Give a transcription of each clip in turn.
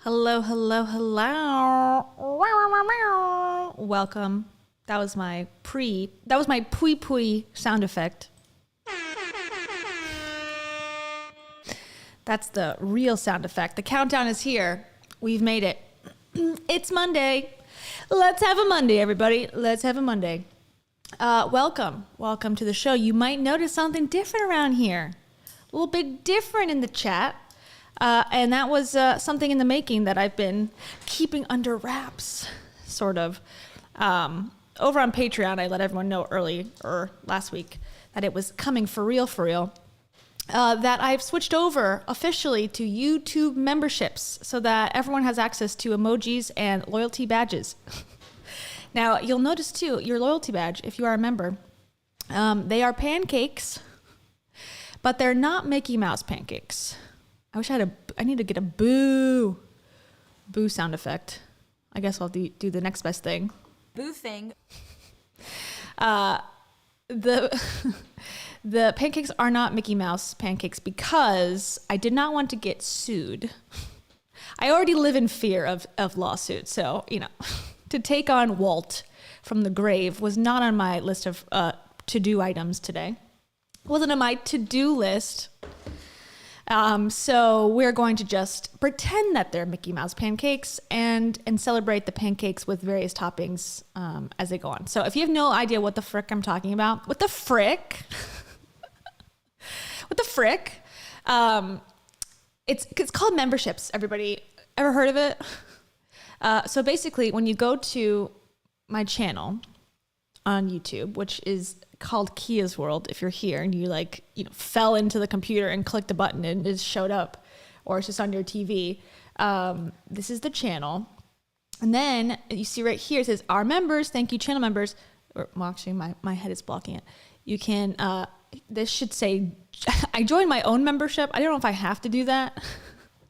Hello, hello, hello. Welcome. That was my pui pui sound effect. That's the real sound effect. The countdown is here. We've made it. It's Monday. Let's have a Monday, everybody. Let's have a Monday. Welcome to the show. You might notice something different around here. A little bit different in the chat. And that was something in the making that I've been keeping under wraps, sort of. Over on Patreon, I let everyone know last week that it was coming for real. That I've switched over officially to YouTube memberships so that everyone has access to emojis and loyalty badges. Now, you'll notice too, your loyalty badge, if you are a member, they are pancakes, but they're not Mickey Mouse pancakes. I need to get a boo sound effect. I guess I'll do the next best thing. Boo thing. The pancakes are not Mickey Mouse pancakes because I did not want to get sued. I already live in fear of lawsuits, so, to take on Walt from the grave was not on my list of to-do items today. It wasn't on my to-do list. So we're going to just pretend that they're Mickey Mouse pancakes and celebrate the pancakes with various toppings as they go on. So if you have no idea what the frick I'm talking about, what the frick? It's called memberships, everybody. Ever heard of it? So basically, when you go to my channel on YouTube, which is called Kia's World, if you're here and you fell into the computer and clicked a button and it showed up, or it's just on your TV, this is the channel. And then you see right here, it says our members, thank you channel members, actually my head is blocking it. You can, this should say, I joined my own membership. I don't know if I have to do that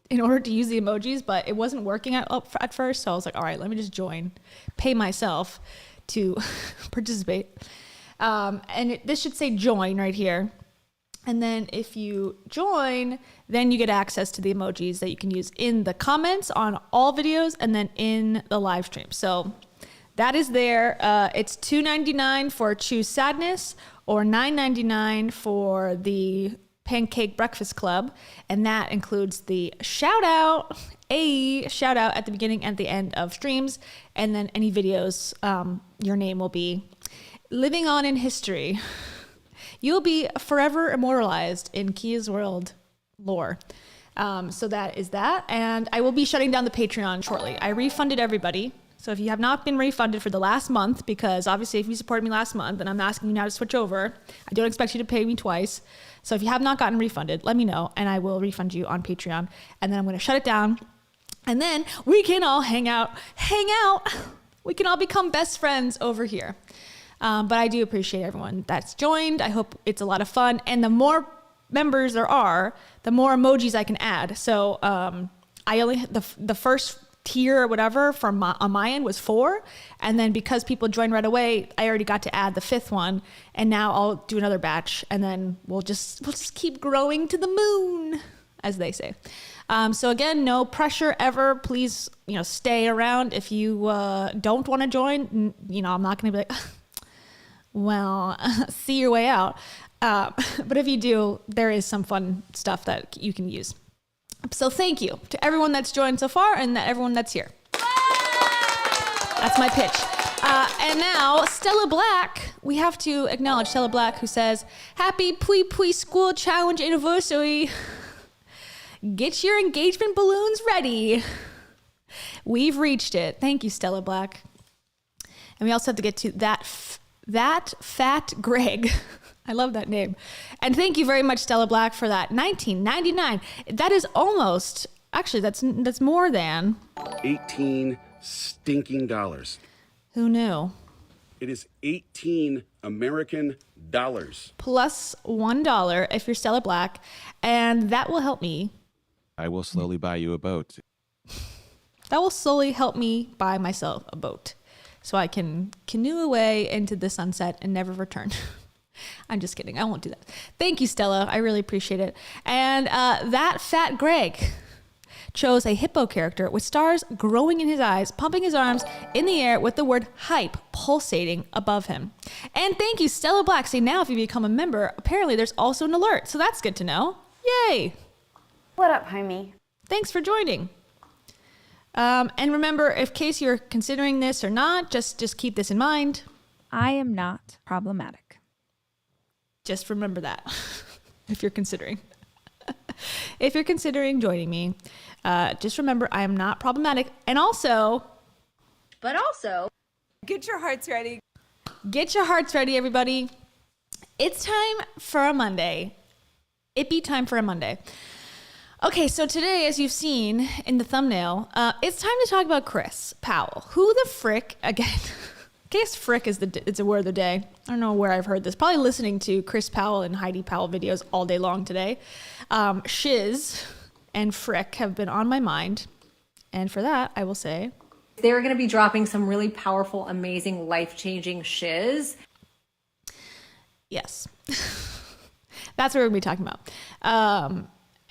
in order to use the emojis, but it wasn't working at first. So I was like, all right, let me just pay myself to participate. And this should say join right here. And then if you join, then you get access to the emojis that you can use in the comments on all videos and then in the live stream. So that is there. It's $2.99 for Choose Sadness or $9.99 for the Pancake Breakfast Club. And that includes the shout out at the beginning and the end of streams. And then any videos, your name will be living on in history. You'll be forever immortalized in Kia's World lore. So that is that. And I will be shutting down the Patreon shortly. I refunded everybody. So if you have not been refunded for the last month, because obviously if you supported me last month and I'm asking you now to switch over, I don't expect you to pay me twice. So if you have not gotten refunded, let me know and I will refund you on Patreon. And then I'm going to shut it down. And then we can all hang out. We can all become best friends over here. But I do appreciate everyone that's joined. I hope it's a lot of fun. And the more members there are, the more emojis I can add. So I only the first tier or whatever on my end was 4. And then because people joined right away, I already got to add the 5th one. And now I'll do another batch. And then we'll just keep growing to the moon, as they say. So again, no pressure ever. Please, stay around. If you don't want to join, I'm not going to be like, well, see your way out. But if you do, there is some fun stuff that you can use. So thank you to everyone that's joined so far and everyone that's here. That's my pitch. And now, Stella Black, we have to acknowledge Stella Black, who says, Happy Pui Pui School Challenge Anniversary. Get your engagement balloons ready. We've reached it. Thank you, Stella Black. And we also have to get to that Fat Greg. I love that name. And thank you very much, Stella Black, for that. $19.99. That is almost, actually, that's more than 18 stinking dollars. Who knew? It is 18 American dollars. Plus $1 if you're Stella Black. And that will help me. I will slowly buy you a boat. That will slowly help me buy myself a boat so I can canoe away into the sunset and never return. I'm just kidding. I won't do that. Thank you, Stella. I really appreciate it. And that Fat Greg chose a hippo character with stars growing in his eyes, pumping his arms in the air with the word hype pulsating above him. And thank you, Stella Black. See, now if you become a member, apparently there's also an alert. So that's good to know. Yay. What up, homie? Thanks for joining. And remember, in case you're considering this or not, just keep this in mind. I am not problematic. Just remember that if you're considering. If you're considering joining me, just remember I am not problematic. And also... But also... Get your hearts ready. Get your hearts ready, everybody. It's time for a Monday. It be time for a Monday. Okay, so today, as you've seen in the thumbnail, it's time to talk about Chris Powell. Who the frick, again, in case frick is it's a word of the day. I don't know where I've heard this. Probably listening to Chris Powell and Heidi Powell videos all day long today. Shiz and frick have been on my mind. And for that, I will say... They're going to be dropping some really powerful, amazing, life-changing shiz. Yes. That's what we're going to be talking about.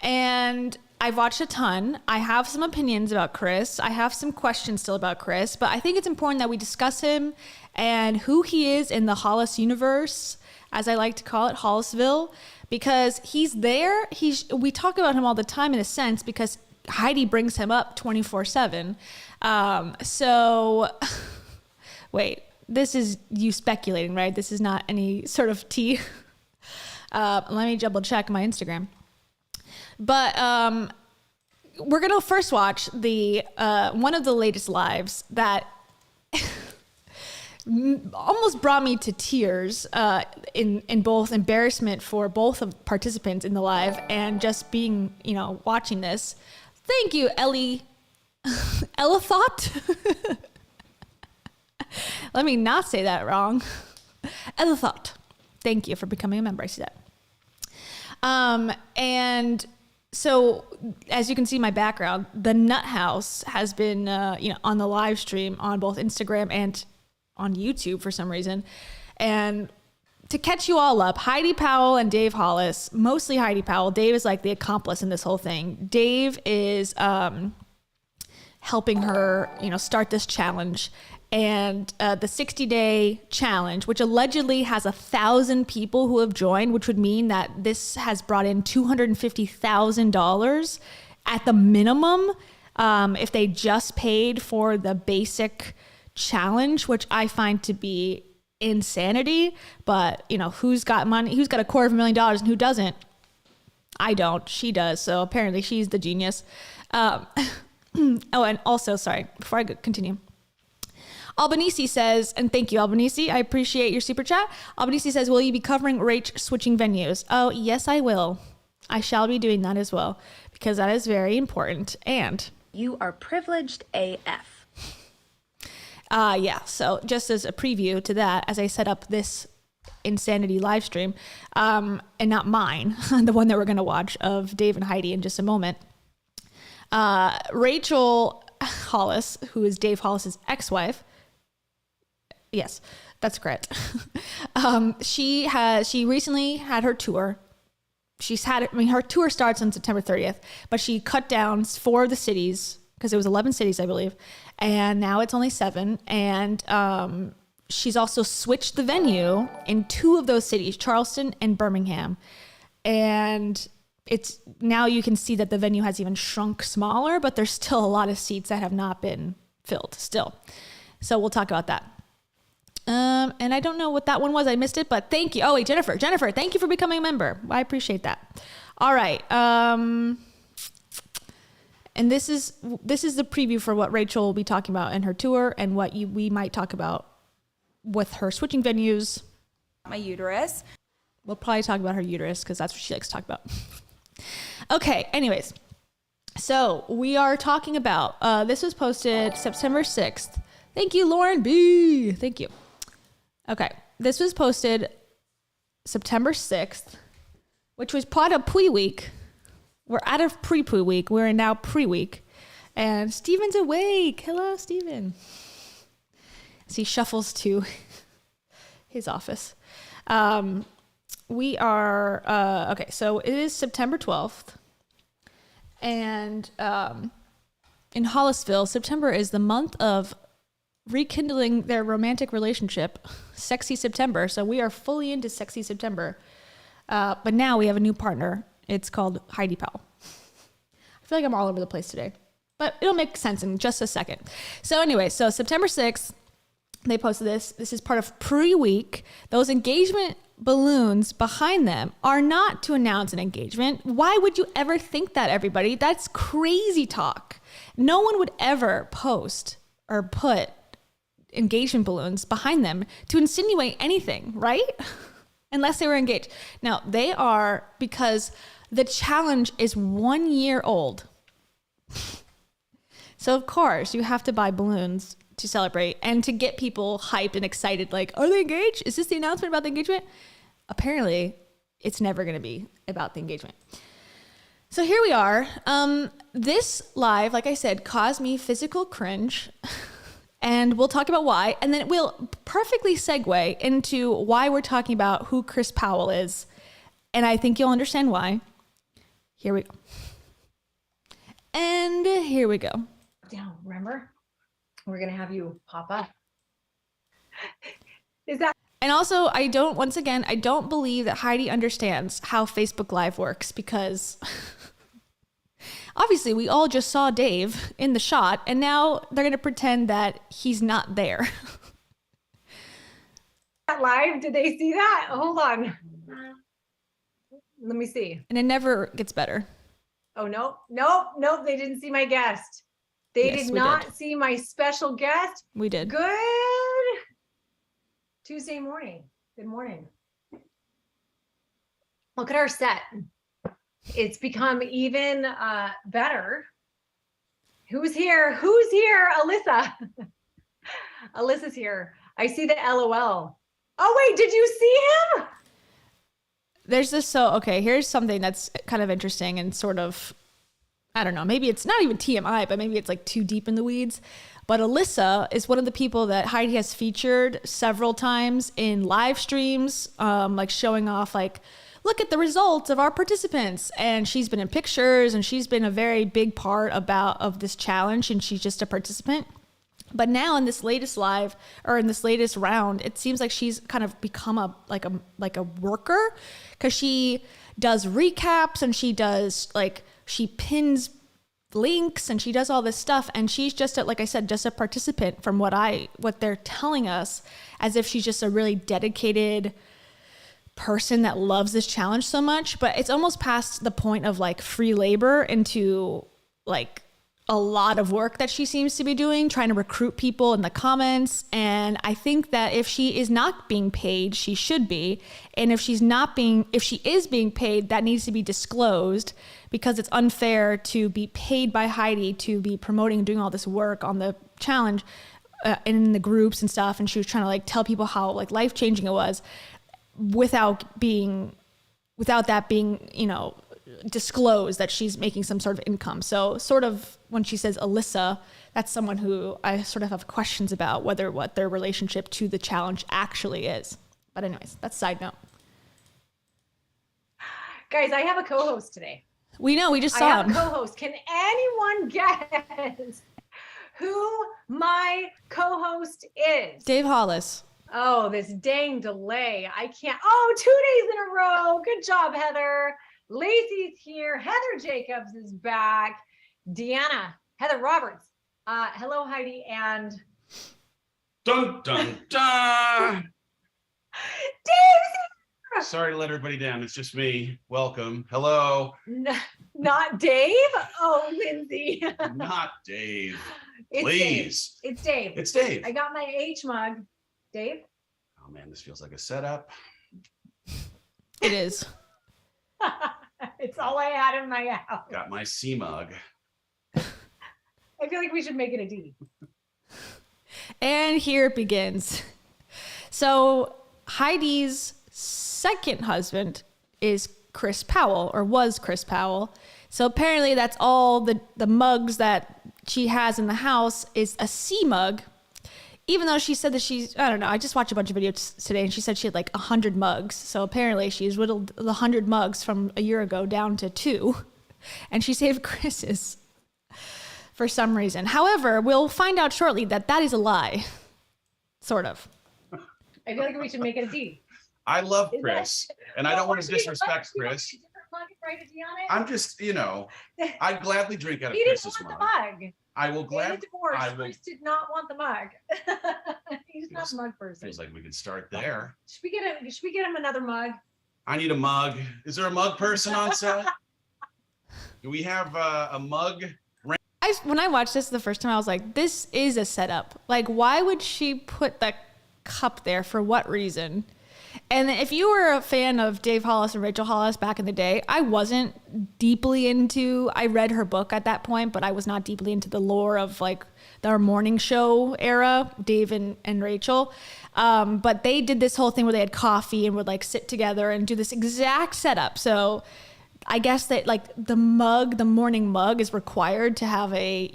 And I've watched a ton. I have some opinions about Chris. I have some questions still about Chris, but I think it's important that we discuss him and who he is in the Hollis universe, as I like to call it, Hollisville, because he's there. We talk about him all the time in a sense because Heidi brings him up 24/7. So wait, this is you speculating, right? This is not any sort of tea. Let me double check my Instagram. But we're going to first watch the one of the latest lives that almost brought me to tears in both embarrassment for both of participants in the live and just being, watching this. Thank you, Ellie. Elithot? Let me not say that wrong. Elithot. Thank you for becoming a member. I see that. And so, as you can see my background, the Nut House has been, on the live stream on both Instagram and on YouTube for some reason. And to catch you all up, Heidi Powell and Dave Hollis, mostly Heidi Powell. Dave is like the accomplice in this whole thing. Dave is helping her, start this challenge. And the 60-day challenge, which allegedly has 1,000 people who have joined, which would mean that this has brought in $250,000 at the minimum if they just paid for the basic challenge, which I find to be insanity. But, who's got money? Who's got $250,000 and who doesn't? I don't. She does. So apparently she's the genius. Oh, and also, sorry, before I continue. Albanese says, and thank you, Albanese. I appreciate your super chat. Albanese says, will you be covering Rach switching venues? Oh, yes, I will. I shall be doing that as well, because that is very important. And You are privileged AF. yeah, so just as a preview to that, as I set up this insanity live stream, and not mine, the one that we're going to watch of Dave and Heidi in just a moment, Rachel Hollis, who is Dave Hollis's ex-wife, yes, that's correct. She recently had her tour. Her tour starts on September 30th, but she cut down 4 of the cities because it was 11 cities, I believe. And now it's only 7. And she's also switched the venue in 2 of those cities, Charleston and Birmingham. And it's now you can see that the venue has even shrunk smaller, but there's still a lot of seats that have not been filled still. So we'll talk about that. And I don't know what that one was. I missed it, but thank you. Oh, wait, Jennifer, thank you for becoming a member. I appreciate that. All right. And this is the preview for what Rachel will be talking about in her tour and what we might talk about with her switching venues. My uterus. We'll probably talk about her uterus because that's what she likes to talk about. Okay. Anyways, so we are talking about, this was posted September 6th. Thank you, Lauren B. Thank you. Okay. This was posted September 6th, which was part of Pui Week. We're out of pre-Pui Week. We're now pre-week. And Steven's awake. Hello, Steven. As he shuffles to his office. We are, okay, so it is September 12th. And in Hollisville, September is the month of rekindling their romantic relationship, Sexy September. So we are fully into Sexy September. But now we have a new partner. It's called Heidi Powell. I feel like I'm all over the place today, but it'll make sense in just a second. So anyway, so September 6th, they posted this. This is part of pre-week. Those engagement balloons behind them are not to announce an engagement. Why would you ever think that, everybody? That's crazy talk. No one would ever post or put engagement balloons behind them to insinuate anything, right? Unless they were engaged. Now, they are, because the challenge is 1 year old. So, of course, you have to buy balloons to celebrate and to get people hyped and excited. Like, are they engaged? Is this the announcement about the engagement? Apparently, it's never going to be about the engagement. So here we are. This live, like I said, caused me physical cringe. And we'll talk about why. And then it will perfectly segue into why we're talking about who Chris Powell is. And I think you'll understand why. Here we go. And here we go. Down, remember? We're going to have you pop up. Is that? And also, I don't believe that Heidi understands how Facebook Live works, because obviously we all just saw Dave in the shot, and now they're going to pretend that he's not there. Live? Did they see that? Hold on. Let me see. And it never gets better. Oh, nope. They didn't see my guest. They Yes, did we not did. see my special guest. We did. Good Tuesday morning. Good morning. Look at our set. It's become even better. Who's here? Alyssa. Alyssa's here. I see the LOL. Oh, wait, did you see him? There's this, here's something that's kind of interesting and sort of, I don't know, maybe it's not even TMI, but maybe it's like too deep in the weeds. But Alyssa is one of the people that Heidi has featured several times in live streams, like showing off, like, look at the results of our participants. And she's been in pictures, and she's been a very big part of this challenge, and she's just a participant. But now in this latest live, or in this latest round, it seems like she's kind of become a worker, because she does recaps, and she pins links, and she does all this stuff, and she's just like I said, just a participant from what they're telling us, as if she's just a really dedicated person that loves this challenge so much. But it's almost past the point of like free labor into like a lot of work that she seems to be doing, trying to recruit people in the comments. And I think that if she is not being paid, she should be. And if she is being paid, that needs to be disclosed, because it's unfair to be paid by Heidi to be promoting and doing all this work on the challenge in the groups and stuff. And she was trying to like tell people how like life-changing it was without that being, disclosed that she's making some sort of income. So sort of when she says Alyssa, that's someone who I sort of have questions about what their relationship to the challenge actually is. But anyways, that's a side note. Guys, I have a co-host today. We know, we just saw him. I have a co-host. Can anyone guess who my co-host is? Dave Hollis. Oh, this dang delay. I can't. Oh, 2 days in a row. Good job, Heather. Lacey's here. Heather Jacobs is back. Deanna, Heather Roberts. Hello, Heidi. And Dun, dun, dun. Dave's Sorry to let everybody down. It's just me. Welcome. Hello. not Dave. Oh, Lindsay. Not Dave. It's Please. Dave. It's Dave. It's Dave. I got my H mug. Dave? Oh, man, this feels like a setup. It is. It's all I had in my house. Got my C mug. I feel like we should make it a D. And here it begins. So Heidi's second husband is Chris Powell, or was Chris Powell. So apparently that's all the mugs that she has in the house is a C mug. Even though she said that I don't know, I just watched a bunch of videos today, and she said she had like 100 mugs. So apparently she's whittled the 100 mugs from a year ago down to 2. and she saved Chris's for some reason. However, we'll find out shortly that that is a lie. Sort of. I feel like we should make it a D. I love Chris, and I don't want to Well, disrespect you want Chris. a different mug and write a D on it? I'm just, I'd gladly drink out of He didn't Chris's want mug. the mug. I will In a gladly. divorce, I will. Chris did not want the mug. He's not a mug person. Feels like we could start there. Should we get him another mug? I need a mug. Is there a mug person on set? Do we have a mug? When I watched this the first time, I was like, this is a setup. Like, why would she put that cup there? For what reason? And if you were a fan of Dave Hollis and Rachel Hollis back in the day, I wasn't deeply into, I read her book at that point, but I was not deeply into the lore of like their morning show era, Dave and Rachel. But they did this whole thing where they had coffee and would like sit together and do this exact setup. So I guess that like the morning mug is required to have a,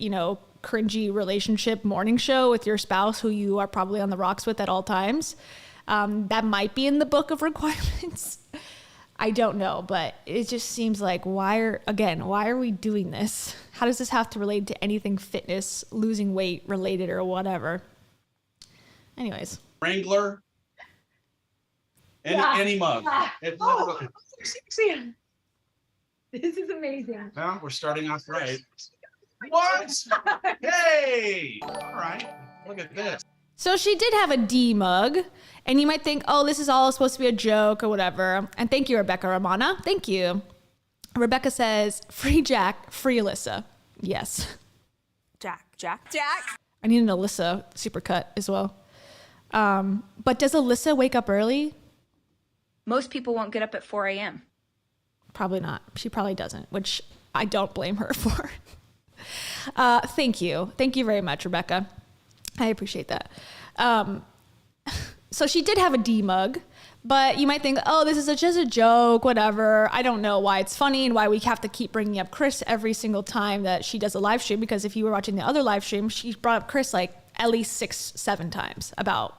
cringy relationship morning show with your spouse who you are probably on the rocks with at all times. That might be in the book of requirements. I don't know, but it just seems like why are we doing this? How does this have to relate to anything fitness, losing weight related or whatever? Anyways. Wrangler. Any mug. Seriously. This is amazing. Well, we're starting off right. What? Hey! All right. Look at this. So she did have a D mug, and you might think, oh, this is all supposed to be a joke or whatever. And thank you, Rebecca Romana. Thank you. Rebecca says, free Jack, free Alyssa. Yes. Jack. I need an Alyssa supercut as well. But does Alyssa wake up early? Most people won't get up at 4 a.m. Probably not. She probably doesn't, which I don't blame her for. Thank you. Thank you very much, Rebecca. I appreciate that. So she did have a D mug, but you might think, oh, this is just a joke, whatever. I don't know why it's funny and why we have to keep bringing up Chris every single time that she does a live stream, because if you were watching the other live stream, she brought up Chris like at least 6-7 times about,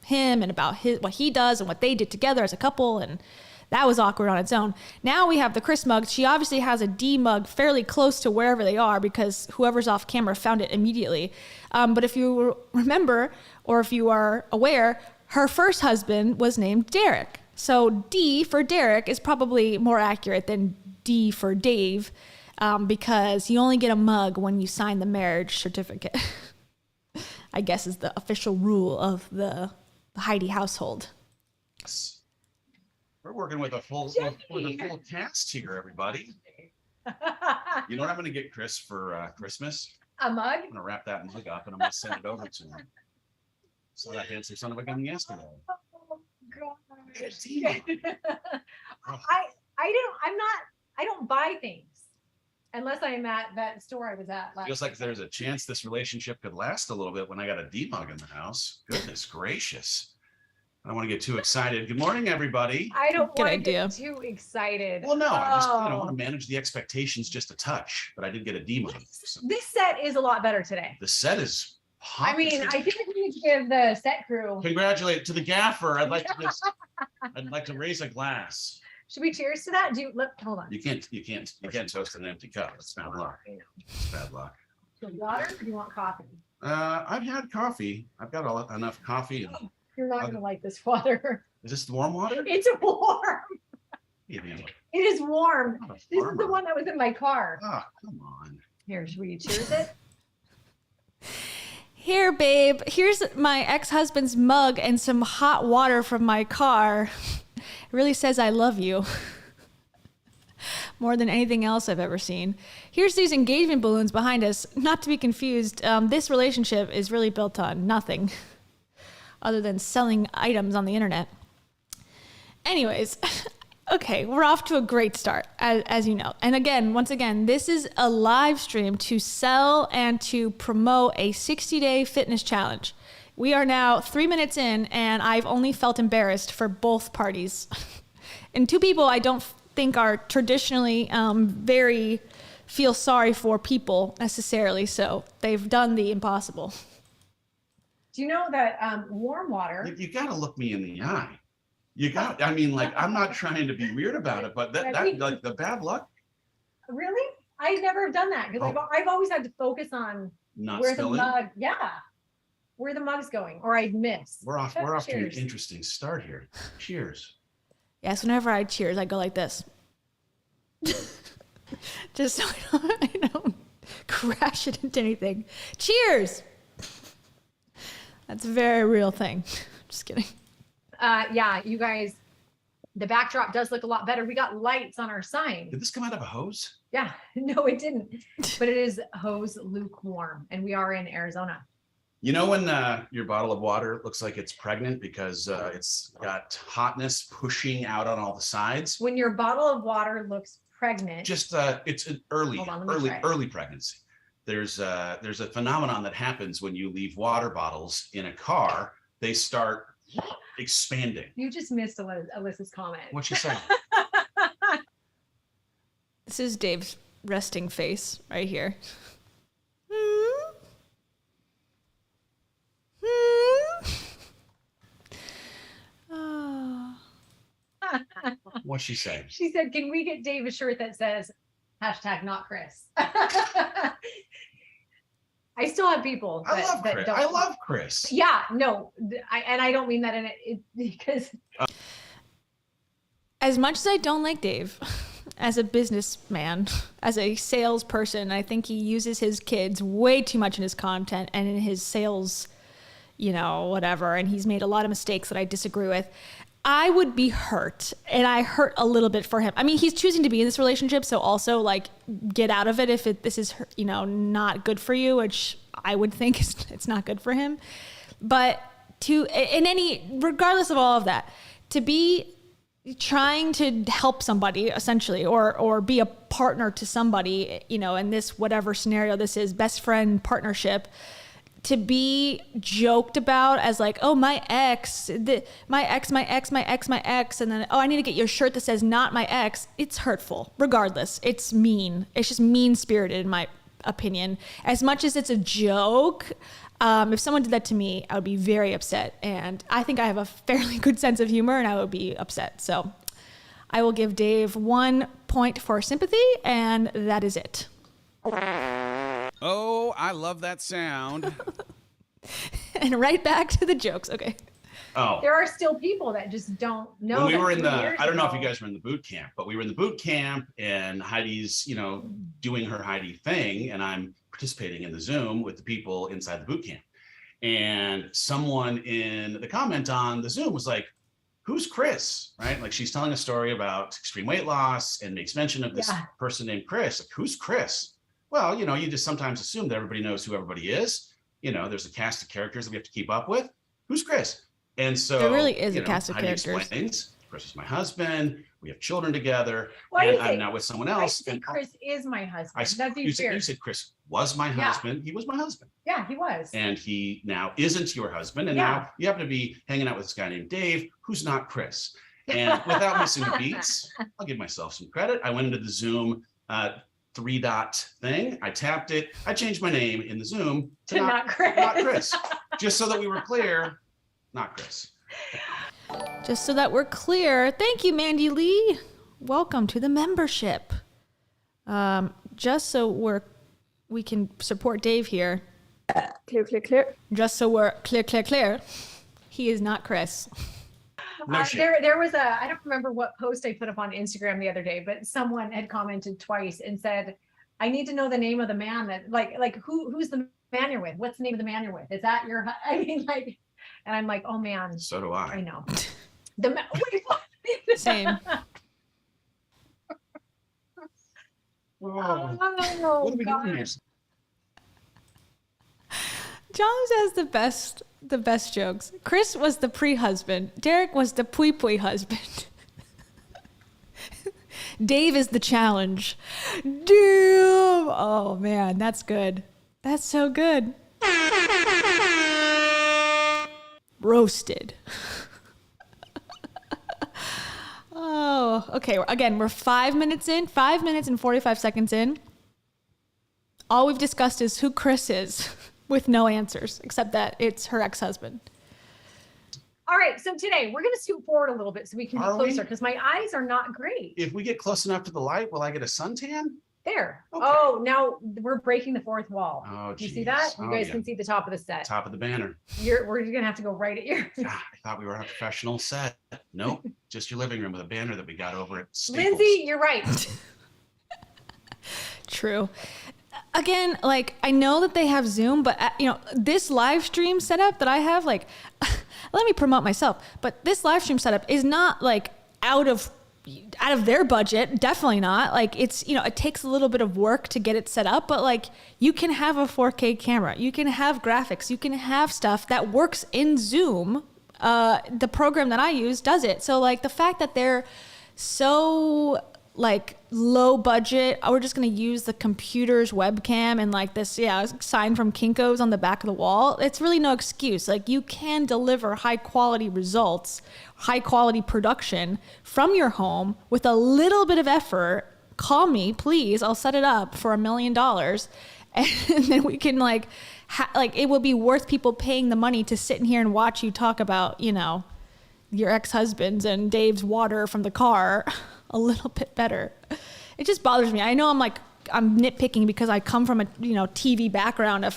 him and about what he does and what they did together as a couple, and that was awkward on its own. Now we have the Chris mug. She obviously has a D mug fairly close to wherever they are because whoever's off camera found it immediately. But if you remember, or if you are aware, her first husband was named Derek. So D for Derek is probably more accurate than D for Dave, because you only get a mug when you sign the marriage certificate. I guess is the official rule of the Heidi household. We're working with a full cast here, everybody. You know what I'm going to get Chris for Christmas? A mug? I'm going to wrap that mug up and I'm going to send it over to him. Saw that handsome son of a gun yesterday. Oh gosh. It's easy. Oh. I don't buy things unless I'm at that store I was at last. Feels like there's a chance this relationship could last a little bit when I got a D mug in the house. Goodness gracious. I don't want to get too excited. Good morning, everybody. I don't Good want to idea. get too excited. Well, no, I just want to manage the expectations just a touch, but I did get a D mug. So This set is a lot better today. the set is I mean, I think we need to give the set crew. Congratulate to the gaffer. I'd like to raise a glass. Should we cheers to that? Hold on. You can't toast an empty cup. It's bad luck. It's bad luck. So water, or do you want coffee? I've had coffee. I've got enough coffee. And, You're not going to like this water. is this the warm water? It's warm. Yeah, It is warm. not a This is the farmer. one that was in my car. Oh, come on. Here, should we cheers it? Here, babe, here's my ex-husband's mug and some hot water from my car. It really says I love you. More than anything else I've ever seen. Here's these engagement balloons behind us. Not to be confused, this relationship is really built on nothing other than selling items on the internet. Anyways, okay, we're off to a great start, as you know. And again, once again, this is a live stream to sell and to promote a 60-day fitness challenge. We are now 3 minutes in, and I've only felt embarrassed for both parties. And two people I don't think are traditionally very feel sorry for people necessarily, so they've done the impossible. Do you know that warm water? You got to look me in the eye. I'm not trying to be weird about it, but that like the bad luck. Really? I never have done that because I've always had to focus on Not where spilling. the mug, where the mug's going, or I'd miss. We're off to an Cheers. interesting start here. Cheers. Yes, whenever I cheers, I go like this. Just so I don't crash it into anything. Cheers! That's a very real thing. Just kidding. Yeah, you guys, the backdrop does look a lot better. We got lights on our sign. Did this come out of a hose? Yeah, no, it didn't. But it is hose lukewarm, and we are in Arizona. You know when your bottle of water looks like it's pregnant because it's got hotness pushing out on all the sides? When your bottle of water looks pregnant. Just it's an early pregnancy. There's a phenomenon that happens when you leave water bottles in a car. They start expanding. You just missed Alyssa's comment. What'd she say? This is Dave's resting face right here. What'd she say? She said, "Can we get Dave a shirt that says #not Chris?" I still have people I love Chris. don't. I love Chris. Yeah, no, I don't mean that in it because As much as I don't like Dave, as a businessman, as a salesperson, I think he uses his kids way too much in his content and in his sales, whatever. And he's made a lot of mistakes that I disagree with. I would be hurt, and I hurt a little bit for him. I mean, he's choosing to be in this relationship, so also like get out of it if this is not good for you, which I would think it's not good for him. But regardless of all of that, to be trying to help somebody essentially, or be a partner to somebody, in this whatever scenario this is, best friend partnership. To be joked about as like, oh, my ex, and then, oh, I need to get your shirt that says not my ex. It's hurtful. Regardless, it's mean. It's just mean-spirited in my opinion. As much as it's a joke, if someone did that to me, I would be very upset. And I think I have a fairly good sense of humor, and I would be upset. So I will give Dave 1 point for sympathy, and that is it. Oh, I love that sound. And right back to the jokes. Okay. Oh. there are still people that just don't know. When we were in I don't know if you guys were in the boot camp, but we were in the boot camp and Heidi's, doing her Heidi thing, and I'm participating in the Zoom with the people inside the boot camp. And someone in the comment on the Zoom was like, "Who's Chris?" Right? Like she's telling a story about extreme weight loss and makes mention of this person named Chris. Like, who's Chris? Well, you just sometimes assume that everybody knows who everybody is. There's a cast of characters that we have to keep up with. Who's Chris? And so there really is a cast of Heidi characters. Explains, Chris is my husband. We have children together. Why and do you I'm say- now with someone I else. say And Chris is my husband. That'd be you fair. said Chris was my husband. He was my husband. Yeah, he was. And he now isn't your husband. And now you happen to be hanging out with this guy named Dave, who's not Chris. And without missing beats, I'll give myself some credit. I went into the Zoom 3-dot thing. I tapped it. I changed my name in the Zoom to not Chris. Not Chris. Just so that we were clear, not Chris. Just so that we're clear. Thank you, Mandy Lee. Welcome to the membership. Just so we can support Dave here. Clear. Just so we're clear. He is not Chris. No shit. There was I don't remember what post I put up on Instagram the other day, but someone had commented twice and said, "I need to know the name of the man that like who's the man you're with? What's the name of the man you're with? Is that your?" And I'm like, "Oh man." So do I. I know. Same. Whoa. Oh, What are we God. doing here? John has the best jokes. Chris was the pre-husband. Derek was the pui husband. Dave is the challenge. Damn. Oh man, that's good. That's so good. Roasted. Oh, okay. Again, we're 5 minutes in, 5 minutes and 45 seconds in. All we've discussed is who Chris is with no answers, except that it's her ex-husband. All right, so today we're going to scoot forward a little bit so we can be Are we? closer because my eyes are not great. If we get close enough to the light, will I get a suntan? There. Okay. Oh, now we're breaking the fourth wall. Oh, Do you see geez. that? You Oh, guys yeah. can see the top of the set. Top of the banner. We're gonna have to go right at your God, I thought we were on a professional set. Nope, just your living room with a banner that we got over at Staples. Lindsay, you're right. True. Again, like I know that they have Zoom, but this live stream setup that I have, like, let me promote myself, but this live stream setup is not like out of their budget. Definitely not. Like it's, it takes a little bit of work to get it set up, but like you can have a 4K camera, you can have graphics, you can have stuff that works in Zoom. The program that I use does it. So like the fact that they're so like low budget, we're just going to use the computer's webcam and like this sign from Kinko's on the back of the wall, it's really no excuse. Like you can deliver high quality results, high quality production from your home with a little bit of effort. Call me, please. I'll set it up for $1 million, and then we can like it will be worth people paying the money to sit in here and watch you talk about your ex-husbands and Dave's water from the car a little bit better. It just bothers me. I know I'm nitpicking because I come from a TV background, a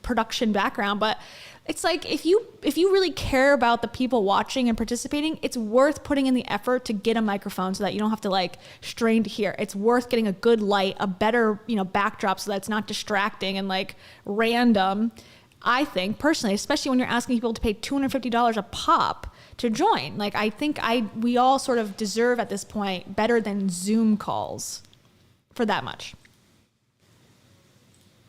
production background, but it's like if you really care about the people watching and participating, it's worth putting in the effort to get a microphone so that you don't have to like strain to hear. It's worth getting a good light, a better backdrop so that it's not distracting and like random. I think personally, especially when you're asking people to pay $250 a pop to join, like I think we all sort of deserve at this point better than Zoom calls for that much.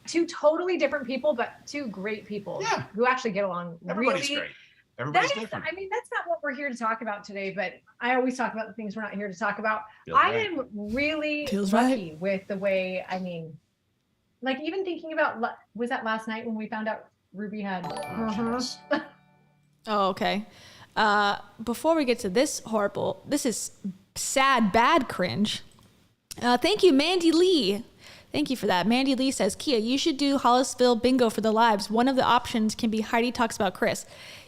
Two totally different people, but two great people who actually get along. Everybody's really great. Everybody's different. I mean, that's not what we're here to talk about today, but I always talk about the things we're not here to talk about. Feels I right. am really Feels lucky with the way, I mean, like even thinking about, was that last night when we found out Ruby had, jeez. Oh, okay. Before we get to this is sad, bad cringe. Thank you, Mandy Lee. Thank you for that. Mandy Lee says, Kia, you should do Hollisville bingo for the lives. One of the options can be Heidi Talks About Chris.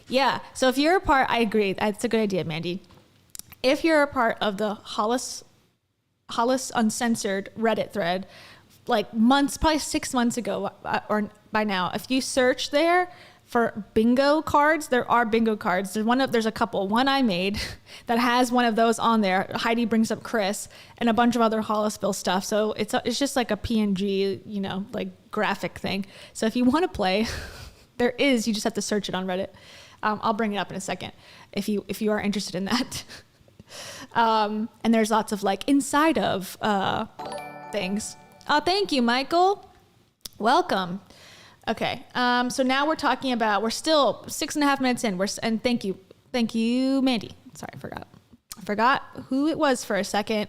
Yeah. So if you're a part, I agree. That's a good idea, Mandy. If you're a part of the Hollis Uncensored Reddit thread, like probably 6 months ago or by now, if you search there for bingo cards, there are bingo cards. There's a couple. One I made that has one of those on there. Heidi brings up Chris and a bunch of other Hollisville stuff. So it's just like a PNG, like graphic thing. So if you want to play, you just have to search it on Reddit. I'll bring it up in a second if you are interested in that. And there's lots of like inside of things. Oh, thank you, Michael. Welcome. Okay. So now we're talking about, we're still 6.5 minutes in. And thank you, Mandy. Sorry, I forgot who it was for a second.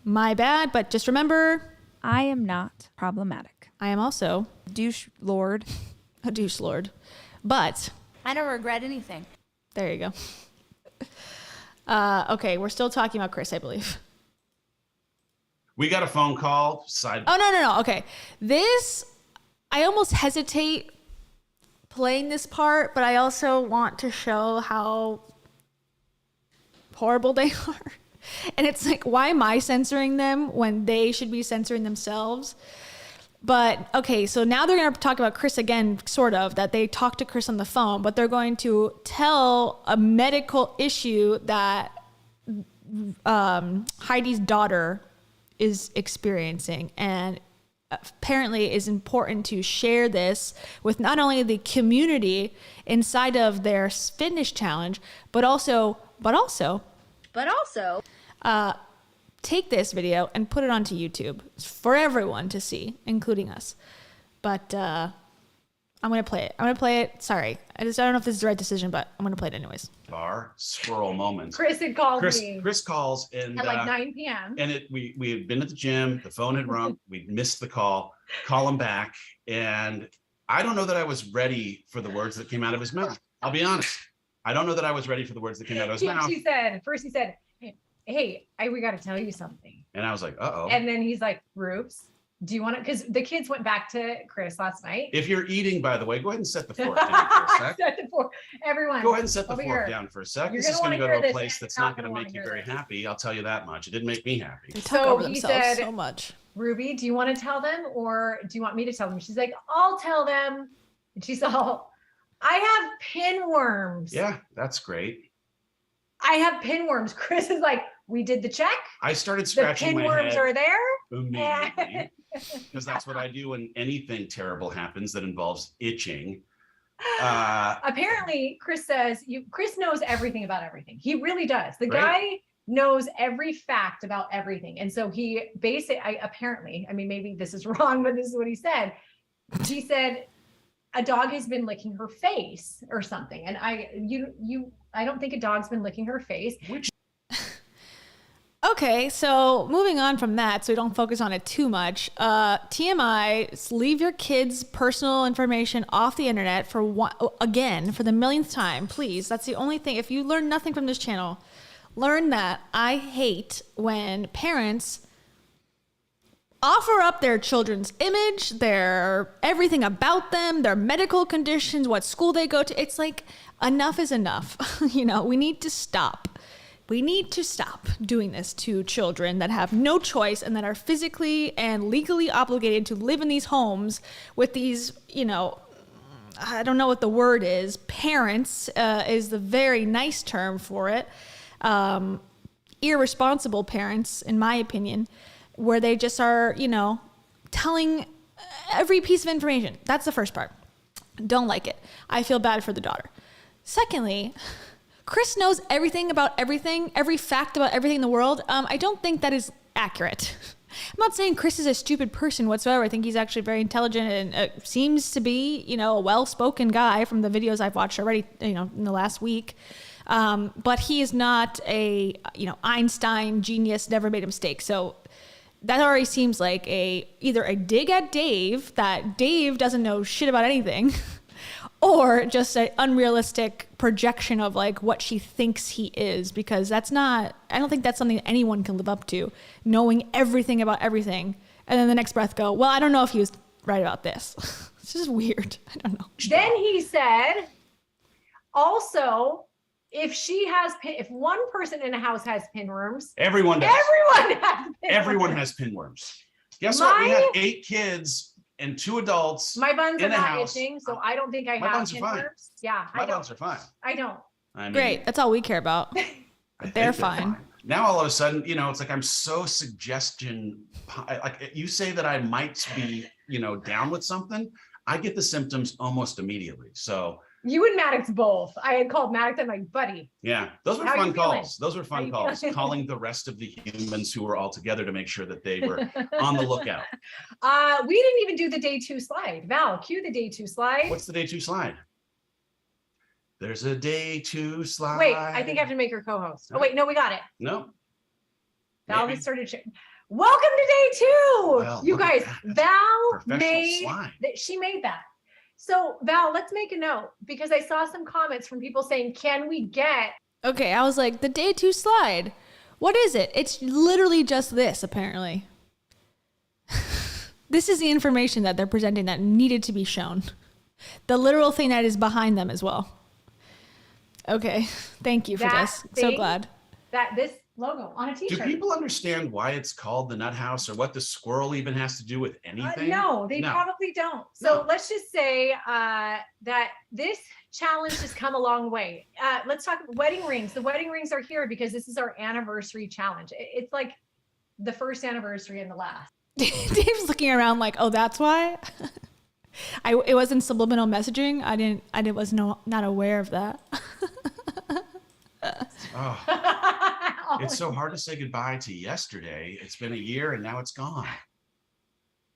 My bad. But just remember, I am not problematic. I am also a douche lord. But I don't regret anything. there you go. Okay. We're still talking about Chris, I believe. We got a phone call. Oh, no. Okay. I almost hesitate playing this part, but I also want to show how horrible they are. And it's like, why am I censoring them when they should be censoring themselves? But okay, so now they're going to talk about Chris again, sort of, that they talked to Chris on the phone, but they're going to tell a medical issue that Heidi's daughter is experiencing, and apparently is important to share this with not only the community inside of their fitness challenge, but also take this video and put it onto YouTube for everyone to see, including us. But I'm going to play it. Sorry. I don't know if this is the right decision, but I'm going to play it anyways. Our squirrel moments. Chris had called me Chris calls and at like 9 p.m. And we had been at the gym, the phone had rung, we missed the call him back. And I don't know that I was ready for the words that came out of his mouth. I'll be honest. I don't know that I was ready for the words that came out of his mouth. He said, hey, we got to tell you something. And I was like, uh-oh. And then he's like, Roops, do you want to, because the kids went back to Chris last night. If you're eating, by the way, go ahead and set the fork down for a sec. Everyone. Go ahead and set the fork here. down for a sec. You're This is going to go hear to a this, place and that's you're not going to gonna make you wanna very hear this. happy. I'll tell you that much. It didn't make me happy. They talk So over he themselves said, so much. Ruby, do you want to tell them or do you want me to tell them? She's like, I'll tell them. And she's all, I have pinworms. Yeah, that's great. I have pinworms. Chris is like, we did the check. I started The scratching my pinworms head are there. immediately because that's what I do when anything terrible happens that involves itching. Apparently, Chris says Chris knows everything about everything. He really does. The Right. guy knows every fact about everything. And so he apparently, I mean, maybe this is wrong, but this is what he said. He said a dog has been licking her face or something. And I don't think a dog's been licking her face. Okay, so moving on from that, so we don't focus on it too much. TMI, leave your kids' personal information off the internet for the millionth time, please. That's the only thing. If you learn nothing from this channel, learn that I hate when parents offer up their children's image, their everything about them, their medical conditions, what school they go to. It's like, enough is enough. We need to stop. We need to stop doing this to children that have no choice and that are physically and legally obligated to live in these homes with these, I don't know what the word is. Parents is the very nice term for it. Irresponsible parents, in my opinion, where they just are, telling every piece of information. That's the first part. Don't like it. I feel bad for the daughter. Secondly, Chris knows everything about everything, every fact about everything in the world. I don't think that is accurate. I'm not saying Chris is a stupid person whatsoever. I think he's actually very intelligent and seems to be, a well-spoken guy from the videos I've watched already, in the last week. But he is not a, Einstein genius, never made a mistake. So that already seems like either a dig at Dave, that Dave doesn't know shit about anything, or just an unrealistic projection of like what she thinks he is, because I don't think that's something anyone can live up to, knowing everything about everything. And then the next breath go, well, I don't know if he was right about this. It's just weird. I don't know. Then he said, also, if one person in a house has pinworms, Everyone does. everyone has pinworms. Everyone has pinworms. Guess what? We have 8 kids and 2 adults. My buns are in a not house. itching, so I don't think I My have buns are fine. pinworms. Yeah, My I don't. buns are fine. I don't. I mean, Great. That's all we care about. I think They're fine. Now all of a sudden, it's like I'm so like you say that I might be, down with something. I get the symptoms almost immediately. So You and Maddox both. I had called Maddox. I'm like, buddy. yeah, those were How fun you feeling? calls. Those were How fun you calls. feeling? Calling the rest of the humans who were all together to make sure that they were on the lookout. We didn't even do the day 2 slide. Val, cue the day 2 slide. What's the day 2 slide? There's a day 2 slide. Wait, I think I have to make her co-host. Oh wait, no, we got it. No. Val Maybe. has started. Welcome to day 2. Well, You look at guys, that. Val Professional made slide. that. She made that. So Val, let's make a note because I saw some comments from people saying, can we get Okay, I was like, the day 2 slide. What is it? It's literally just this, apparently. This is the information that they're presenting that needed to be shown. The literal thing that is behind them as well. Okay, thank you for That this. So thing? glad. this logo on a Do t-shirt? people understand why it's called the Nut House or what the squirrel even has to do with anything? No, they No. probably don't. So No. let's just say that this challenge has come a long way. Let's talk wedding rings. The wedding rings are here because this is our anniversary challenge. It's like the first anniversary and the last. Dave's looking around like, oh, that's why? It wasn't subliminal messaging. I was not aware of that. Oh, it's so hard to say goodbye to yesterday. It's been a year and now it's gone.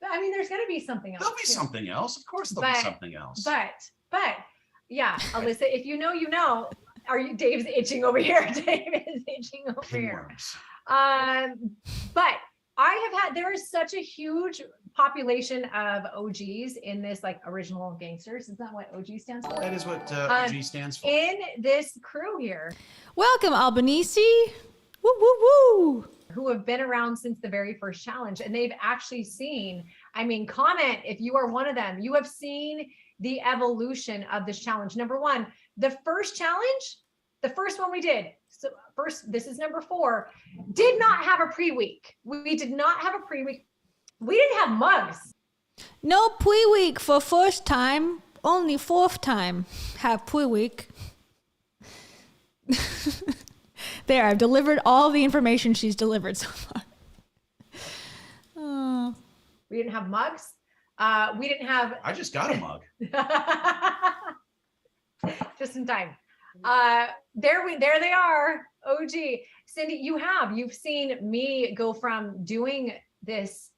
I mean, there's going to be something else. There'll be too. something else. Of course there'll be something else. But yeah, Alyssa, if you know, you know. Dave's itching over here. Dave is itching over here. Pinworms. But there is such a huge population of OGs in this, like original gangsters. Is that what OG stands for? That is what OG stands for. In this crew here, Welcome, Albanese. Woo, woo, woo. who have been around since the very first challenge, and they've actually seen, comment if you are one of them. You have seen the evolution of this challenge. Number one, the first challenge, the first one we did, so first, this is number 4, did not have a pre-week. We did not have a pre-week. We didn't have mugs. No pui week for first time. Only fourth time have pui week. There, I've delivered all the information she's delivered so far. Oh. We didn't have mugs. We didn't have. I just got a mug. Just in time. There they are. OG. Cindy, you've seen me go from doing this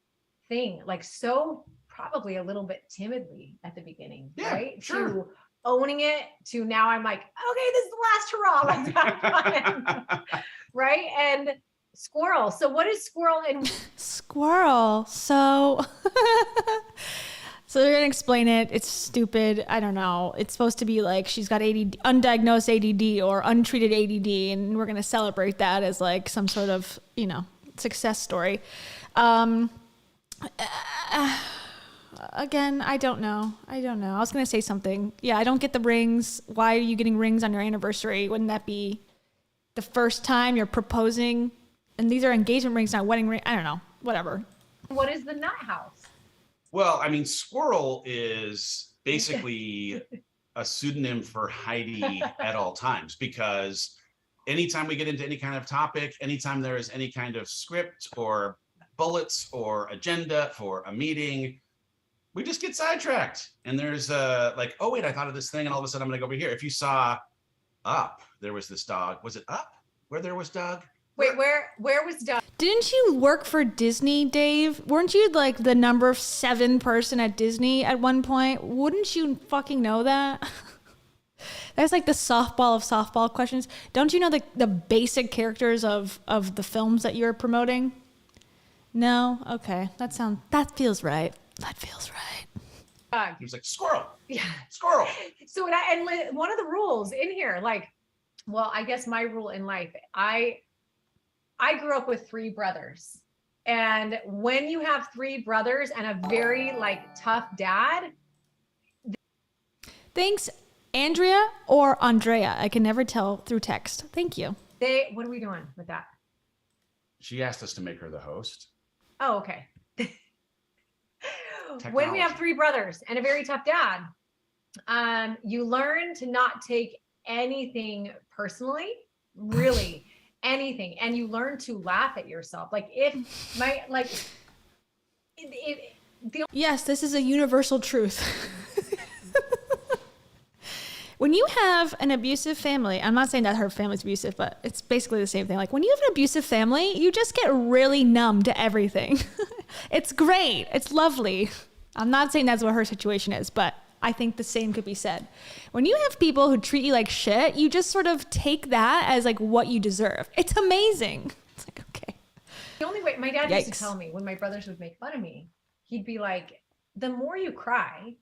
thing like so probably a little bit timidly at the beginning, Yeah, right? sure. To owning it to now I'm like, okay, this is the last hurrah. Let's have fun. Right? And squirrel. So what is squirrel and Squirrel. So they're gonna explain it. It's stupid. I don't know. It's supposed to be like she's got ADD, undiagnosed ADD or untreated ADD, and we're gonna celebrate that as like some sort of, success story. Again, I don't know. I was gonna say something. Yeah, I don't get the rings. Why are you getting rings on your anniversary? Wouldn't that be the first time you're proposing? And these are engagement rings, not wedding ring. I don't know. Whatever. what is the nut house? Well, I mean, squirrel is basically a pseudonym for Heidi at all times, because anytime we get into any kind of topic, anytime there is any kind of script or bullets or agenda for a meeting, we just get sidetracked. And there's like, oh, wait, I thought of this thing. And all of a sudden I'm going to go over here. If you saw Up, there was this dog. Was it Up where there was Doug? Wait, where was Doug? Didn't you work for Disney, Dave? Weren't you like the number 7 person at Disney at one point? Wouldn't you fucking know that? That's like the softball of softball questions. Don't you know the basic characters of the films that you're promoting? No? Okay. That feels right. That feels right. He was like, squirrel, Yeah. squirrel. So, and one of the rules in here, like, well, I guess my rule in life, I grew up with 3 brothers. And when you have 3 brothers and a very like tough dad. Thanks, Andrea or Andrea. I can never tell through text. Thank you. What are we doing with that? She asked us to make her the host. Oh, okay. When we have 3 brothers and a very tough dad, you learn to not take anything personally, really anything. And you learn to laugh at yourself. Like Yes, this is a universal truth. When you have an abusive family, I'm not saying that her family's abusive, but it's basically the same thing. Like when you have an abusive family, you just get really numb to everything. It's great. It's lovely. I'm not saying that's what her situation is, but I think the same could be said. When you have people who treat you like shit, you just sort of take that as like what you deserve. It's amazing. It's like, okay. the only way my dad used to Yikes. tell me when my brothers would make fun of me, he'd be like, the more you cry,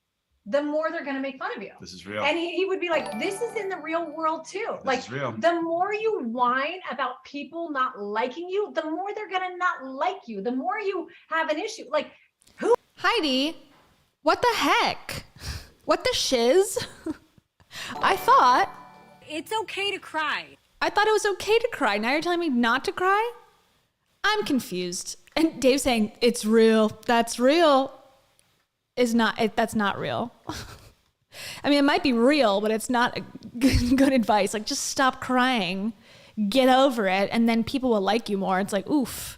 the more they're going to make fun of you. This is real. And he would be like, this is in the real world too. This Like is real. the more you whine about people not liking you, the more they're going to not like you. The more you have an issue. Like Heidi, what the heck? What the shiz? I thought It's okay to cry. it was okay to cry. Now you're telling me not to cry? I'm confused. And Dave's saying, it's real. That's real. That's not real. I mean, it might be real, but it's not good advice. Like, just stop crying, get over it, and then people will like you more. It's like, oof.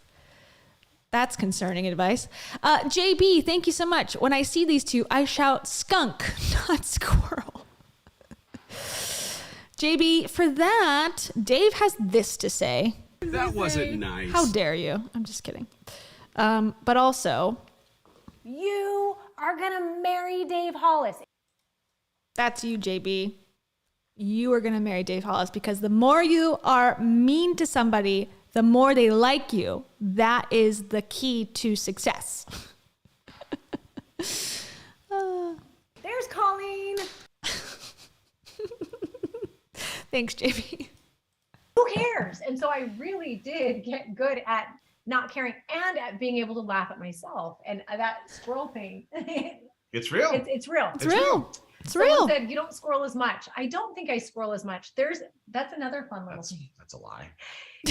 That's concerning advice. JB, thank you so much. When I see these two, I shout skunk, not squirrel. JB, for that, Dave has this to say. That wasn't nice. How dare you? I'm just kidding. But also, you are going to marry Dave Hollis. that's you, JB. You are going to marry Dave Hollis because the more you are mean to somebody, the more they like you. That is the key to success. There's Colleen. Thanks, JB. Who cares? And so I really did get good at not caring and at being able to laugh at myself. And that squirrel thing, It's real. it's real. It's real. It's Someone real. said you don't squirrel as much. I don't think I squirrel as much. That's another fun little thing. That's a lie.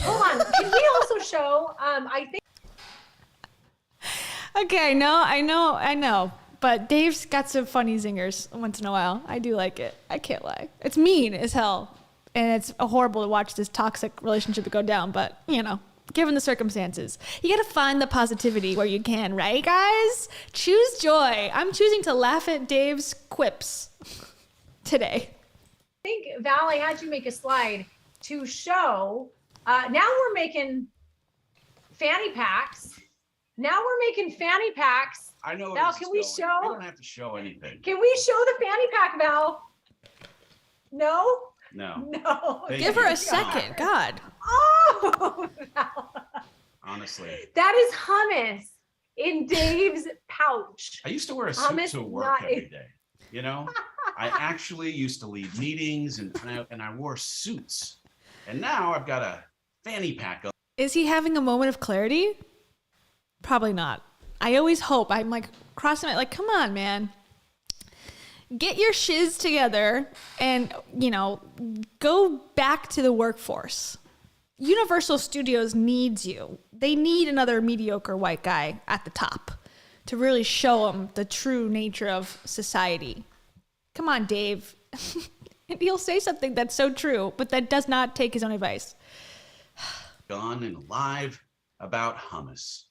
Hold on. Can we also show? I think Okay, no, I know. But Dave's got some funny zingers once in a while. I do like it. I can't lie. It's mean as hell. And it's horrible to watch this toxic relationship go down. But, you know, given the circumstances, you got to find the positivity where you can, right, guys? Choose joy. I'm choosing to laugh at Dave's quips today. I think, Val, I had you make a slide to show. Now we're making fanny packs. Now we're making fanny packs. I know. Val, this can is we going. show? We don't have to show anything. Can we show the fanny pack, Val? No? No. No. Thank Give you. her a second. God. Oh, Val. Honestly. That is hummus in Dave's pouch. I used to wear a suit Hummus, to work not every day. You know, I actually used to lead meetings and I wore suits. And now I've got a fanny pack on. Is he having a moment of clarity? Probably not. I always hope. I'm like crossing it, like, come on, man. Get your shiz together and, you know, go back to the workforce. Universal Studios needs you. They need another mediocre white guy at the top to really show them the true nature of society. Come on, Dave. And he'll say something that's so true, but that does not take his own advice. Gone and alive about hummus.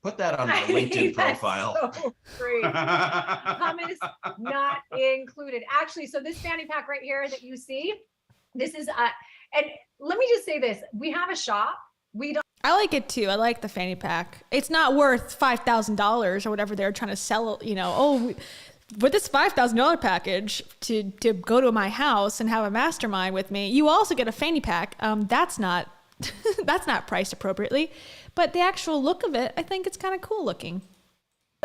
Put that on my I LinkedIn think that's profile. so great. Hummus not included. Actually, so this fanny pack right here that you see, this is and let me just say this: we have a shop. We don't. I like it too. I like the fanny pack. It's not worth $5,000 or whatever they're trying to sell. You know, oh, with this $5,000 package to go to my house and have a mastermind with me, you also get a fanny pack. That's not that's not priced appropriately, but the actual look of it, I think it's kind of cool looking.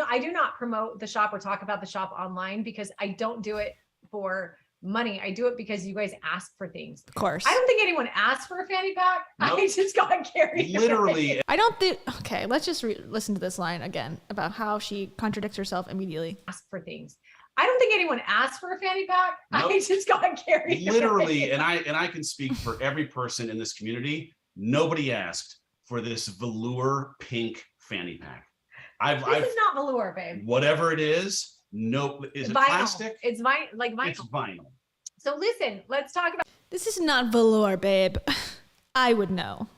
I do not promote the shop or talk about the shop online because I don't do it for money. I do it because you guys ask for things. Of course. I don't think anyone asked for a fanny pack. Nope. I just got carried away. Literally. I don't think. Okay, let's just listen to this line again about how she contradicts herself immediately. Ask for things. I don't think anyone asked for a fanny pack. Nope. I just got carried Literally, away. and I can speak for every person in this community. Nobody asked for this velour pink fanny pack. This is not velour, babe. Whatever it is. No, is it Vinyl. plastic? It's like vinyl. It's vinyl. So listen, let's talk about This is not velour, babe. I would know.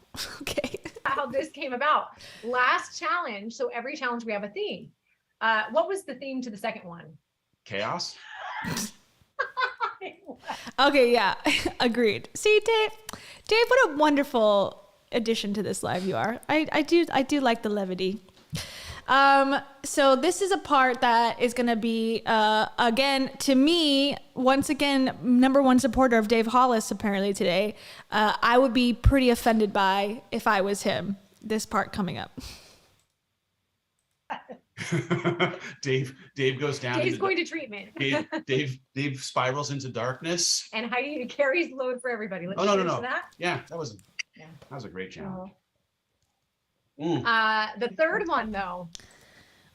Okay. how this came about. Last challenge. So every challenge we have a theme. What was the theme to the second one? Chaos. Okay, yeah, agreed. See, Dave, what a wonderful addition to this live you are. I do like the levity. So this is a part that is going to be, again, to me, once again, number one supporter of Dave Hollis apparently today. I would be pretty offended by if I was him. This part coming up. Dave goes down. Dave's going to treatment. Dave spirals into darkness. And Heidi carries load for everybody. Let's Oh, no. that. Yeah, that was a great challenge. The third one though.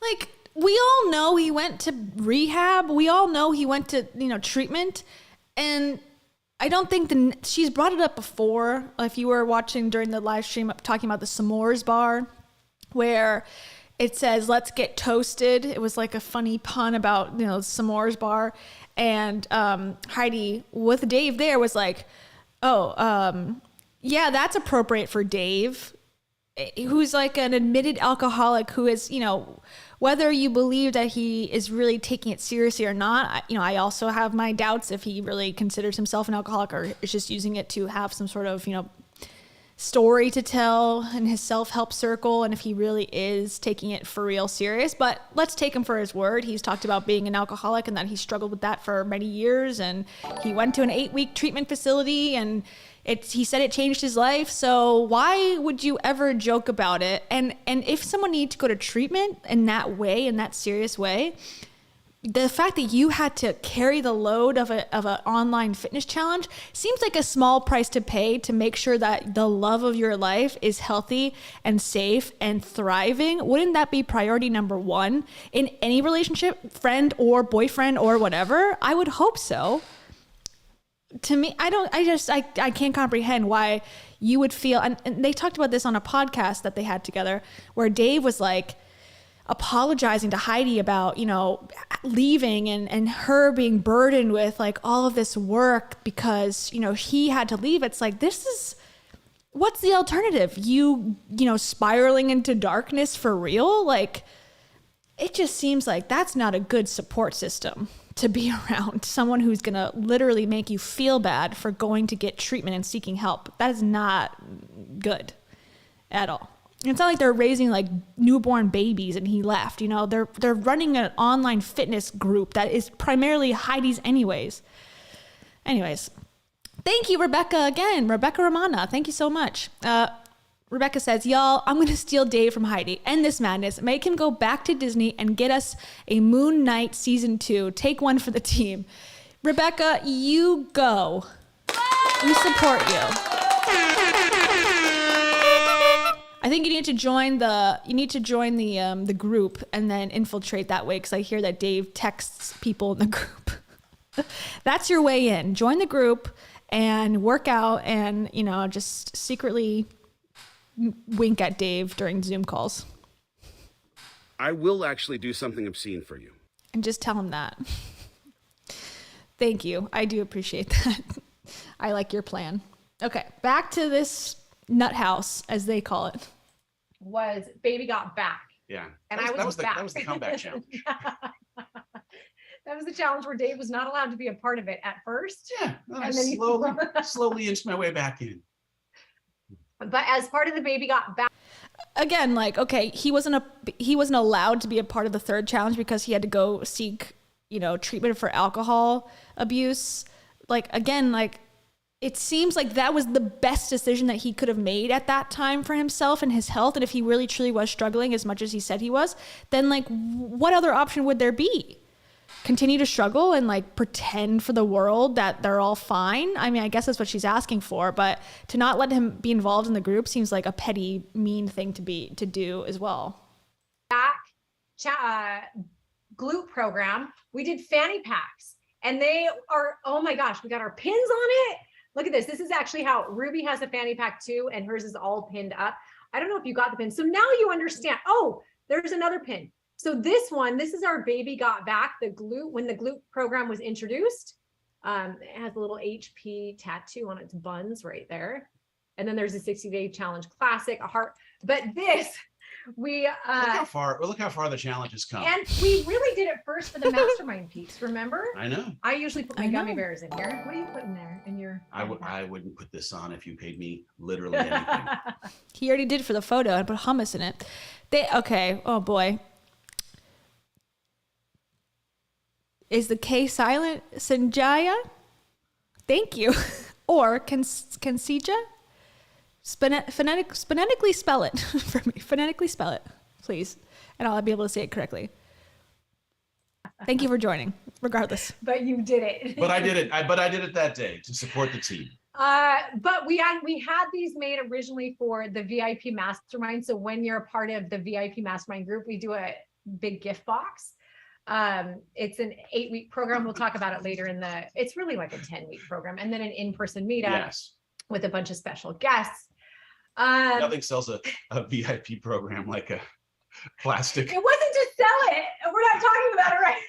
Like, we all know he went to rehab. We all know he went to, treatment. And I don't think she's brought it up before. If you were watching during the live stream talking about the s'mores bar where it says, let's get toasted. It was like a funny pun about, s'mores bar. And Heidi with Dave there was like, yeah, that's appropriate for Dave, who's like an admitted alcoholic who is, whether you believe that he is really taking it seriously or not, I also have my doubts if he really considers himself an alcoholic or is just using it to have some sort of, story to tell in his self-help circle, and if he really is taking it for real serious. But let's take him for his word. He's talked about being an alcoholic and that he struggled with that for many years, and he went to an 8-week treatment facility, and he said it changed his life. So why would you ever joke about it? And if someone needs to go to treatment in that way, in that serious way, the fact that you had to carry the load of an online fitness challenge seems like a small price to pay to make sure that the love of your life is healthy and safe and thriving. Wouldn't that be priority number one in any relationship, friend or boyfriend or whatever? I would hope so. To me, I can't comprehend why you would feel, and they talked about this on a podcast that they had together where Dave was like, apologizing to Heidi about, leaving and her being burdened with like all of this work because, he had to leave. It's like, what's the alternative? Spiraling into darkness for real? Like, it just seems like that's not a good support system to be around. Someone who's going to literally make you feel bad for going to get treatment and seeking help. That is not good at all. And it's not like they're raising like newborn babies and he left, they're running an online fitness group that is primarily Heidi's anyways. Thank you, Rebecca, again. Rebecca Romana, thank you so much. Rebecca says, y'all, I'm going to steal Dave from Heidi. End this madness. Make him go back to Disney and get us a Moon Knight season 2. Take one for the team. Rebecca, you go. We support you. I think you need to join the group and then infiltrate that way, because I hear that Dave texts people in the group. That's your way in. Join the group and work out and, just secretly wink at Dave during Zoom calls. I will actually do something obscene for you. And just tell him that. Thank you. I do appreciate that. I like your plan. Okay, back to this nut house, as they call it. Was Baby Got Back. Yeah. And that was back. That was the comeback challenge. That was the challenge where Dave was not allowed to be a part of it at first. Yeah. And then slowly inched my way back in. But as part of the Baby Got Back. Again, like, okay, he wasn't allowed to be a part of the third challenge because he had to go seek, treatment for alcohol abuse. Like, again, like, it seems like that was the best decision that he could have made at that time for himself and his health. And if he really truly was struggling as much as he said he was, then like, what other option would there be? Continue to struggle and like pretend for the world that they're all fine? I mean, I guess that's what she's asking for, but to not let him be involved in the group seems like a petty, mean thing to do as well. Glute program, we did fanny packs, and they are, oh my gosh, we got our pins on it. Look at this. This is actually how Ruby has a fanny pack too, and hers is all pinned up. I don't know if you got the pin. So now you understand. Oh, there's another pin. So this is our Baby Got Back, the glute, when the glute program was introduced. It has a little HP tattoo on its buns right there. And then there's a 60-day challenge classic, a heart. But this, look how far the challenge has come. And we really did it first for the mastermind piece, remember? I know. I usually put my gummy bears in here. What are you putting there in your? I wouldn't put this on if you paid me literally anything. He already did for the photo and put hummus in it. Okay. Oh boy. Is the K silent? Sanjaya? Thank you. Or Kansija? Phonetically spell it for me. Phonetically spell it, please. And I'll be able to say it correctly. Thank you for joining, regardless. But you did it. But I did it. I did it that day to support the team. But we had these made originally for the VIP mastermind. So when you're a part of the VIP mastermind group, we do a big gift box. It's an 8-week program. We'll talk about it later it's really like a 10-week program, and then an in-person meetup with a bunch of special guests. Nothing sells a VIP program like a plastic. It wasn't to sell it. We're not talking about it right.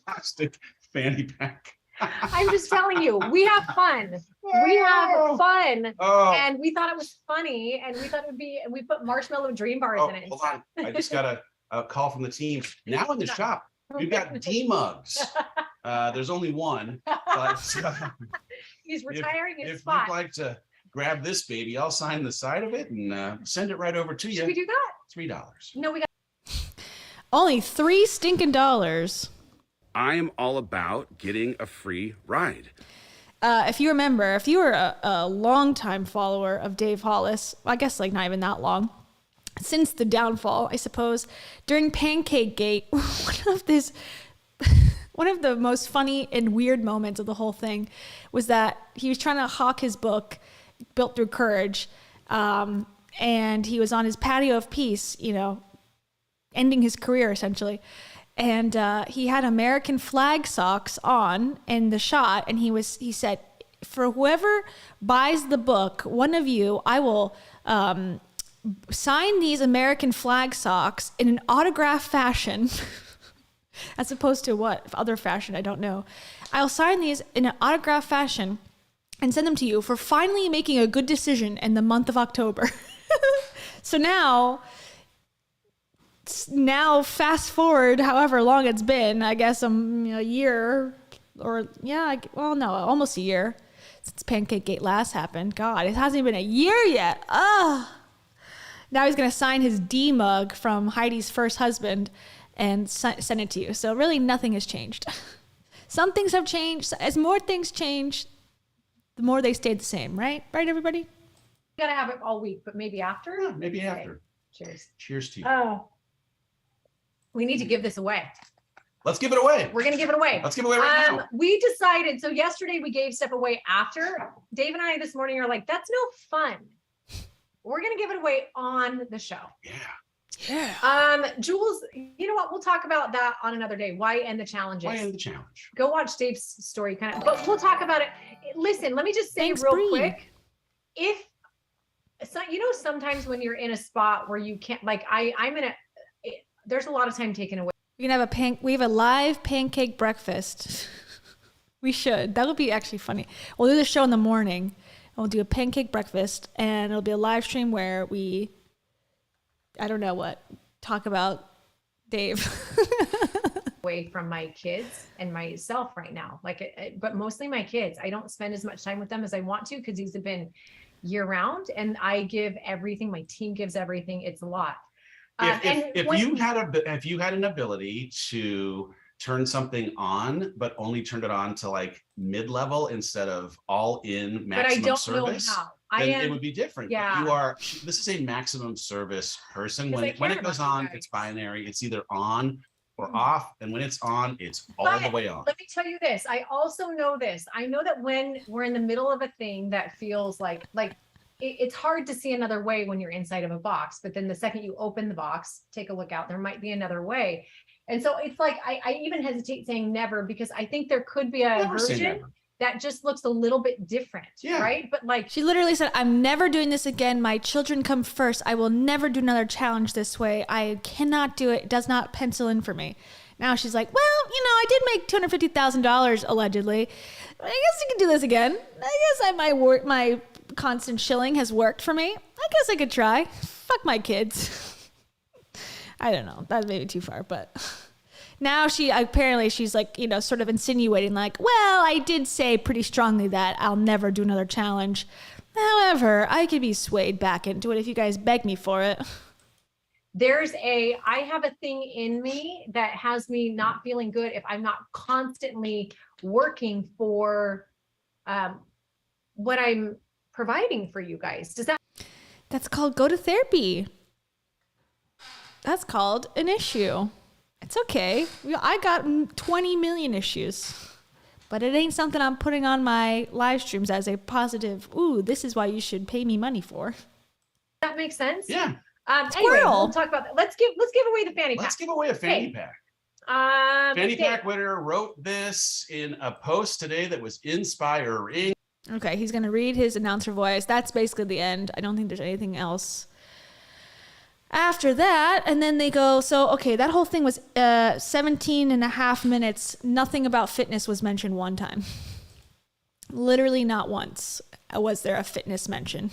Plastic fanny pack. I'm just telling you, we have fun. We have fun. And we thought it was funny, and we thought it would be, we put marshmallow dream bars in it. Hold on. I just got a call from the team. Now in the shop, we've got D mugs. There's only one. But, he's retiring his if spot. If you'd like to grab this baby, I'll sign the side of it and send it right over to you. Should we do that? $3. No, we got only $3 stinking dollars. I am all about getting a free ride. If you remember, if you were a longtime follower of Dave Hollis, I guess like not even that long, since the downfall, I suppose, during Pancake Gate, one of the most funny and weird moments of the whole thing was that he was trying to hawk his book, Built Through Courage, and he was on his patio of peace, ending his career essentially. And he had American flag socks on in the shot, and he said, for whoever buys the book, one of you, I will sign these American flag socks in an autograph fashion, as opposed to what other fashion, I don't know. I'll sign these in an autograph fashion and send them to you for finally making a good decision in the month of October. So now fast forward however long it's been, I guess a year or almost a year since Pancake Gate last happened. God, it hasn't even been a year yet. Now he's going to sign his D mug from Heidi's first husband and send it to you. So really nothing has changed. Some things have changed. As more things change, the more they stay the same, right? Right, everybody? You gotta have it all week, but maybe after? Yeah, maybe Okay. after. Cheers. Cheers to you. Oh, we need to give this away. Let's give it away. We're gonna give it away. Let's give it away right now. We decided, so yesterday we gave stuff away after. Dave and I this morning are like, that's no fun. We're gonna give it away on the show. Yeah. Jules, you know what? We'll talk about that on another day. Why end the challenges? Why end the challenge? Go watch Dave's story but we'll talk about it. Listen, let me just say Thanks, real Bree. quick. Sometimes when you're in a spot where you can't, like there's a lot of time taken away. We have a live pancake breakfast. We should. That would be actually funny. We'll do the show in the morning. And we'll do a pancake breakfast, and it'll be a live stream where we, I don't know what, talk about Dave. Away from my kids and myself right now, but mostly my kids. I don't spend as much time with them as I want to because these have been year round, and I give everything. My team gives everything. It's a lot. If you had an ability to turn something on, but only turned it on to like mid-level instead of all in maximum but I don't service, know how. it would be different. Yeah. But this is a maximum service person. When it goes on, it's binary. It's either on or off. And when it's on, it's all the way on. Let me tell you this. I also know this. I know that when we're in the middle of a thing that feels like it's hard to see another way when you're inside of a box, but then the second you open the box, take a look out, there might be another way. And so it's like, I even hesitate saying never, because I think there could be a version that just looks a little bit different, right? But like, she literally said, I'm never doing this again. My children come first. I will never do another challenge this way. I cannot do it. It does not pencil in for me. Now she's like, well, I did make $250,000 allegedly. I guess I can do this again. I guess my constant shilling has worked for me. I guess I could try. Fuck my kids. I don't know. That's maybe too far, but now she's like, sort of insinuating like, well, I did say pretty strongly that I'll never do another challenge. However, I could be swayed back into it if you guys beg me for it. I have a thing in me that has me not feeling good if I'm not constantly working for what I'm providing for you guys. That's called go to therapy. That's called an issue. It's okay. I got 20 million issues, but it ain't something I'm putting on my live streams as a positive, ooh, this is why you should pay me money for. That makes sense? Yeah. Anyway, we'll talk about that. Let's give away the fanny pack. Let's give away a fanny pack. Fanny pack winner wrote this in a post today that was inspiring. Okay, he's going to read his announcer voice. That's basically the end. I don't think there's anything else after that. And then they go, that whole thing was 17 and a half minutes. Nothing about fitness was mentioned one time. Literally not once was there a fitness mention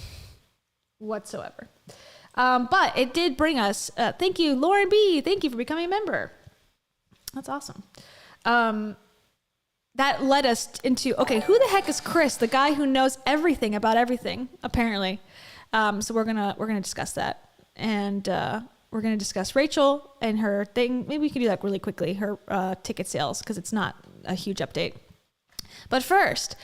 whatsoever. But it did bring us, thank you, Lauren B. Thank you for becoming a member. That's awesome. That led us into, who the heck is Chris? The guy who knows everything about everything, apparently. So we're gonna discuss that. And we're going to discuss Rachel and her thing. Maybe we can do that really quickly, her ticket sales, because it's not a huge update. But first,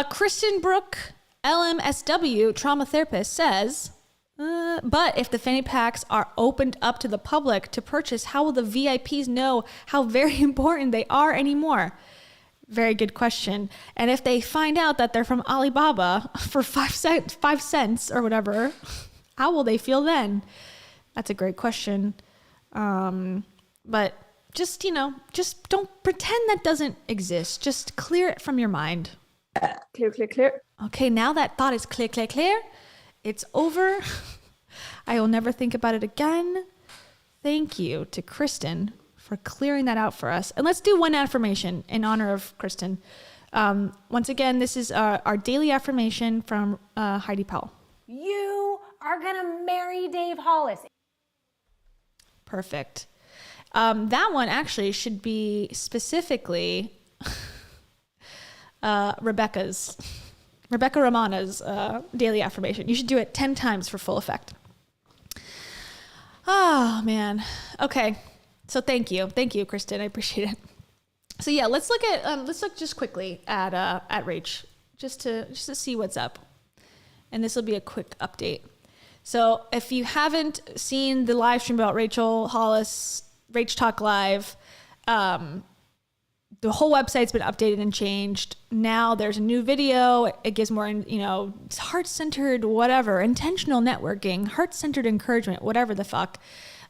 Kristen Brook, LMSW, trauma therapist, says, but if the fanny packs are opened up to the public to purchase, how will the VIPs know how very important they are anymore? Very good question. And if they find out that they're from Alibaba for 5 cents or whatever, how will they feel then? That's a great question. But just don't pretend that doesn't exist. Just clear it from your mind. Clear. Okay, now that thought is clear. It's over. I will never think about it again. Thank you to Kristen for clearing that out for us. And let's do one affirmation in honor of Kristen. Once again, this is our daily affirmation from Heidi Powell. You are gonna marry Dave Hollis. Perfect. That one actually should be specifically Rebecca Romana's daily affirmation. You should do it 10 times for full effect. Oh, man. Okay. So thank you, Kristen. I appreciate it. So yeah, let's look just quickly at Rach, just to see what's up. And this will be a quick update. So if you haven't seen the live stream about Rachel Hollis, Rach Talk Live, the whole website's been updated and changed. Now there's a new video. It gives more, heart-centered, whatever, intentional networking, heart-centered encouragement, whatever the fuck.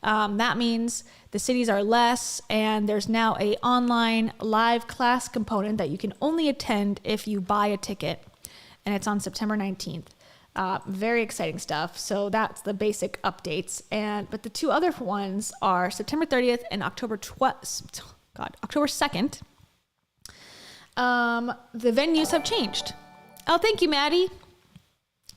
That means the cities are less, and there's now a online live class component that you can only attend if you buy a ticket, and it's on September 19th. Very exciting stuff. So that's the basic updates. But the two other ones are September 30th and October 2nd. The venues have changed. Oh, thank you, Maddie.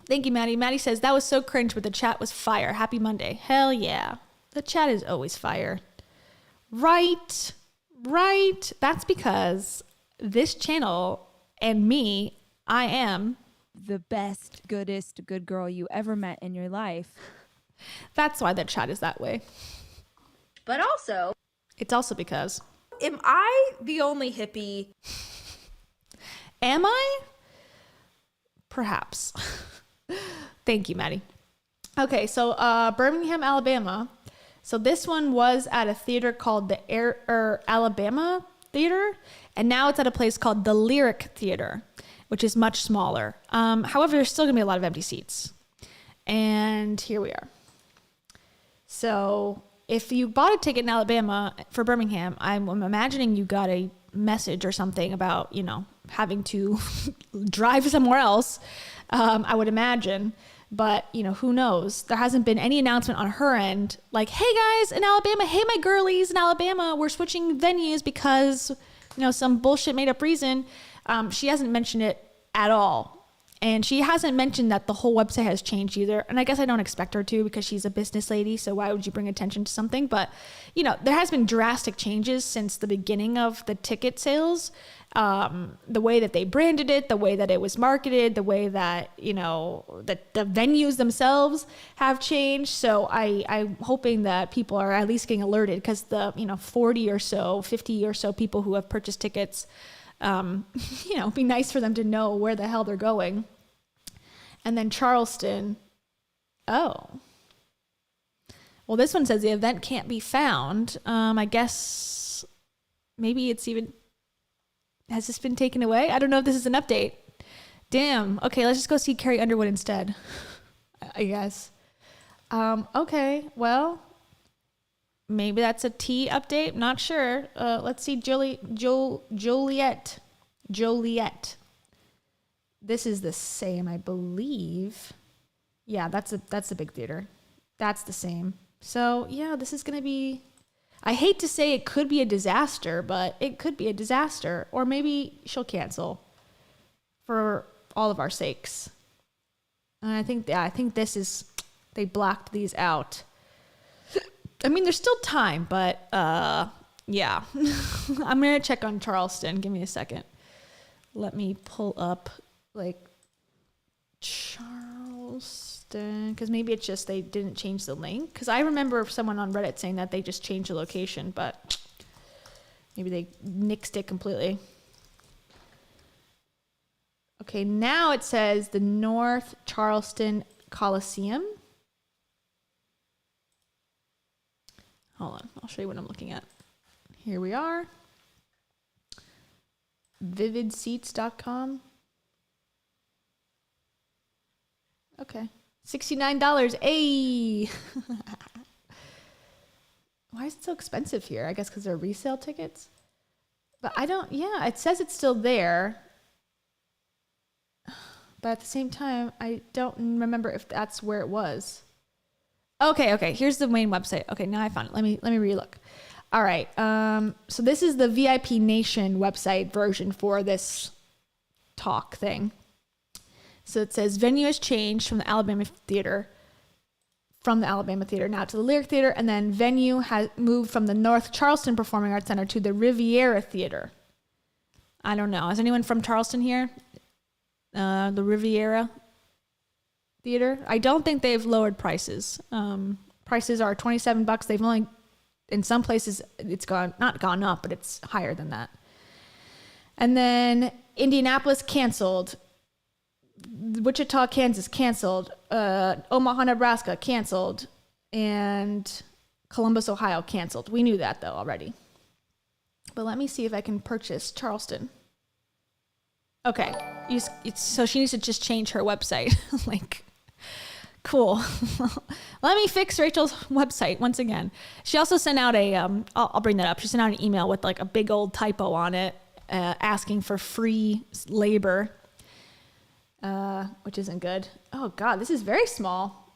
Thank you, Maddie. Maddie says, that was so cringe, but the chat was fire. Happy Monday. Hell yeah. The chat is always fire. Right. That's because this channel and me, I am The best, goodest, good girl you ever met in your life. That's why the chat is that way. But also, It's also because. Am I the only hippie? Am I? Perhaps. Thank you, Maddie. Okay, so Birmingham, Alabama. So this one was at a theater called the Alabama Theater, and now it's at a place called the Lyric Theater, which is much smaller. However, there's still gonna be a lot of empty seats. And here we are. So if you bought a ticket in Alabama for Birmingham, I'm imagining you got a message or something about, having to drive somewhere else, I would imagine. But, who knows? There hasn't been any announcement on her end like, hey guys in Alabama, hey my girlies in Alabama, we're switching venues because, some bullshit made up reason. She hasn't mentioned it at all. And she hasn't mentioned that the whole website has changed either. And I guess I don't expect her to because she's a business lady. So why would you bring attention to something? But, there has been drastic changes since the beginning of the ticket sales. The way that they branded it, the way that it was marketed, the way that, that the venues themselves have changed. So I'm hoping that people are at least getting alerted because the, 40 or so, 50 or so people who have purchased tickets, be nice for them to know where the hell they're going. And then Charleston. Oh. Well, this one says the event can't be found. I guess maybe it's even, has this been taken away? I don't know if this is an update. Damn. Okay, let's just go see Carrie Underwood instead, I guess. Okay, well, maybe that's a T update. Not sure. Let's see Joliet. This is the same, I believe. Yeah, that's a big theater. That's the same. So yeah, this is gonna be. I hate to say it could be a disaster, but it could be a disaster. Or maybe she'll cancel for all of our sakes. And I think this is. They blocked these out. I mean, there's still time, but yeah. I'm going to check on Charleston. Give me a second. Let me pull up, Charleston, because maybe it's just they didn't change the link. Because I remember someone on Reddit saying that they just changed the location, but maybe they nixed it completely. Okay, now it says the North Charleston Coliseum. Hold on, I'll show you what I'm looking at. Here we are. Vividseats.com. Okay. $69. Hey! Why is it so expensive here? I guess because they're resale tickets. But it says it's still there. But at the same time, I don't remember if that's where it was. Okay. Here's the main website. Okay, now I found it. Let me relook. All right. So this is the VIP Nation website version for this talk thing. So it says venue has changed from the Alabama Theater now to the Lyric Theater, and then venue has moved from the North Charleston Performing Arts Center to the Riviera Theater. I don't know. Is anyone from Charleston here? The Riviera Theater? I don't think they've lowered prices. Prices are $27. They've only, in some places, it's not gone up, but it's higher than that. And then Indianapolis canceled. Wichita, Kansas canceled. Omaha, Nebraska canceled. And Columbus, Ohio canceled. We knew that though already. But let me see if I can purchase Charleston. Okay. So she needs to just change her website. Like, cool. Let me fix Rachel's website once again. She also sent out I'll bring that up. She sent out an email with like a big old typo on it, asking for free labor, which isn't good. Oh God, this is very small.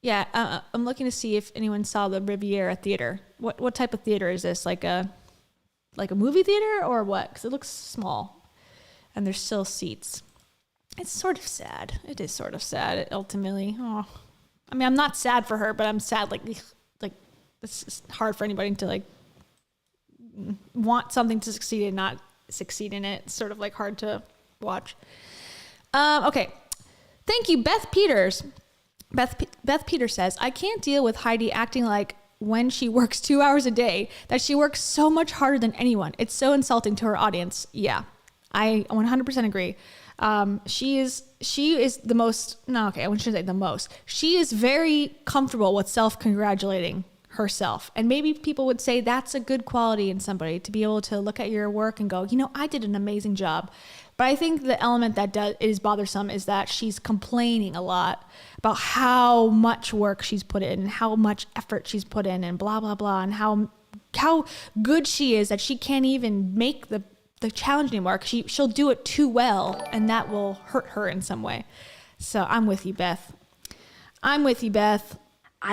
Yeah, I'm looking to see if anyone saw the Riviera Theater. What type of theater is this? Like a movie theater or what? Because it looks small. And there's still seats. It's sort of sad. It is sort of sad, ultimately. Oh, I mean, I'm not sad for her, but I'm sad. Like it's just hard for anybody to like want something to succeed and not succeed in it. It's sort of like hard to watch. Okay. Thank you, Beth Peters. Beth Peters says, I can't deal with Heidi acting like when she works 2 hours a day that she works so much harder than anyone. It's so insulting to her audience. Yeah. I 100% agree. She is the most, no, okay, I shouldn't say the most. She is very comfortable with self-congratulating herself. And maybe people would say that's a good quality in somebody, to be able to look at your work and go, you know, I did an amazing job. But I think the element that is bothersome is that she's complaining a lot about how much work she's put in, how much effort she's put in, and blah, blah, blah, and how good she is that she can't even make the challenge anymore. She'll do it too well, and that will hurt her in some way. So I'm with you, Beth. I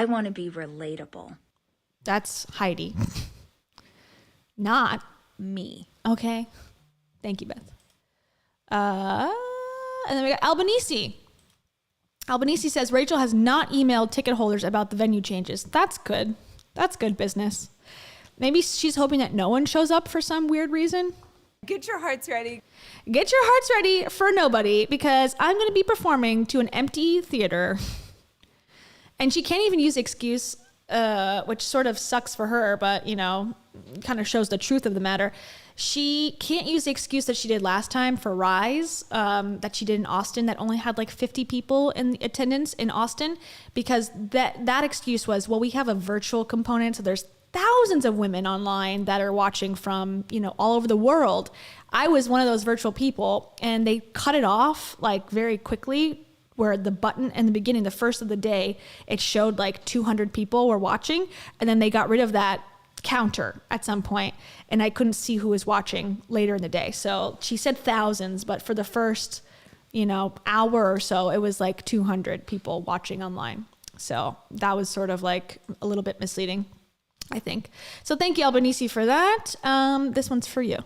want to be relatable. That's Heidi. Not Me. okay. Thank you, Beth. And then we got Albanese. Albanese says Rachel has not emailed ticket holders about the venue changes. That's good. That's good business. Maybe she's hoping that no one shows up for some weird reason. Get your hearts ready. Get your hearts ready for nobody, because I'm going to be performing to an empty theater. And she can't even use the excuse, which sort of sucks for her, but, you know, kind of shows the truth of the matter. She can't use the excuse that she did last time for Rise, that she did in Austin, that only had like 50 people in attendance in Austin, because that excuse was, well, we have a virtual component, so there's thousands of women online that are watching from, you know, all over the world. I was one of those virtual people, and they cut it off like very quickly, where the button in the beginning, the first of the day, it showed like 200 people were watching, and then they got rid of that counter at some point, and I couldn't see who was watching later in the day. So she said thousands, but for the first, you know, hour or so, it was like 200 people watching online. So that was sort of like a little bit misleading, I think. So thank you, Albanese, for that. This one's for you.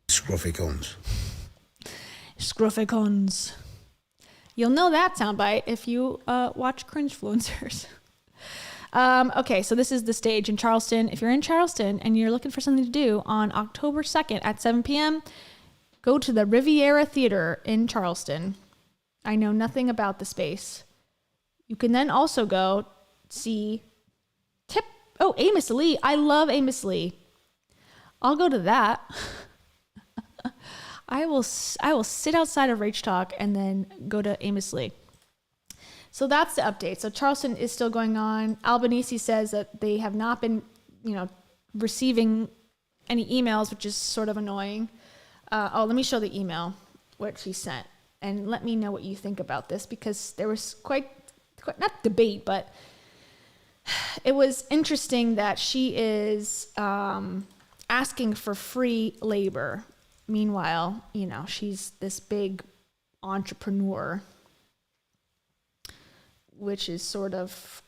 Scruffy-cons. Scruffy-cons. You'll know that soundbite if you watch Cringefluencers. Okay, so this is the stage in Charleston. If you're in Charleston and you're looking for something to do on October 2nd at 7 p.m., go to the Riviera Theater in Charleston. I know nothing about the space. You can then also go see Amos Lee. I love Amos Lee. I'll go to that. I will sit outside of Rach Talk and then go to Amos Lee. So that's the update. So Charleston is still going on. Albanese says that they have not been, you know, receiving any emails, which is sort of annoying. Let me show the email, what she sent, and let me know what you think about this, because there was quite not debate, but it was interesting that she is asking for free labor. Meanwhile, you know, she's this big entrepreneur, which is sort of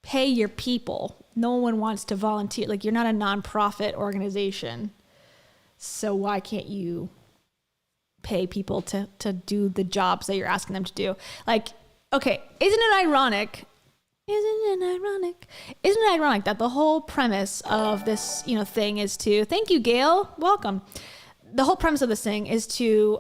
pay your people. No one wants to volunteer. Like, you're not a nonprofit organization. So why can't you pay people to do the jobs that you're asking them to do? Like, okay, isn't it ironic that the whole premise of this, thing is to, thank you, Gail, welcome. The whole premise of this thing is to,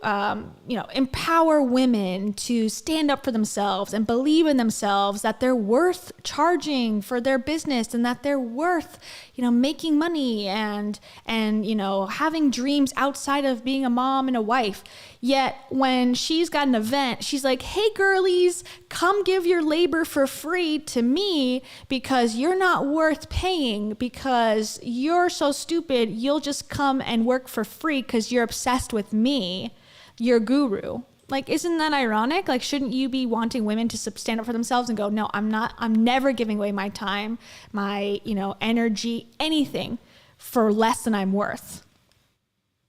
empower women to stand up for themselves and believe in themselves, that they're worth charging for their business and that they're worth, making money and having dreams outside of being a mom and a wife. Yet when she's got an event, she's like, hey, girlies, come give your labor for free to me because you're not worth paying because you're so stupid. You'll just come and work for free because you're obsessed with me, your guru. Like, isn't that ironic? Like, shouldn't you be wanting women to stand up for themselves and go, no, I'm never giving away my time, my, energy, anything for less than I'm worth?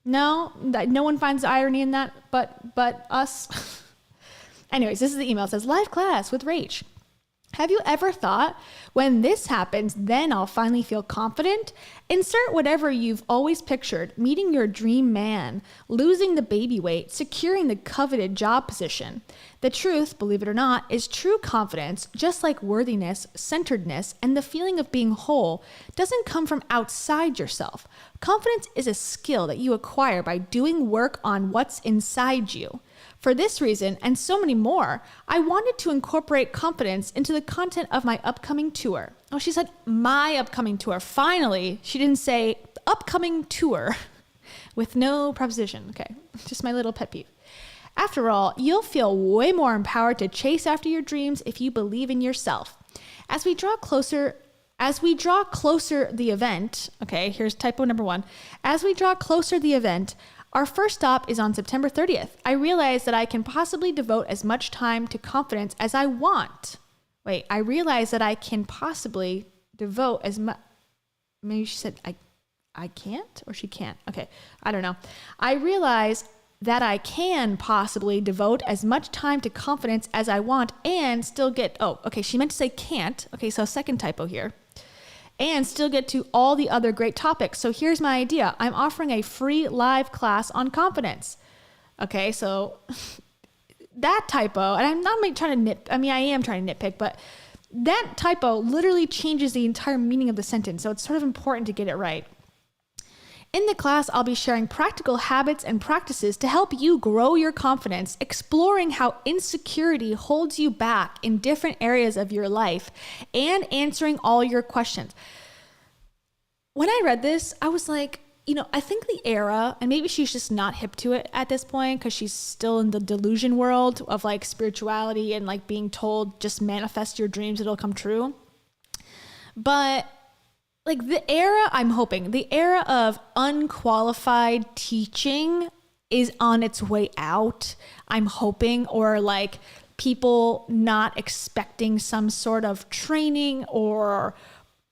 No, no one finds the irony in that, but us. Anyways, this is the email. It says, live class with Rach. Have you ever thought, when this happens, then I'll finally feel confident? Insert whatever you've always pictured: meeting your dream man, losing the baby weight, securing the coveted job position. The truth, believe it or not, is true confidence, just like worthiness, centeredness, and the feeling of being whole, doesn't come from outside yourself. Confidence is a skill that you acquire by doing work on what's inside you. For this reason, and so many more, I wanted to incorporate confidence into the content of my upcoming tour. Oh, she said my upcoming tour. Finally, she didn't say upcoming tour with no preposition. Okay, just my little pet peeve. After all, you'll feel way more empowered to chase after your dreams if you believe in yourself. As we draw closer the event, okay, here's typo number 1. As we draw closer the event, our first stop is on September 30th. I realize that I can possibly devote as much time to confidence as I want. Wait, I realize that I can possibly devote as much. Maybe she said I can't, or she can't. Okay, I don't know. I realize that I can possibly devote as much time to confidence as I want and still get, she meant to say can't. Okay, so second typo here. And still get to all the other great topics. So here's my idea. I'm offering a free live class on confidence. Okay, so that typo, and I'm not trying to I am trying to nitpick, but that typo literally changes the entire meaning of the sentence. So it's sort of important to get it right. In the class, I'll be sharing practical habits and practices to help you grow your confidence, exploring how insecurity holds you back in different areas of your life, and answering all your questions. When I read this, I was like, I think the era, and maybe she's just not hip to it at this point because she's still in the delusion world of like spirituality and like being told just manifest your dreams, it'll come true. But like the era of unqualified teaching is on its way out, I'm hoping, or like people not expecting some sort of training or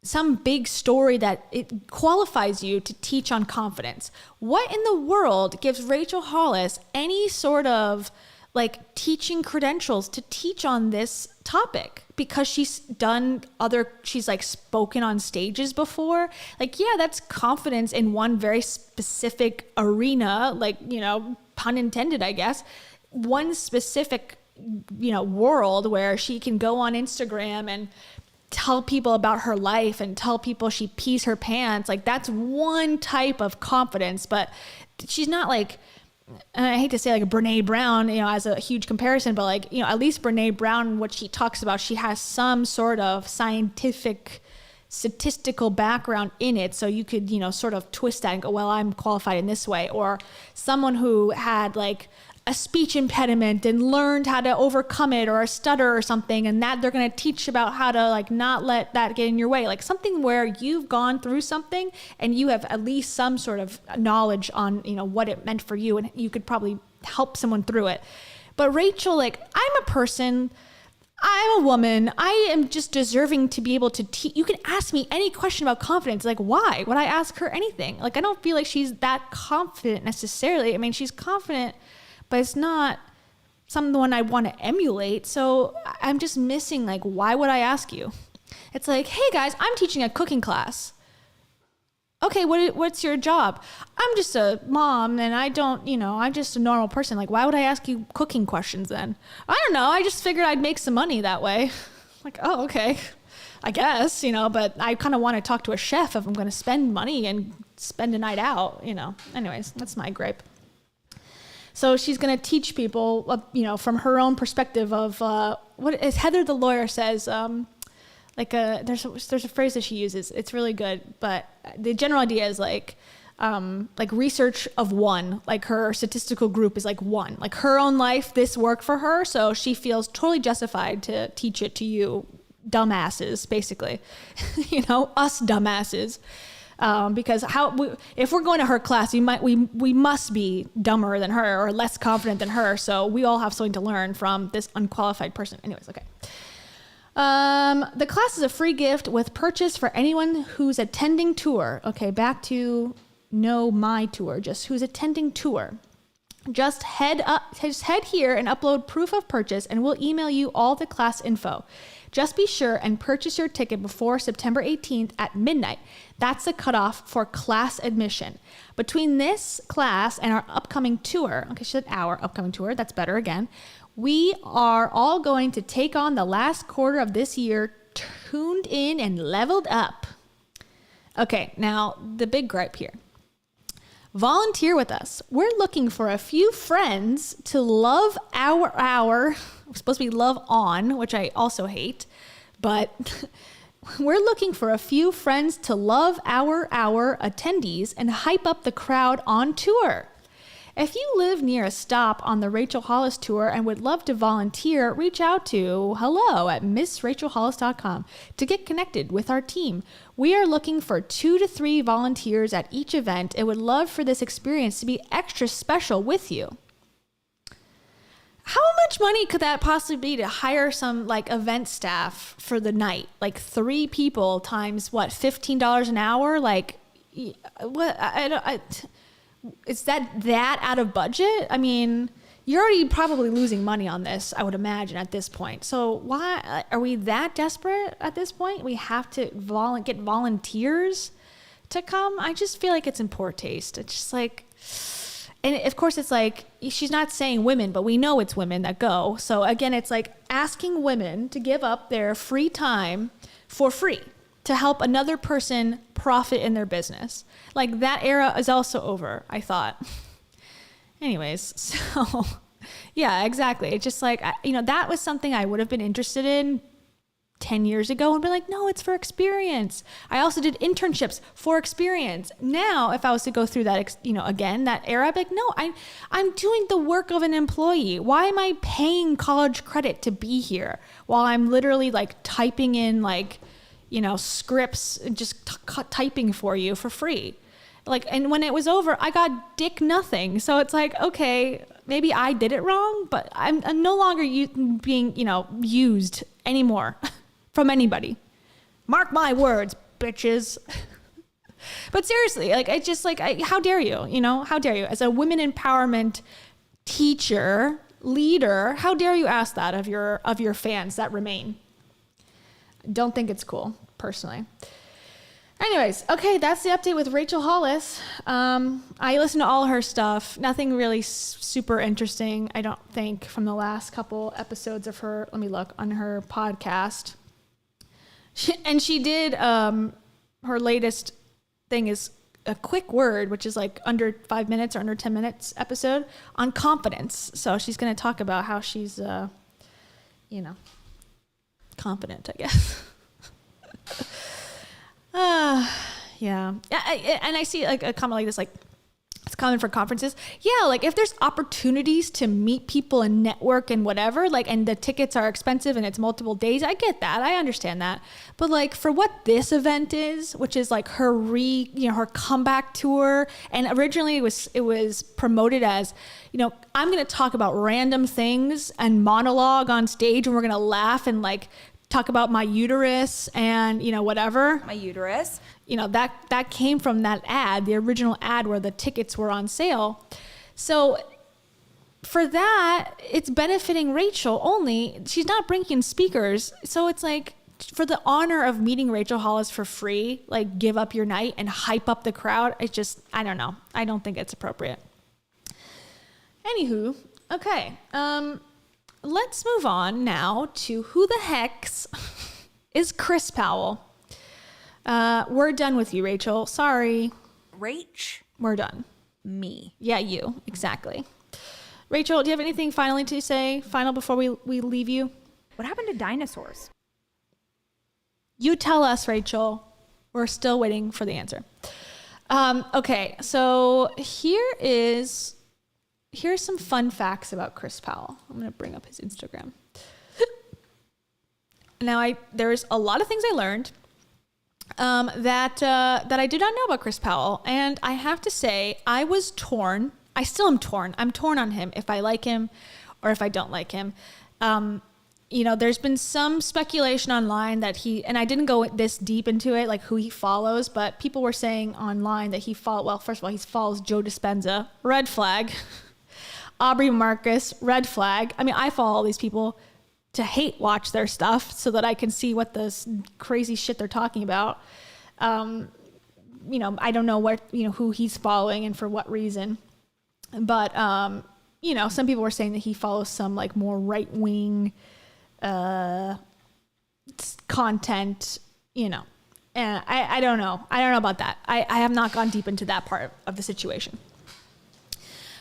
some big story that it qualifies you to teach on confidence. What in the world gives Rachel Hollis any sort of like teaching credentials to teach on this topic? Because she's like spoken on stages before. Like, yeah, that's confidence in one very specific arena, like, pun intended, I guess. One specific, world where she can go on Instagram and tell people about her life and tell people she pees her pants. Like, that's one type of confidence, but she's not like, and I hate to say like a Brene Brown, as a huge comparison, but like, at least Brene Brown, what she talks about, she has some sort of scientific statistical background in it. So you could, sort of twist that and go, well, I'm qualified in this way. Or someone who had like a speech impediment and learned how to overcome it, or a stutter or something, and that they're going to teach about how to like not let that get in your way. Like something where you've gone through something and you have at least some sort of knowledge on, what it meant for you, and you could probably help someone through it. But Rachel, like, I'm a person, I'm a woman, I am just deserving to be able to teach. You can ask me any question about confidence. Like, why would I ask her anything? Like, I don't feel like she's that confident necessarily. I mean, she's confident, but it's not someone I want to emulate. So I'm just missing, like, why would I ask you? It's like, hey guys, I'm teaching a cooking class. Okay, what's your job? I'm just a mom and I don't, I'm just a normal person. Like, why would I ask you cooking questions then? I don't know. I just figured I'd make some money that way. Like, oh, okay, I guess, but I kind of want to talk to a chef if I'm going to spend money and spend a night out, Anyways, that's my gripe. So she's going to teach people, from her own perspective of what is Heather the lawyer says, there's a phrase that she uses. It's really good, but the general idea is like research of one, like her statistical group is like one, like her own life, this worked for her. So she feels totally justified to teach it to you dumbasses, basically, us dumbasses. Because if we're going to her class, we must be dumber than her or less confident than her. So we all have something to learn from this unqualified person. Anyways, okay. The class is a free gift with purchase for anyone who's attending tour. Okay, back to my tour, just who's attending tour. Just head here and upload proof of purchase and we'll email you all the class info. Just be sure and purchase your ticket before September 18th at midnight. That's the cutoff for class admission. Between this class and our upcoming tour, okay, she said our upcoming tour, that's better again, we are all going to take on the last quarter of this year tuned in and leveled up. Okay, now the big gripe here. Volunteer with us. We're looking for a few friends to love our we're supposed to be love on, which I also hate, but we're looking for a few friends to love our attendees and hype up the crowd on tour. If you live near a stop on the Rachel Hollis tour and would love to volunteer, reach out to hello@missrachelhollis.com to get connected with our team. We are looking for 2 to 3 volunteers at each event and would love for this experience to be extra special with you. How much money could that possibly be to hire some event staff for the night? 3 people times what, $15 an hour? What? Is that out of budget? I mean, you're already probably losing money on this, I would imagine, at this point. So why are we that desperate at this point? We have to get volunteers to come. I just feel like it's in poor taste. It's just and of course it's she's not saying women, but we know it's women that go. So again, it's asking women to give up their free time for free to help another person profit in their business. That era is also over, I thought. Anyways, so yeah, exactly. It's just that was something I would have been interested in 10 years ago and be like, no, it's for experience. I also did internships for experience. Now, if I was to go through that, again, that era, I'd be like, no, I'm doing the work of an employee. Why am I paying college credit to be here while I'm literally typing in scripts and just typing for you for free? And when it was over, I got dick nothing. So it's okay, maybe I did it wrong, but I'm no longer being, used anymore from anybody. Mark my words, bitches. But seriously, it's just how dare you, how dare you? As a women empowerment teacher, leader, how dare you ask that of your fans that remain? Don't think it's cool, personally. Anyways, okay, that's the update with Rachel Hollis. I listened to all her stuff. Nothing really super interesting, I don't think, from the last couple episodes of her. Let me look on her podcast. She did, her latest thing is a quick word, which is under 5 minutes or under 10 minutes episode on confidence. So she's going to talk about how she's, confident, I guess. Yeah. And I see a comment like this, it's common for conferences. Yeah, if there's opportunities to meet people and network and whatever, and the tickets are expensive and it's multiple days, I get that. I understand that. But for what this event is, which is her her comeback tour, and originally it was promoted as, I'm going to talk about random things and monologue on stage, and we're going to laugh and talk about my uterus and, whatever. My uterus. That came from that ad, the original ad where the tickets were on sale. So for that, it's benefiting Rachel only. She's not bringing in speakers. So it's like, for the honor of meeting Rachel Hollis for free, like give up your night and hype up the crowd. It's just, I don't know. I don't think it's appropriate. Anywho, okay. Let's move on now to who the hex is Chris Powell. We're done with you, Rachel. Sorry. Rach? We're done. Me. Yeah, you. Exactly. Rachel, do you have anything finally to say? Final before we leave you? What happened to dinosaurs? You tell us, Rachel. We're still waiting for the answer. Okay, so here's some fun facts about Chris Powell. I'm going to bring up his Instagram. Now, there's a lot of things I learned that I did not know about Chris Powell, and I have to say I was torn. I still am torn. I'm torn on him if I like him or if I don't like him. There's been some speculation online that and I didn't go this deep into it, like who he follows, but people were saying online that first of all, he follows Joe Dispenza, red flag. Aubrey Marcus, red flag. I mean, I follow all these people to hate watch their stuff so that I can see what this crazy shit they're talking about. I don't know who he's following and for what reason. But, some people were saying that he follows some like more right-wing content, and I don't know. I don't know about that. I have not gone deep into that part of the situation.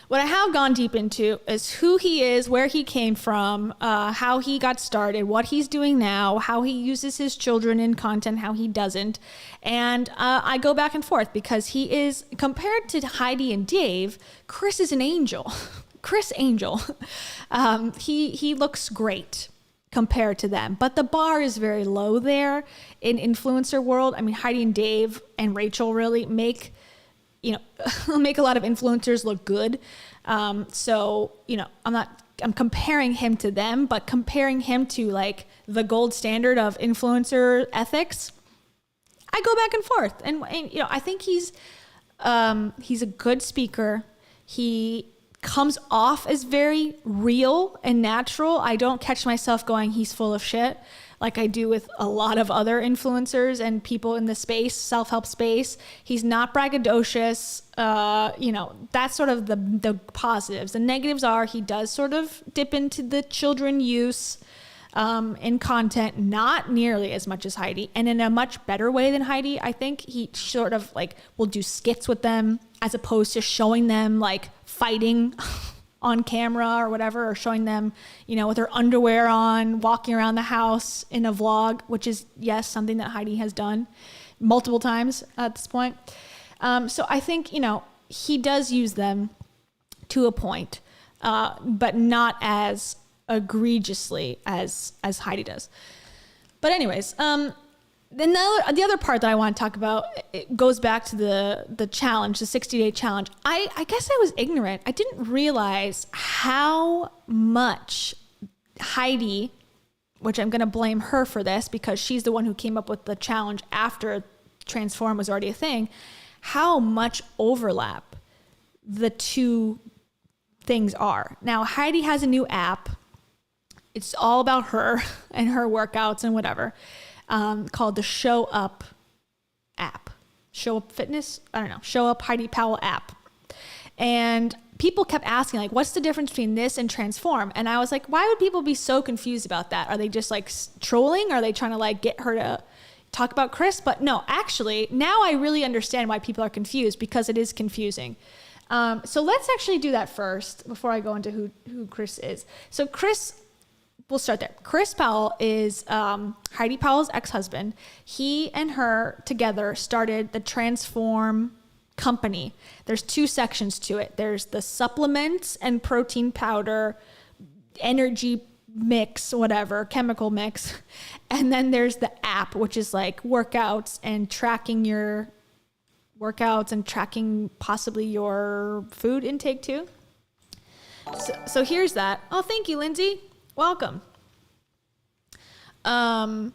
What I have gone deep into is who he is, where he came from, how he got started, what he's doing now, how he uses his children in content, how he doesn't. And I go back and forth because he is, compared to Heidi and Dave, Chris is an angel. Chris Angel. He looks great compared to them, but the bar is very low there in influencer world. I mean, Heidi and Dave and Rachel really make a lot of influencers look good. I'm comparing him to them, but comparing him to like the gold standard of influencer ethics, I go back and forth. And I think he's a good speaker. He comes off as very real and natural. I don't catch myself going, he's full of shit, like I do with a lot of other influencers and people in the space, self-help space. He's not braggadocious. That's sort of the positives. The negatives are he does sort of dip into the children use in content, not nearly as much as Heidi, and in a much better way than Heidi. I think he sort of like will do skits with them as opposed to showing them like fighting on camera or whatever, or showing them, with their underwear on, walking around the house in a vlog, which is, yes, something that Heidi has done multiple times at this point. So I think, he does use them to a point, but not as egregiously as Heidi does. But anyways, then the other part that I want to talk about, it goes back to the challenge, the 60-day challenge. I guess I was ignorant. I didn't realize how much Heidi, which I'm going to blame her for this because she's the one who came up with the challenge after Transform was already a thing, how much overlap the two things are. Now, Heidi has a new app. It's all about her and her workouts and whatever. Called the Show Up app. Show Up Fitness? I don't know. Show Up Heidi Powell app. And people kept asking, like, what's the difference between this and Transform? And I was like, why would people be so confused about that? Are they just like trolling? Are they trying to like get her to talk about Chris? But no, actually, now I really understand why people are confused because it is confusing. So let's actually do that first before I go into who Chris is. So Chris, we'll start there. Chris Powell is Heidi Powell's ex-husband. He and her together started the Transform company. There's two sections to it. There's the supplements and protein powder, energy mix, whatever, chemical mix. And then there's the app, which is like workouts and tracking your workouts and tracking possibly your food intake too. So here's that. Oh, thank you, Lindsay. Welcome. So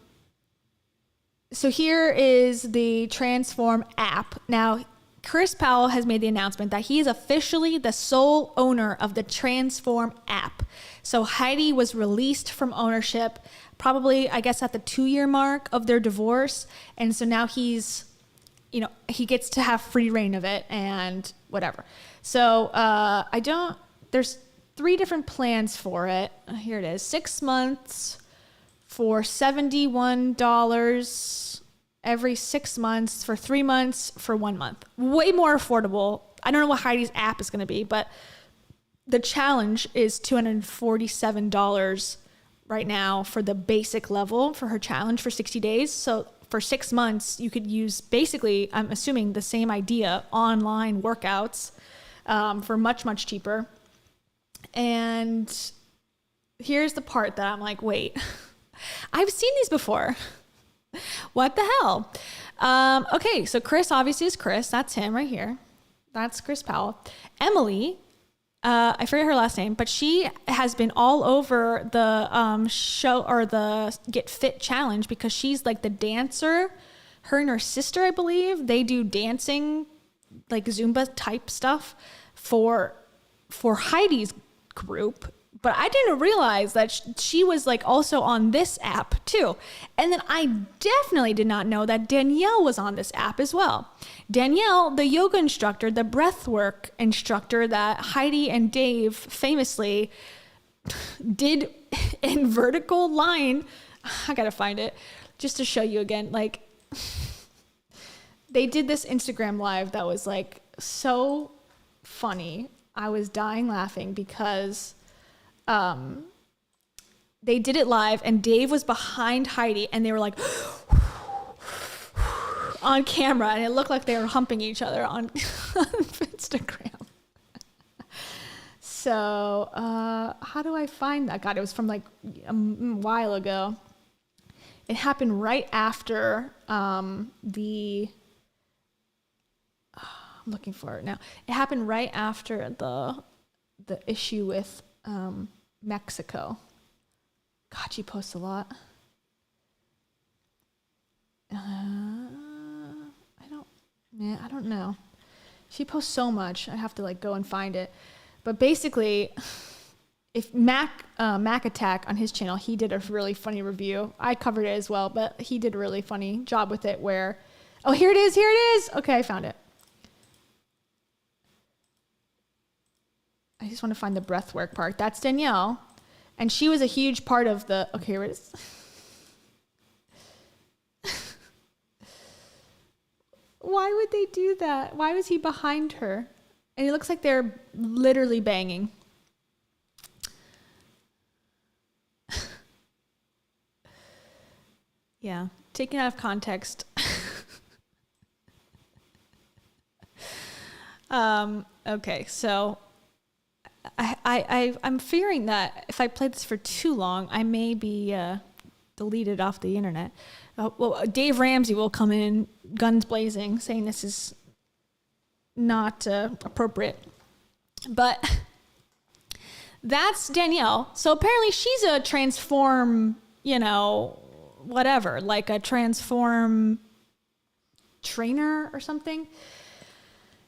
here is the Transform app. Now, Chris Powell has made the announcement that he is officially the sole owner of the Transform app. So Heidi was released from ownership, probably, I guess, at the 2-year mark of their divorce. And so now he's, you know, he gets to have free reign of it and whatever. So there's 3 different plans for it. Here it is, 6 months for $71 every 6 months, for 3 months, for 1 month. Way more affordable. I don't know what Heidi's app is going to be, but the challenge is $247 right now for the basic level for her challenge for 60 days. So for 6 months, you could use basically, I'm assuming, the same idea, online workouts for much, much cheaper. And here's the part that I'm like, wait, I've seen these before. What the hell? Okay, so Chris obviously is Chris. That's him right here. That's Chris Powell. Emily, I forget her last name, but she has been all over the show or the Get Fit challenge because she's like the dancer. Her and her sister, I believe, they do dancing, like Zumba type stuff for Heidi's group. But I didn't realize that she was like also on this app too. And then I definitely did not know that Danielle was on this app as well. Danielle, the yoga instructor, the breathwork instructor that Heidi and Dave famously did in vertical line. I gotta find it just to show you again. Like, they did this Instagram live that was like so funny. I was dying laughing because they did it live and Dave was behind Heidi and they were like on camera and it looked like they were humping each other on Instagram. So how do I find that? God, it was from like a while ago. It happened right after I'm looking for it now. It happened right after the issue with Mexico. God, she posts a lot. I don't know. She posts so much. I have to like go and find it. But basically, if Mac Attack on his channel, he did a really funny review. I covered it as well, but he did a really funny job with it where, oh, here it is. Okay, I found it. I just want to find the breathwork part. That's Danielle. And she was a huge part of the, okay, here it is. Why would they do that? Why was he behind her? And it looks like they're literally banging. Yeah, taken out of context. Okay, so I'm fearing that if I play this for too long, I may be deleted off the internet. Well, Dave Ramsey will come in guns blazing, saying this is not appropriate. But that's Danielle. So apparently she's a Transform, whatever, like a Transform trainer or something.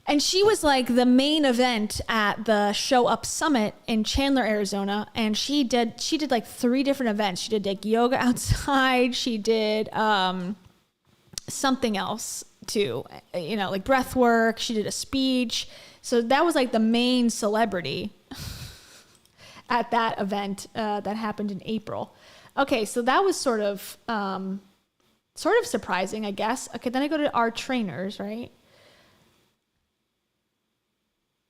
And she was like the main event at the Show Up Summit in Chandler, Arizona. And she did like 3 different events. She did like yoga outside. She did something else too, like breath work. She did a speech. So that was like the main celebrity at that event that happened in April. Okay, so that was sort of surprising, I guess. Okay, then I go to our trainers, right?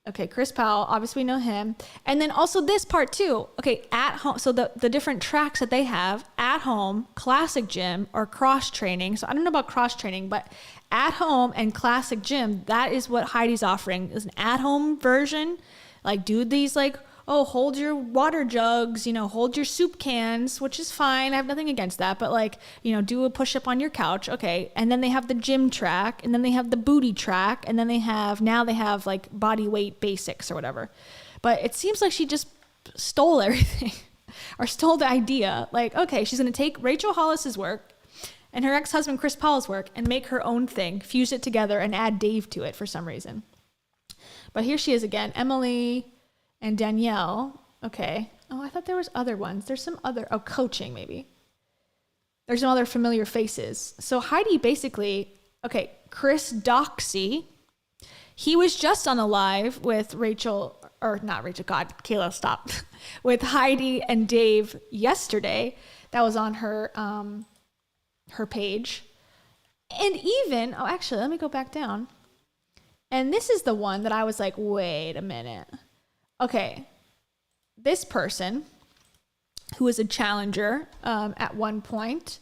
Okay, Chris Powell, obviously we know him. And then also this part too. Okay, at home, so the different tracks that they have, at home, classic gym, or cross training. So I don't know about cross training, but at home and classic gym, that is what Heidi's offering, is an at home version. Like do these like, hold your water jugs, hold your soup cans, which is fine. I have nothing against that. But like, do a push-up on your couch. Okay. And then they have the gym track, and then they have the booty track, and then they have like body weight basics or whatever. But it seems like she just stole everything or stole the idea. Like, okay, she's going to take Rachel Hollis's work and her ex-husband Chris Powell's work and make her own thing, fuse it together, and add Dave to it for some reason. But here she is again, Emily and Danielle. Okay. Oh, I thought there was other ones. There's some other, coaching maybe. There's some other familiar faces. So Heidi basically, okay, Chris Doxy, he was just on a live with Rachel, or not Rachel, God, Kayla, stop. With Heidi and Dave yesterday. That was on her her page. And even, actually, let me go back down. And this is the one that I was like, wait a minute. Okay, this person, who was a challenger at one point,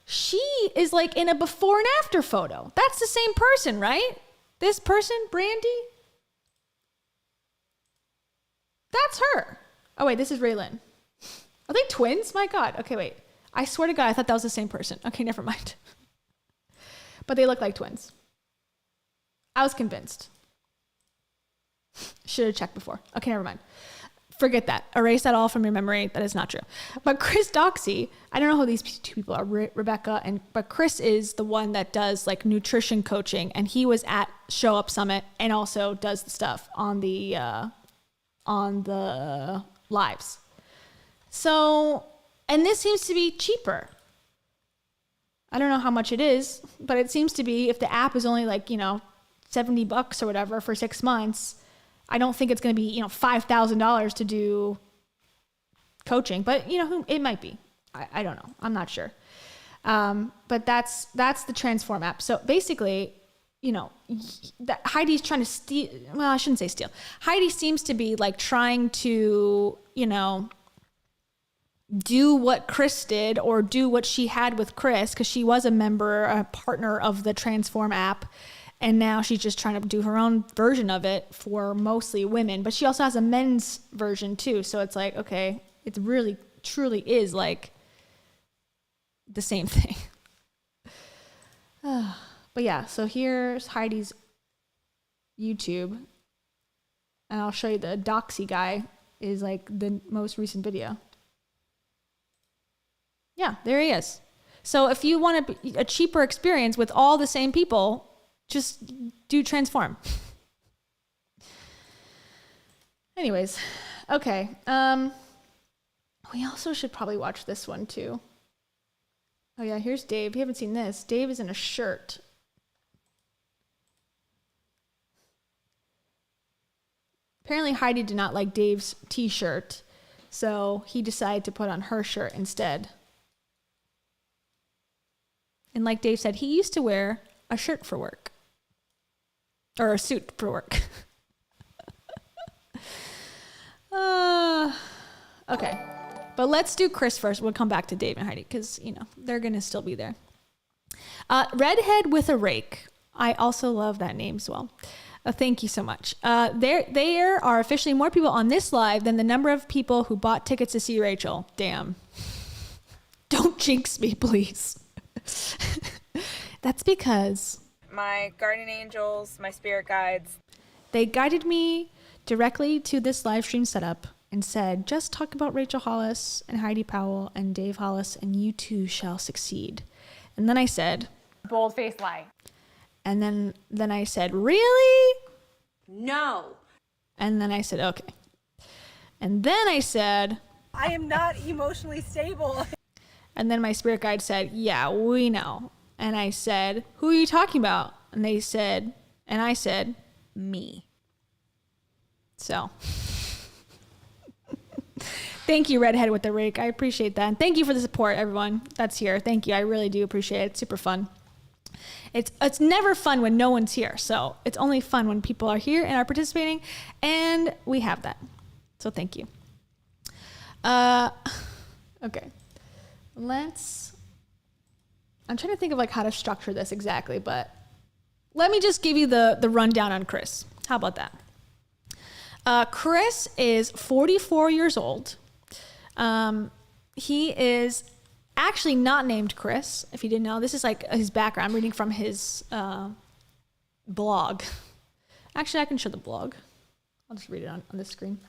she is like in a before and after photo. That's the same person, right? This person, Brandy? That's her. Oh, wait, this is Raylan. Are they twins? My God. Okay, wait. I swear to God, I thought that was the same person. Okay, never mind. But they look like twins. I was convinced. Should have checked before. Okay, never mind. Forget that. Erase that all from your memory. That is not true. But Chris Doxy, I don't know who these two people are, Rebecca, but Chris is the one that does like nutrition coaching, and he was at Show Up Summit and also does the stuff on the lives. So, and this seems to be cheaper. I don't know how much it is, but it seems to be, if the app is only like, $70 or whatever for 6 months, I don't think it's going to be, $5,000 to do coaching, but it might be. I don't know. I'm not sure. But that's the Transform app. So basically, that Heidi's trying to steal. Well, I shouldn't say steal. Heidi seems to be like trying to, do what Chris did or do what she had with Chris, because she was a partner of the Transform app. And now she's just trying to do her own version of it for mostly women. But she also has a men's version too. So it's like, okay, it really, truly is like the same thing. But yeah, so here's Heidi's YouTube. And I'll show you the Doxy guy is like the most recent video. Yeah, there he is. So if you want a cheaper experience with all the same people, just do Transform. Anyways, okay. We also should probably watch this one too. Oh yeah, here's Dave. You haven't seen this. Dave is in a shirt. Apparently Heidi did not like Dave's t-shirt, so he decided to put on her shirt instead. And like Dave said, he used to wear a shirt for work. Or a suit for work. Okay. But let's do Chris first. We'll come back to Dave and Heidi because, they're going to still be there. Redhead with a Rake. I also love that name as well. Thank you so much. There are officially more people on this live than the number of people who bought tickets to see Rachel. Damn. Don't jinx me, please. That's because My guardian angels, my spirit guides. they guided me directly to this live stream setup and said, just talk about Rachel Hollis and Heidi Powell and Dave Hollis and you too shall succeed. And then I said, Bold-faced lie. and then I said, really? No. And then I said, okay. And then I said, I am not emotionally stable. and then my spirit guide said, yeah, we know. And I said, who are you talking about? And I said, Me. so. Thank you, Redhead with the Rake. I appreciate that. And thank you for the support, everyone that's here. Thank you. I really do appreciate it. It's super fun. It's never fun when no one's here. So it's only fun when people are here and are participating. And we have that. So thank you. Okay. I'm trying to think of like how to structure this exactly, but let me just give you the rundown on Chris. How about that? Chris is 44 years old. He is actually not named Chris, if you didn't know. This is like his background. I'm reading from his blog. Actually, I can show the blog. I'll just read it on the screen.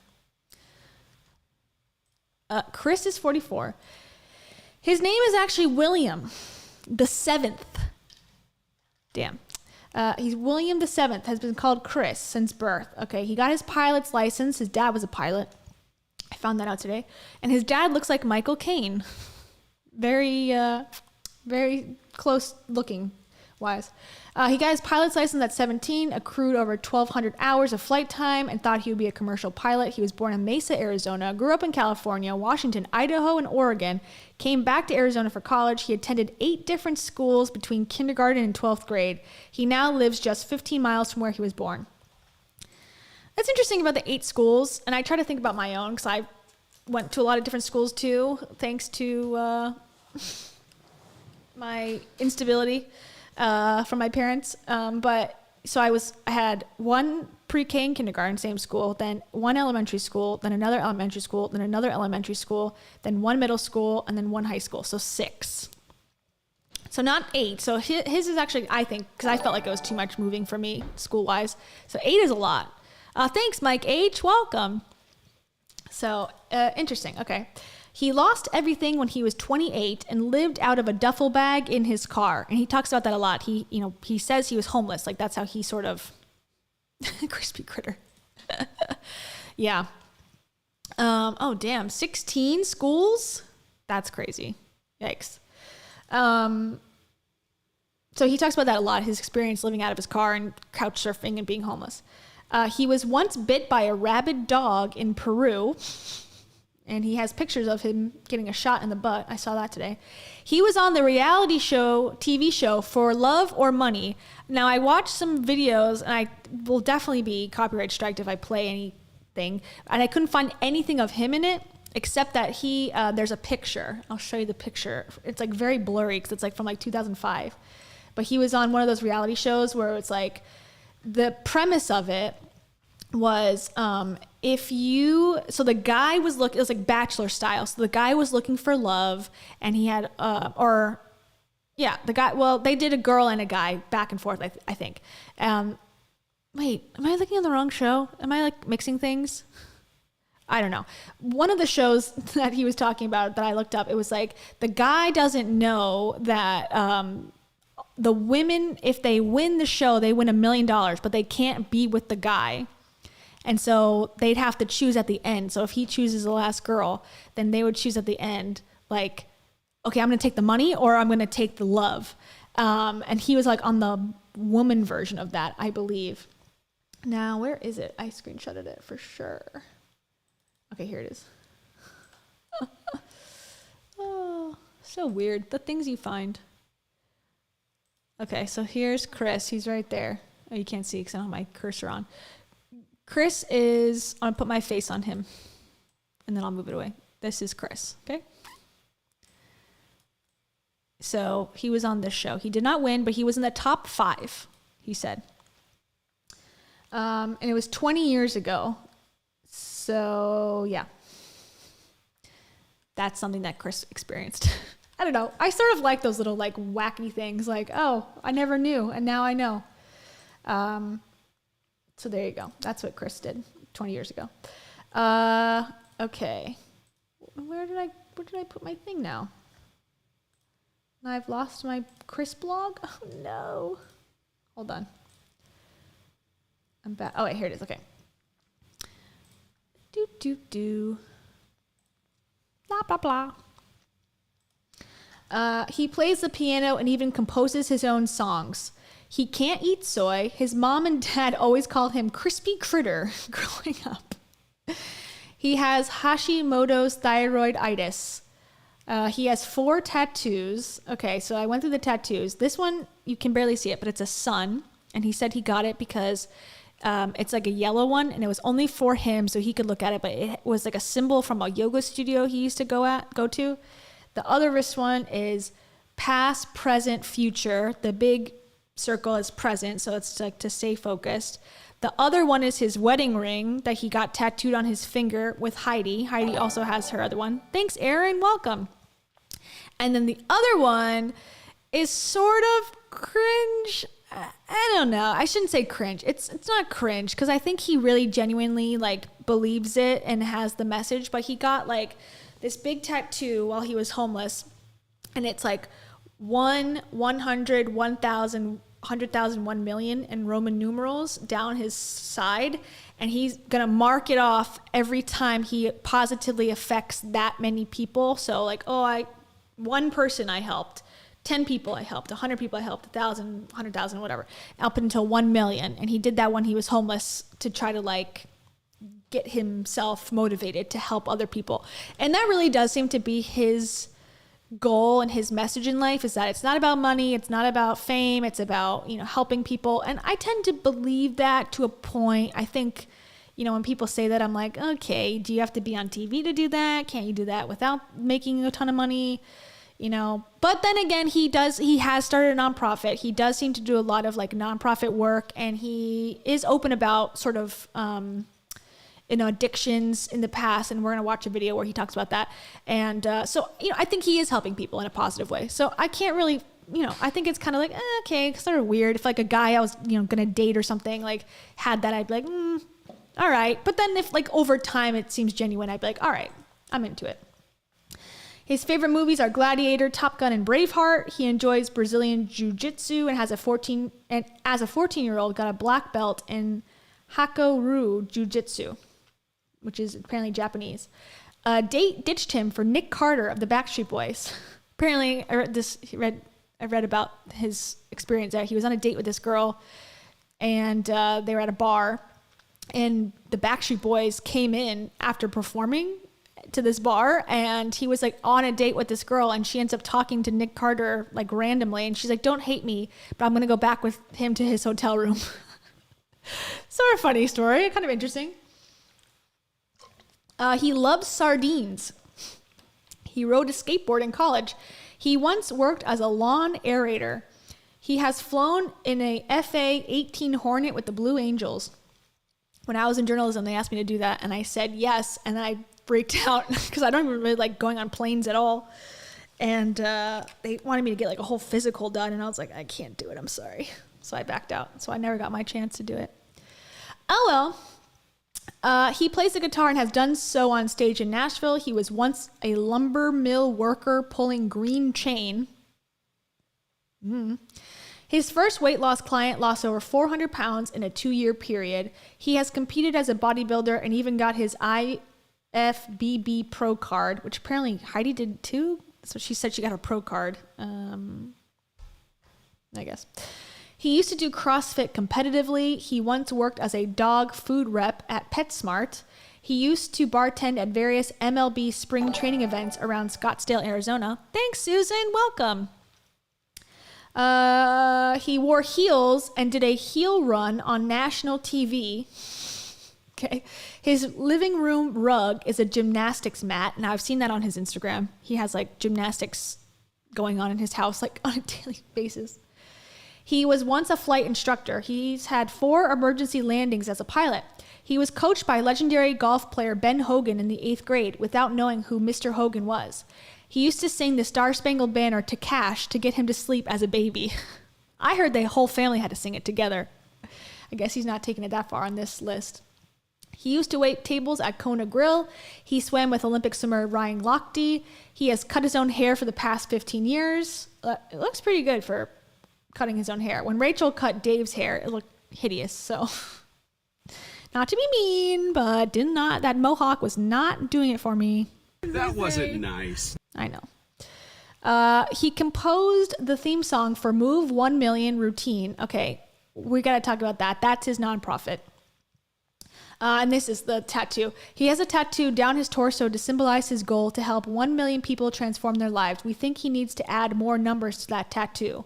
Chris is 44. His name is actually William. the seventh. Damn. He's William the Seventh, has been called Chris since birth. Okay, he got his pilot's license. His dad was a pilot. I found that out today. And his dad looks like Michael Caine. Very close looking wise. He got his pilot's license at 17, accrued over 1,200 hours of flight time, and thought he would be a commercial pilot. He was born in Mesa, Arizona, grew up in California, Washington, Idaho, and Oregon, came back to Arizona for college. He attended 8 different schools between kindergarten and 12th grade. He now lives just 15 miles from where he was born. That's interesting about the 8 schools, and I try to think about my own, because I went to a lot of different schools too, thanks to my instability from my parents. But so I had 1 pre-K and kindergarten, same school, then 1 elementary school, then another elementary school, then another elementary school, then 1 middle school, and then 1 high school. So 6. So not 8. So his is actually, I think, because I felt like it was too much moving for me school-wise. So 8 is a lot. Thanks, Mike H. Welcome. So interesting. Okay. He lost everything when he was 28 and lived out of a duffel bag in his car. And he talks about that a lot. He says he was homeless. Like that's how he sort of crispy critter. Yeah. Oh damn. 16 schools? That's crazy. Yikes. So he talks about that a lot. His experience living out of his car and couch surfing and being homeless. He was once bit by a rabid dog in Peru. And he has pictures of him getting a shot in the butt. I saw that today. He was on the reality show, TV show, For Love or Money. Now, I watched some videos, and I will definitely be copyright striked if I play anything. And I couldn't find anything of him in it, except that there's a picture. I'll show you the picture. It's like very blurry because it's like from like 2005. But he was on one of those reality shows where it's like, the premise of it was so the guy was it was like Bachelor style. So the guy was looking for love, and he had they did a girl and a guy back and forth, I think. Wait, am I looking at the wrong show? Am I like mixing things? I don't know. One of the shows that he was talking about that I looked up, it was like the guy doesn't know that the women, if they win the show, they win $1 million, but they can't be with the guy. And so they'd have to choose at the end. So if he chooses the last girl, then they would choose at the end, like, okay, I'm going to take the money or I'm going to take the love. And he was like on the woman version of that, I believe. Now, where is it? I screenshotted it for sure. Okay, here it is. Oh, so weird. The things you find. Okay, so here's Chris. He's right there. Oh, you can't see because I don't have my cursor on. Chris is, I'm going to put my face on him, and then I'll move it away. This is Chris, okay? So he was on this show. He did not win, but he was in the top 5, he said. And it was 20 years ago. So, yeah. That's something that Chris experienced. I don't know. I sort of like those little, like, wacky things. Like, oh, I never knew, and now I know. So there you go. That's what Chris did 20 years ago. Okay. Where did I put my thing now? I've lost my Chris blog. Oh no. Hold on. I'm back. Oh wait, here it is. Okay. Blah blah blah. He plays the piano and even composes his own songs. He can't eat soy. His mom and dad always called him Crispy Critter growing up. He has Hashimoto's thyroiditis. He has 4 tattoos. Okay, so I went through the tattoos. This one, you can barely see it, but it's a sun. And he said he got it because it's like a yellow one, and it was only for him so he could look at it, but it was like a symbol from a yoga studio he used to go to. The other wrist one is past, present, future. The big circle is present, so it's like to stay focused. The other one is his wedding ring that he got tattooed on his finger with Heidi. Heidi also has her other one. Thanks, Aaron. Welcome. And then the other one is sort of cringe. I don't know. I shouldn't say cringe. It's not cringe because I think he really genuinely like believes it and has the message. But he got like this big tattoo while he was homeless, and it's like 1, 100, 1,000, 100,000, 1 million in Roman numerals down his side. And he's going to mark it off every time he positively affects that many people. So like, one person I helped, 10 people I helped, 100 people I helped, 1,000, 100,000, whatever, up until 1 million. And he did that when he was homeless to try to like get himself motivated to help other people. And that really does seem to be his goal and his message in life, is that it's not about money, it's not about fame, it's about, helping people. And I tend to believe that to a point. I think, when people say that, I'm like, okay, do you have to be on TV to do that? Can't you do that without making a ton of money? But then again, he has started a nonprofit. He does seem to do a lot of like nonprofit work, and he is open about sort of, addictions in the past. And we're going to watch a video where he talks about that. And so, I think he is helping people in a positive way. So I can't really, I think it's kind of like, okay, sort of weird. If like a guy I was, going to date or something like had that, I'd be like, all right. But then if like over time it seems genuine, I'd be like, all right, I'm into it. His favorite movies are Gladiator, Top Gun, and Braveheart. He enjoys Brazilian Jiu-Jitsu and as a 14-year-old got a black belt in Hakoru Jiu-Jitsu, which is apparently Japanese. A date ditched him for Nick Carter of the Backstreet Boys. Apparently, I read about his experience there. He was on a date with this girl, and they were at a bar, and the Backstreet Boys came in after performing to this bar, and he was like on a date with this girl, and she ends up talking to Nick Carter like randomly, and she's like, don't hate me, but I'm gonna go back with him to his hotel room. Sort of funny story, kind of interesting. He loves sardines. He rode a skateboard in college. He once worked as a lawn aerator. He has flown in a FA-18 Hornet with the Blue Angels. When I was in journalism, they asked me to do that, and I said yes, and then I freaked out because I don't even really like going on planes at all. And they wanted me to get like a whole physical done, and I was like, I can't do it, I'm sorry. So I backed out. So I never got my chance to do it. Oh well. He plays the guitar and has done so on stage in Nashville. He was once a lumber mill worker pulling green chain. His first weight loss client lost over 400 pounds in a 2-year period. He has competed as a bodybuilder and even got his IFBB Pro card, which apparently Heidi did too. So she said she got a pro card, I guess. He used to do CrossFit competitively. He once worked as a dog food rep at PetSmart. He used to bartend at various MLB spring training events around Scottsdale, Arizona. Thanks, Susan. Welcome. He wore heels and did a heel run on national TV. Okay. His living room rug is a gymnastics mat. Now, I've seen that on his Instagram. He has like gymnastics going on in his house, like on a daily basis. He was once a flight instructor. He's had 4 emergency landings as a pilot. He was coached by legendary golf player Ben Hogan in the 8th grade without knowing who Mr. Hogan was. He used to sing the Star Spangled Banner to Cash to get him to sleep as a baby. I heard the whole family had to sing it together. I guess he's not taking it that far on this list. He used to wait tables at Kona Grill. He swam with Olympic swimmer Ryan Lochte. He has cut his own hair for the past 15 years. It looks pretty good for cutting his own hair. When Rachel cut Dave's hair, it looked hideous. So, not to be mean, but that mohawk was not doing it for me. That wasn't nice. I know. He composed the theme song for Move 1 Million Routine. Okay, we got to talk about that. That's his nonprofit. And this is the tattoo. He has a tattoo down his torso to symbolize his goal to help 1 million people transform their lives. We think he needs to add more numbers to that tattoo.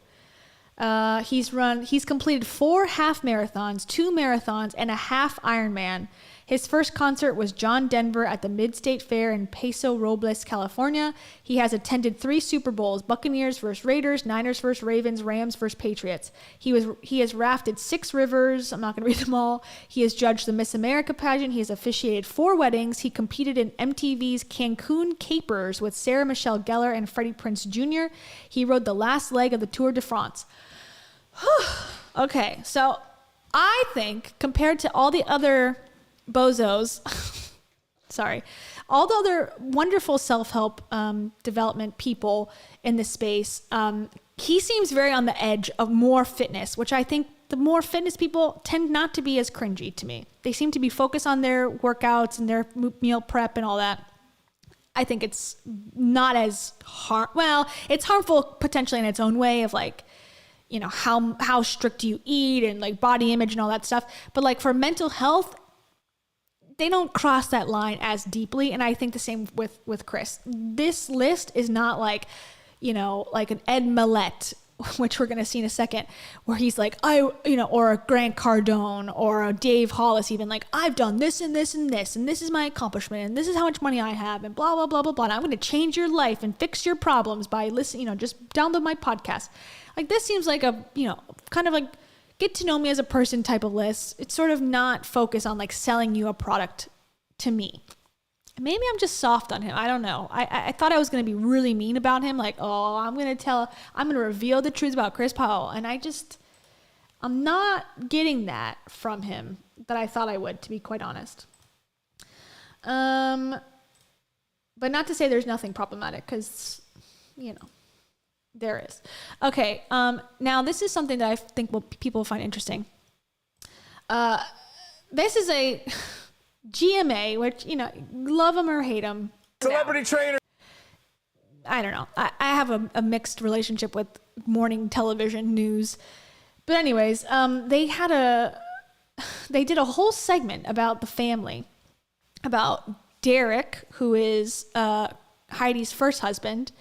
He's completed 4 half marathons, 2 marathons, and a half Ironman. His first concert was John Denver at the Mid-State Fair in Paso Robles, California. He has attended 3 Super Bowls: Buccaneers versus Raiders, Niners versus Ravens, Rams versus Patriots. He has rafted 6 rivers. I'm not going to read them all. He has judged the Miss America pageant. He has officiated 4 weddings. He competed in MTV's Cancun Capers with Sarah Michelle Gellar and Freddie Prinze Jr. He rode the last leg of the Tour de France. Okay, so I think compared to all the other bozos, all the other wonderful self-help development people in this space, he seems very on the edge of more fitness, which I think the more fitness people tend not to be as cringy to me. They seem to be focused on their workouts and their meal prep and all that. I think it's not as it's harmful potentially in its own way of like, you know, how strict you eat and like body image and all that stuff. But like for mental health, they don't cross that line as deeply. And I think the same with Chris. This list is not like, you know, like an Ed Millett, which we're going to see in a second, where he's like, or a Grant Cardone or a Dave Hollis, even like, I've done this and this and this, and this is my accomplishment, and this is how much money I have, and blah, blah, blah, blah, blah. And I'm going to change your life and fix your problems by listening, you know, just download my podcast. Like this seems like a, you know, kind of like get to know me as a person type of list. It's sort of not focused on like selling you a product to me. Maybe I'm just soft on him. I don't know. I thought I was going to be really mean about him. Like, oh, I'm going to reveal the truth about Chris Powell. And I'm not getting that from him that I thought I would, to be quite honest. But not to say there's nothing problematic, because, you know, there is. Okay. Now this is something that I think people will find interesting. This is a GMA, which, you know, love them or hate them. Celebrity trainer. I don't know. I have a mixed relationship with morning television news. But anyways, they did a whole segment about the family, about Derek, who is Heidi's first husband,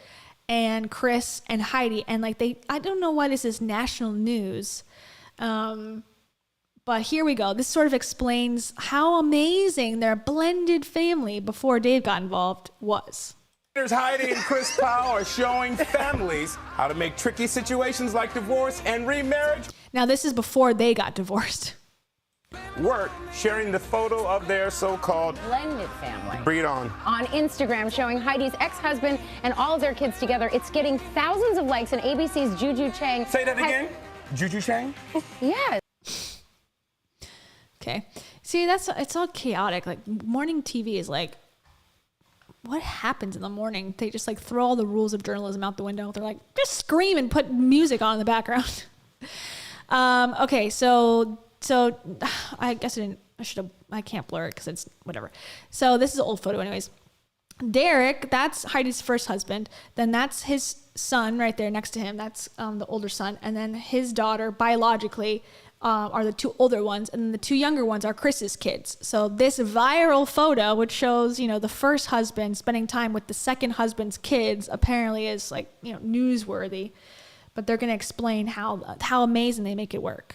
and Chris and Heidi. And like I don't know why this is national news. But here we go. This sort of explains how amazing their blended family before Dave got involved was. Heidi and Chris Powell are showing families how to make tricky situations like divorce and remarriage Now, this is before they got divorced. work, sharing the photo of their so-called blended family. Breed on Instagram, showing Heidi's ex-husband and all of their kids together. It's getting thousands of likes, and ABC's Juju Chang. Say that again? Juju Chang? Yeah. Okay. See, it's all chaotic. Like morning TV is like, what happens in the morning? They just like throw all the rules of journalism out the window. They're like, just scream and put music on in the background. Okay. So I guess I can't blur it because it's whatever. So this is an old photo anyways. Derek, that's Heidi's first husband. Then that's his son right there next to him. That's the older son. And then his daughter biologically are the two older ones, and then the two younger ones are Chris's kids. So this viral photo, which shows, you know, the first husband spending time with the second husband's kids, apparently is like, you know, newsworthy. But they're going to explain how amazing they make it work.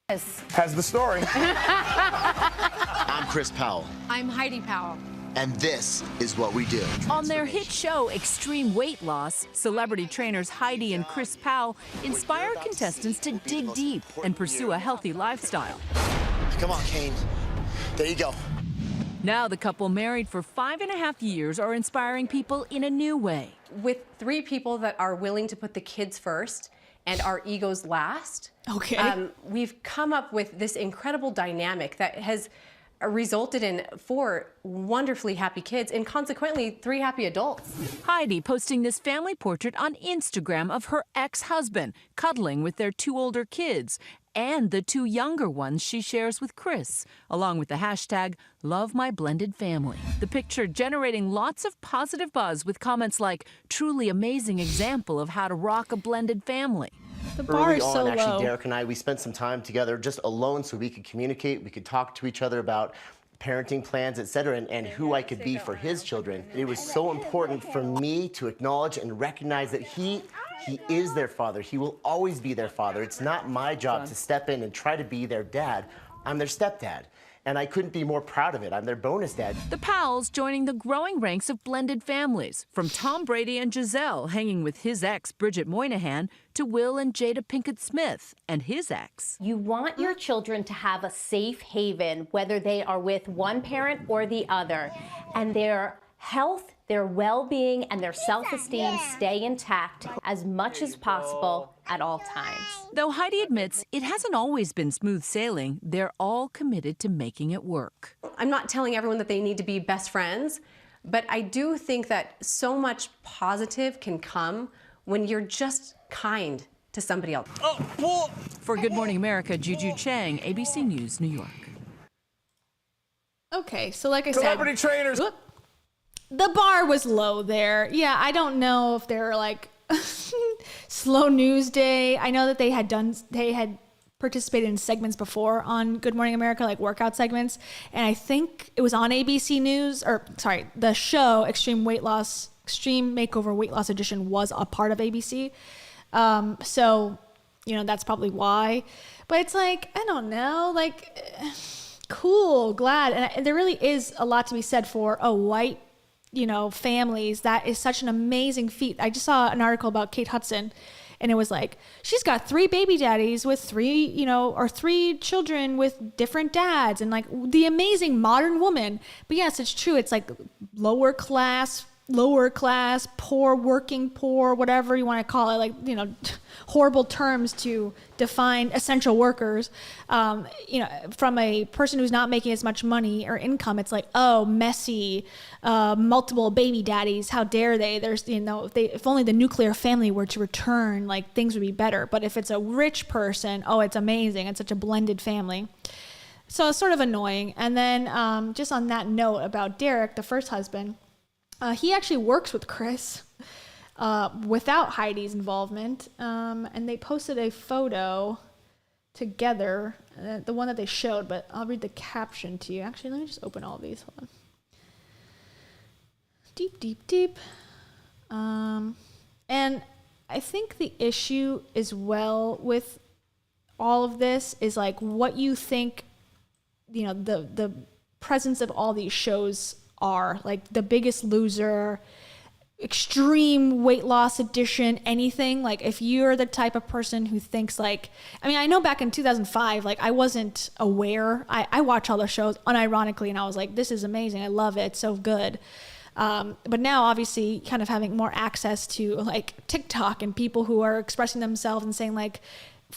has the story. I'm Chris Powell. I'm Heidi Powell. And this is what we do. On their hit show, Extreme Weight Loss, celebrity trainers Heidi and Chris Powell inspire contestants to dig deep and pursue a healthy lifestyle. Come on, Kane. There you go. Now the couple, married for 5.5 years, are inspiring people in a new way. With 3 people that are willing to put the kids first and our egos last, we've come up with this incredible dynamic that has resulted in 4 wonderfully happy kids and consequently 3 happy adults. Heidi posting this family portrait on Instagram of her ex-husband cuddling with their 2 older kids and the 2 younger ones she shares with Chris, along with the hashtag #LoveMyBlendedFamily. The picture generating lots of positive buzz with comments like, truly amazing example of how to rock a blended family. The bar is so low. Actually, Derek and I, we spent some time together just alone so we could communicate, we could talk to each other about parenting plans, etc., and who I could be for his children. It was so important for me to acknowledge and recognize that he is their father. He will always be their father. It's not my job to step in and try to be their dad. I'm their stepdad. And I couldn't be more proud of it. I'm their bonus dad. The Powells joining the growing ranks of blended families, from Tom Brady and Giselle hanging with his ex, Bridget Moynihan, to Will and Jada Pinkett Smith and his ex. You want your children to have a safe haven, whether they are with one parent or the other, and their health, their well-being, and their self-esteem stay intact as much as possible at all times. Though Heidi admits it hasn't always been smooth sailing, they're all committed to making it work. I'm not telling everyone that they need to be best friends, but I do think that so much positive can come when you're just kind to somebody else. For Good Morning America, Juju Chang, ABC News, New York. Okay, so like I said, Celebrity trainers. The bar was low there. Yeah, I don't know if they're like slow news day. I know that they had participated in segments before on Good Morning America, like workout segments. And I think it was on ABC News, the show Extreme Makeover Weight Loss Edition was a part of ABC. So, that's probably why. But it's like, I don't know, like, cool, glad. And there really is a lot to be said for white, families. That is such an amazing feat. I just saw an article about Kate Hudson, and it was like, she's got 3 baby daddies with 3 children with different dads, and like the amazing modern woman. But yes, it's true. It's like lower class, poor, working poor, whatever you want to call it, like, horrible terms to define essential workers. From a person who's not making as much money or income, it's like, oh, messy, multiple baby daddies. How dare they? There's, if only the nuclear family were to return, like things would be better. But if it's a rich person, oh, it's amazing. It's such a blended family. So it's sort of annoying. And then just on that note about Derek, the first husband, he actually works with Chris without Heidi's involvement. And they posted a photo together, the one that they showed, but I'll read the caption to you. Actually, let me just open all of these. Hold on. Deep. And I think the issue as well with all of this is like what you think, the presence of all these shows are, like The Biggest Loser, Extreme Weight Loss Edition, anything. Like if you're the type of person who thinks like, I know back in 2005, like I wasn't aware. I watch all the shows unironically and I was like, this is amazing. I love it. It's so good. But now obviously kind of having more access to like TikTok and people who are expressing themselves and saying like,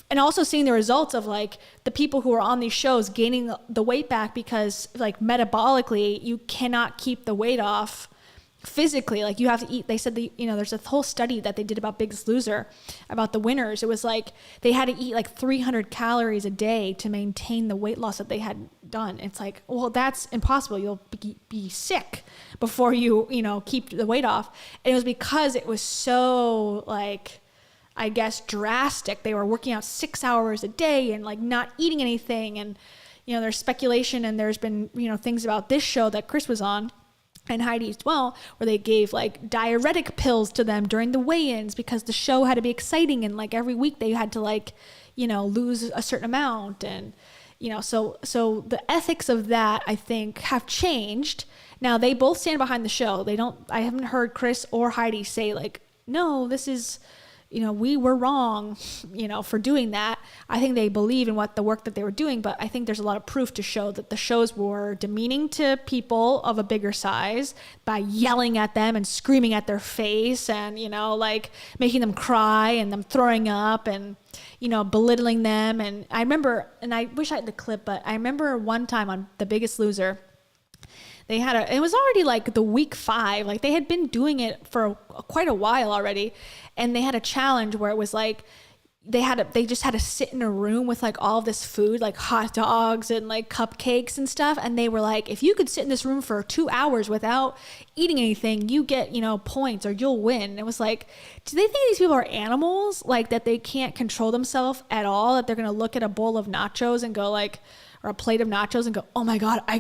and also seeing the results of like the people who are on these shows gaining the weight back because like metabolically you cannot keep the weight off physically. Like you have to eat. They said there's a whole study that they did about Biggest Loser about the winners. It was like they had to eat like 300 calories a day to maintain the weight loss that they had done. It's like, well, that's impossible. You'll be sick before you keep the weight off. And it was because it was so like, I guess, drastic. They were working out 6 hours a day and like not eating anything. And, there's speculation and there's been, things about this show that Chris was on and Heidi as well, where they gave like diuretic pills to them during the weigh-ins because the show had to be exciting. And like every week they had to like, lose a certain amount. And, so the ethics of that, I think, have changed. Now they both stand behind the show. I haven't heard Chris or Heidi say like, no, this is, we were wrong, for doing that. I think they believe in the work that they were doing, but I think there's a lot of proof to show that the shows were demeaning to people of a bigger size by yelling at them and screaming at their face and, like making them cry and them throwing up and, belittling them. And I remember, and I wish I had the clip, but I remember one time on The Biggest Loser, it was already like the week 5, like they had been doing it for quite a while already. And they had a challenge where it was like, they just had to sit in a room with like all this food, like hot dogs and like cupcakes and stuff. And they were like, if you could sit in this room for 2 hours without eating anything, you get, points or you'll win. And it was like, do they think these people are animals? Like that they can't control themselves at all? That they're going to look at a bowl of nachos and go like, or a plate of nachos and go, oh my God, I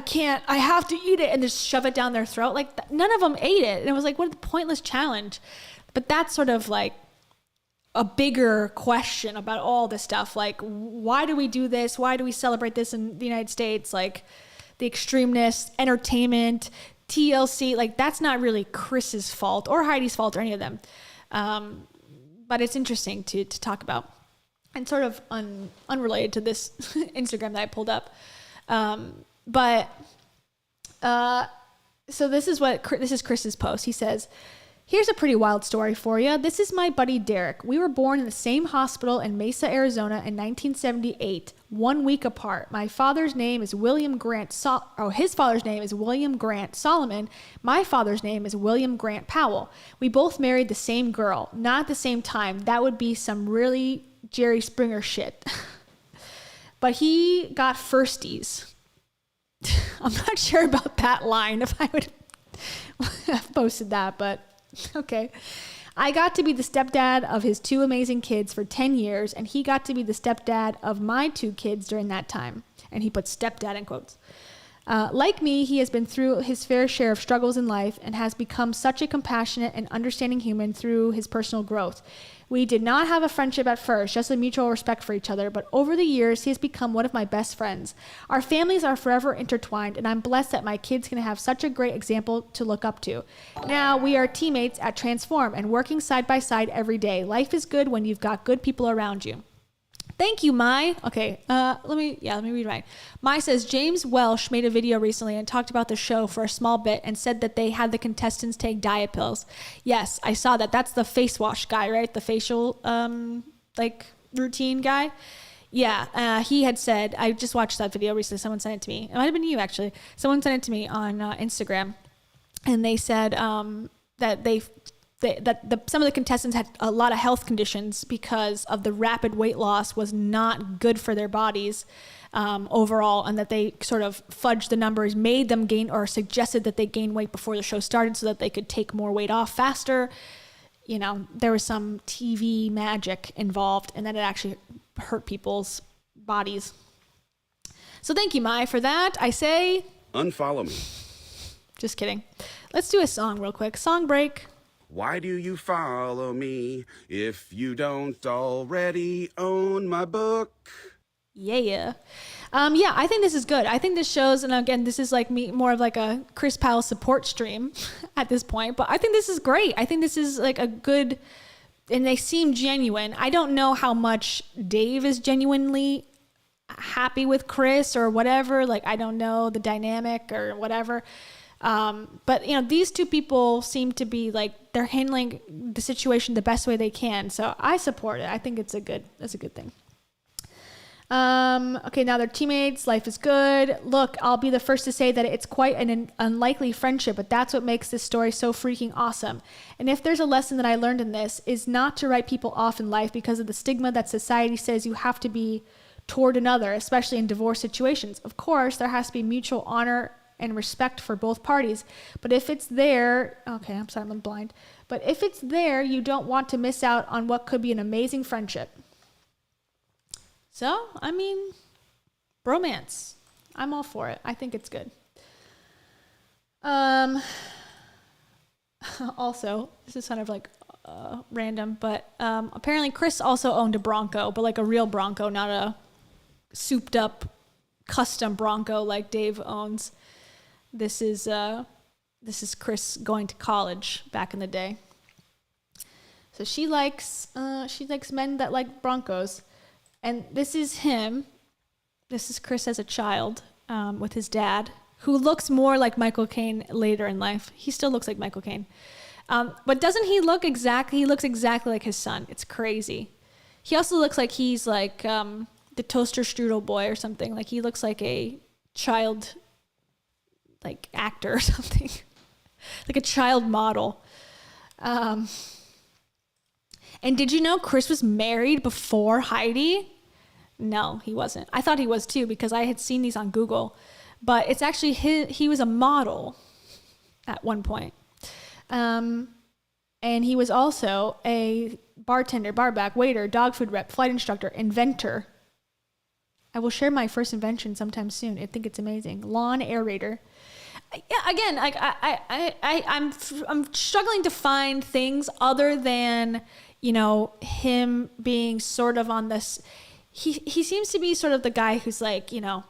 can't, I have to eat it, and just shove it down their throat. Like none of them ate it. And it was like, what a pointless challenge. But that's sort of like a bigger question about all this stuff. Like, why do we do this? Why do we celebrate this in the United States? Like the extremeness, entertainment, TLC, like that's not really Chris's fault or Heidi's fault or any of them. But it's interesting to talk about. And sort of unrelated to this Instagram that I pulled up. So this is Chris's post. He says, Here's a pretty wild story for you. This is my buddy Derek. We were born in the same hospital in Mesa, Arizona in 1978, 1 week apart. My father's name is William Grant. His father's name is William Grant Solomon. My father's name is William Grant Powell. We both married the same girl, not at the same time. That would be some really Jerry Springer shit. But he got firsties. I'm not sure about that line, if I would have posted that, but okay. I got to be the stepdad of his 2 amazing kids for 10 years, and he got to be the stepdad of my 2 kids during that time. And he put stepdad in quotes. Like me, he has been through his fair share of struggles in life and has become such a compassionate and understanding human through his personal growth. We did not have a friendship at first, just a mutual respect for each other, but over the years, he has become one of my best friends. Our families are forever intertwined, and I'm blessed that my kids can have such a great example to look up to. Now, we are teammates at Transform and working side by side every day. Life is good when you've got good people around you. Thank you, Mai. Okay, let me read mine. Mai says, James Welsh made a video recently and talked about the show for a small bit and said that they had the contestants take diet pills. Yes, I saw that. That's the face wash guy, right? The facial, routine guy. Yeah, he had said, I just watched that video recently. Someone sent it to me. It might have been you, actually. Someone sent it to me on Instagram. And they said that some of the contestants had a lot of health conditions because of the rapid weight loss was not good for their bodies overall, and that they sort of fudged the numbers, made them gain or suggested that they gain weight before the show started so that they could take more weight off faster. You know, there was some TV magic involved, and that it actually hurt people's bodies. So thank you, Mai, for that. I say... Unfollow me. Just kidding. Let's do a song real quick. Song break. Why do you follow me if you don't already own my book? Yeah. I think this is good. I think this shows, and again, this is like me, more of like a Chris Powell support stream at this point, but I think this is great. I think this is like a good, and they seem genuine. I don't know how much Dave is genuinely happy with Chris or whatever. Like, I don't know the dynamic or whatever. But you know, these 2 people seem to be like, they're handling the situation the best way they can. So I support it. I think it's a good thing. Okay, now they're teammates. Life is good. Look, I'll be the first to say that it's quite an unlikely friendship, but that's what makes this story so freaking awesome. And if there's a lesson that I learned in this, is not to write people off in life because of the stigma that society says you have to be toward another, especially in divorce situations. Of course, there has to be mutual honor and respect for both parties. But if it's there, okay, I'm sorry, I'm blind. But if it's there, you don't want to miss out on what could be an amazing friendship. So, I mean, bromance. I'm all for it. I think it's good. Also, this is kind of like random, but apparently Chris also owned a Bronco, but like a real Bronco, not a souped up custom Bronco like Dave owns. This is Chris going to college back in the day. So she likes men that like Broncos. And this is him. This is Chris as a child with his dad, who looks more like Michael Caine later in life. He still looks like Michael Caine. But doesn't he look exactly, he looks exactly like his son. It's crazy. He also looks like he's like the toaster strudel boy or something. Like he looks like a child, like actor or something. Like a child model. And did you know Chris was married before Heidi? No, he wasn't. I thought he was too because I had seen these on Google. But it's actually he was a model at one point. And he was also a bartender, barback, waiter, dog food rep, flight instructor, inventor. I will share my first invention sometime soon. I think it's amazing. Lawn aerator. Yeah, again, like I'm struggling to find things other than, you know, him being sort of on this. He seems to be sort of the guy who's like, you know,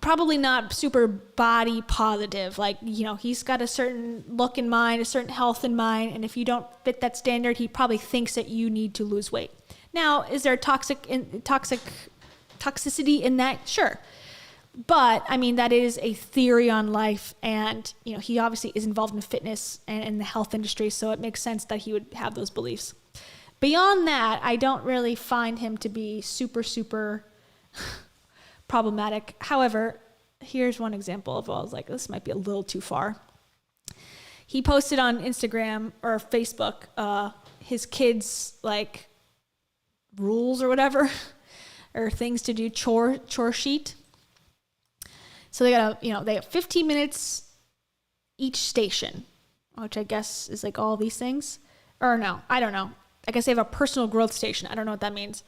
probably not super body positive. Like, you know, he's got a certain look in mind, a certain health in mind, and if you don't fit that standard, he probably thinks that you need to lose weight. Now, is there toxicity in that? Sure. But I mean, that is a theory on life, and he obviously is involved in fitness and in the health industry, so it makes sense that he would have those beliefs. Beyond that, I don't really find him to be super problematic. However, here's one example of I was like, this might be a little too far. He posted on Instagram or Facebook his kids' like rules or whatever, or things to do, chore sheet. So they got they have 15 minutes each station, which I guess is like all these things. Or no, I don't know. I guess they have a personal growth station. I don't know what that means.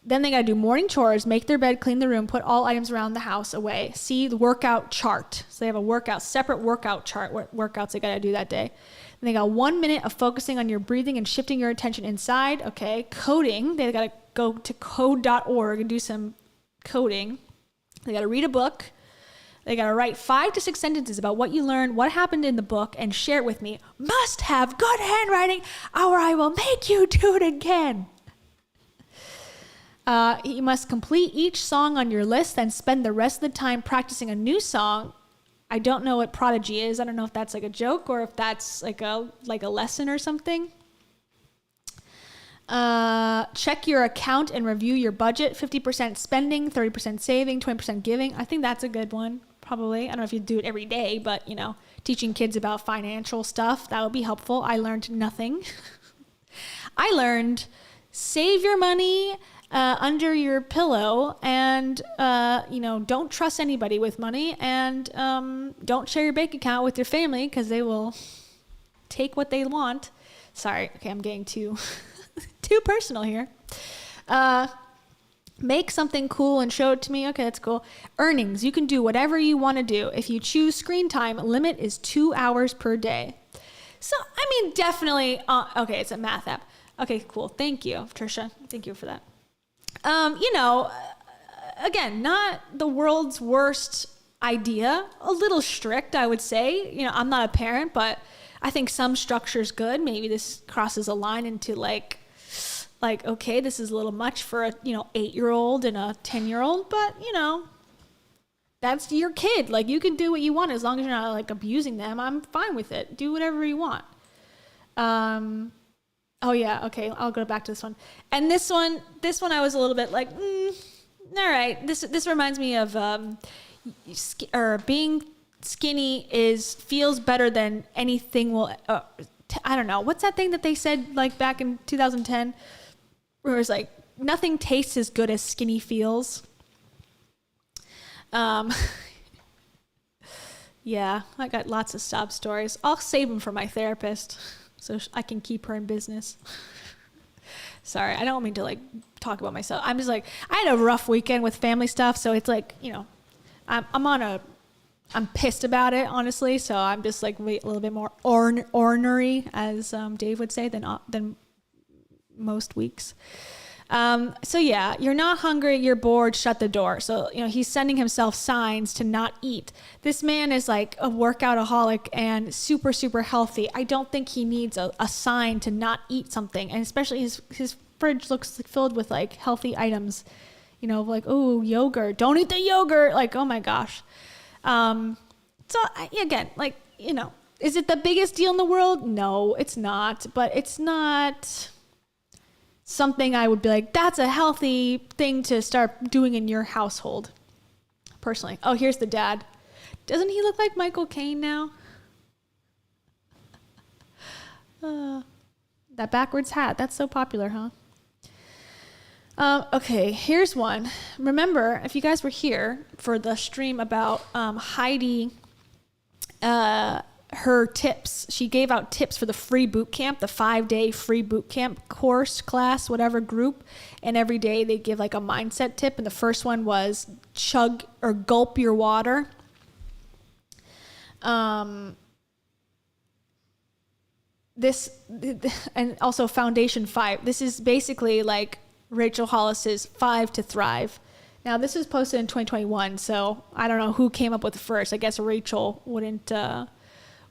Then they got to do morning chores, make their bed, clean the room, put all items around the house away. See the workout chart. So they have a separate workout chart, what workouts they got to do that day. Then they got 1 minute of focusing on your breathing and shifting your attention inside. Okay. Coding. They got to go to code.org and do some coding. They got to read a book. They got to write 5 to 6 sentences about what you learned, what happened in the book, and share it with me. Must have good handwriting, or I will make you do it again. You must complete each song on your list, then spend the rest of the time practicing a new song. I don't know what Prodigy is. I don't know if that's like a joke or if that's like a lesson or something. Check your account and review your budget. 50% spending, 30% saving, 20% giving. I think that's a good one, probably. I don't know if you do it every day, but teaching kids about financial stuff, that would be helpful. I learned nothing. I learned save your money under your pillow, and don't trust anybody with money, and don't share your bank account with your family because they will take what they want. Sorry, okay, I'm getting too personal here. Make something cool and show it to me. Okay, that's cool. Earnings, you can do whatever you want to do. If you choose screen time, limit is 2 hours per day. So I mean, definitely. Okay, it's a math app. Okay, cool. Thank you, Trisha. Thank you for that. Again, not the world's worst idea. A little strict, I would say. I'm not a parent, but I think some structure's good. Maybe this crosses a line into like, okay, this is a little much for a, 8-year-old and a 10-year-old, but that's your kid. Like, you can do what you want as long as you're not like abusing them. I'm fine with it. Do whatever you want. Oh yeah, okay, I'll go back to this one. And this one I was a little bit like, all right. This reminds me of being skinny feels better than anything will. I don't know, what's that thing that they said like back in 2010, where it was like nothing tastes as good as skinny feels. Yeah, I got lots of sob stories. I'll save them for my therapist, so I can keep her in business. Sorry, I don't mean to like talk about myself. I'm just like, I had a rough weekend with family stuff, so it's like, I'm pissed about it, honestly. So I'm just like a little bit more ornery, as Dave would say, than most weeks. So yeah, you're not hungry, you're bored, shut the door. So, he's sending himself signs to not eat. This man is like a workoutaholic and super, super healthy. I don't think he needs a sign to not eat something. And especially his fridge looks filled with like healthy items, like, oh, yogurt, don't eat the yogurt. Like, oh my gosh. So again, like, is it the biggest deal in the world? No, it's not, but it's not something I would be like, that's a healthy thing to start doing in your household, personally. Oh, here's the dad. Doesn't he look like Michael Caine now? That backwards hat, that's so popular, huh? Okay, here's one. Remember, if you guys were here for the stream about Heidi, her tips, she gave out tips for the free boot camp, the 5-day free boot camp course, class, whatever group. And every day they give like a mindset tip. And the first one was chug or gulp your water. And also Foundation 5. This is basically like Rachel Hollis's 5 to Thrive. Now this was posted in 2021, so I don't know who came up with it first. I guess Rachel wouldn't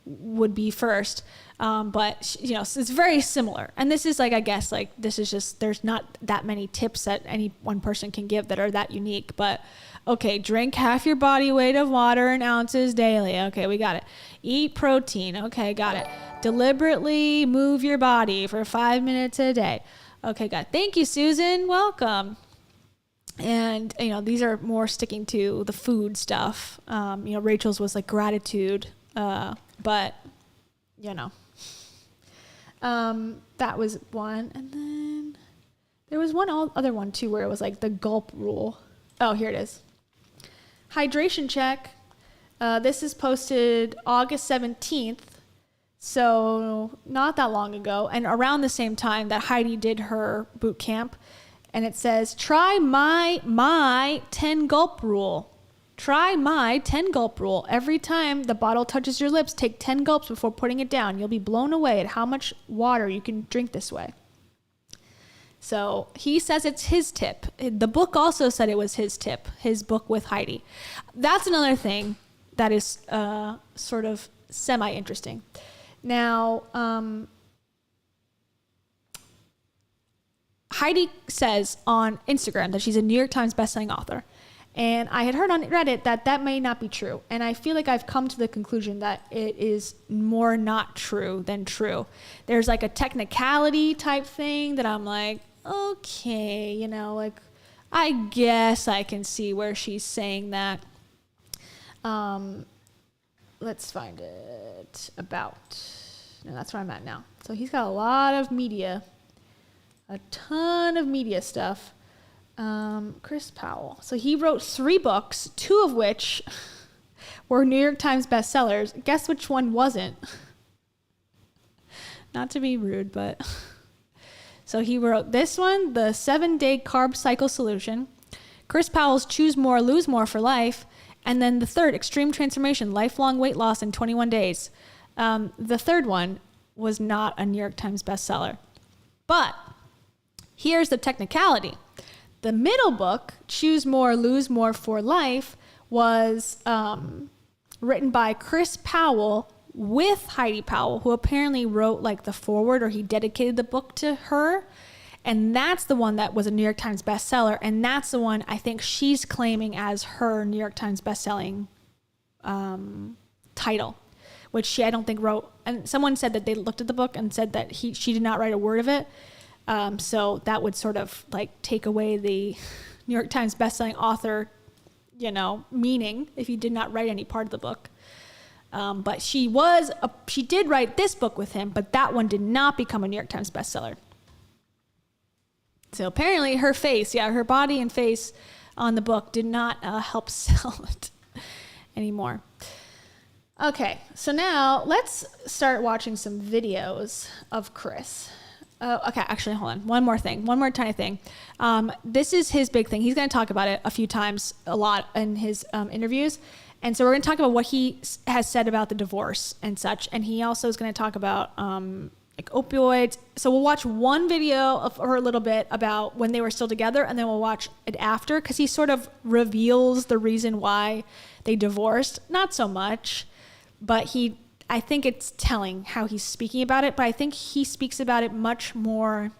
would be first. But you know, so it's very similar. And this is like, I guess like this is just, there's not that many tips that any one person can give that are that unique. But okay, drink half your body weight of water in ounces daily. Okay, we got it. Eat protein. Okay, got it. Deliberately move your body for 5 minutes a day. Okay, got it. Thank you, Susan. Welcome. And, you know, these are more sticking to the food stuff. You know, Rachel's was like gratitude. But, you know, that was one. And then there was one other one too, where it was like the gulp rule. Oh, here it is. Hydration check. This is posted August 17th. So not that long ago. And around the same time that Heidi did her boot camp. And it says, try my 10 gulp rule. Try my 10 gulp rule. Every time the bottle touches your lips, take 10 gulps before putting it down. You'll be blown away at how much water you can drink this way. So he says it's his tip. The book also said it was his tip, his book with Heidi. That's another thing that is sort of semi-interesting. Now, Heidi says on Instagram that she's a New York Times bestselling author. And I had heard on Reddit that may not be true. And I feel like I've come to the conclusion that it is more not true than true. There's like a technicality type thing that I'm like, okay, you know, like, I guess I can see where she's saying that. Let's find it about. No, that's where I'm at now. So he's got a lot of media. A ton of media stuff. Chris Powell. So he wrote 3 books, 2 of which were New York Times bestsellers. Guess which one wasn't? Not to be rude, but... So he wrote this one, The 7-Day Carb Cycle Solution. Chris Powell's Choose More, Lose More for Life. And then the third, Extreme Transformation, Lifelong Weight Loss in 21 Days. The third one was not a New York Times bestseller. But... here's the technicality. The middle book, Choose More, Lose More for Life, was written by Chris Powell with Heidi Powell, who apparently wrote like the foreword, or he dedicated the book to her. And that's the one that was a New York Times bestseller. And that's the one I think she's claiming as her New York Times bestselling title, which she, I don't think, wrote. And someone said that they looked at the book and said that she did not write a word of it. So that would sort of like take away the New York Times bestselling author, you know, meaning if you did not write any part of the book. But she did write this book with him, but that one did not become a New York Times bestseller. So apparently her face, her body and face on the book did not help sell it anymore. Okay, so now let's start watching some videos of Chris. Okay, actually, hold on. One more tiny thing. This is his big thing. He's going to talk about it a lot in his interviews. And so we're going to talk about what he has said about the divorce and such. And he also is going to talk about like opioids. So we'll watch one video of her a little bit about when they were still together, and then we'll watch it after, because he sort of reveals the reason why they divorced. Not so much, but I think it's telling how he's speaking about it, but I think he speaks about it much more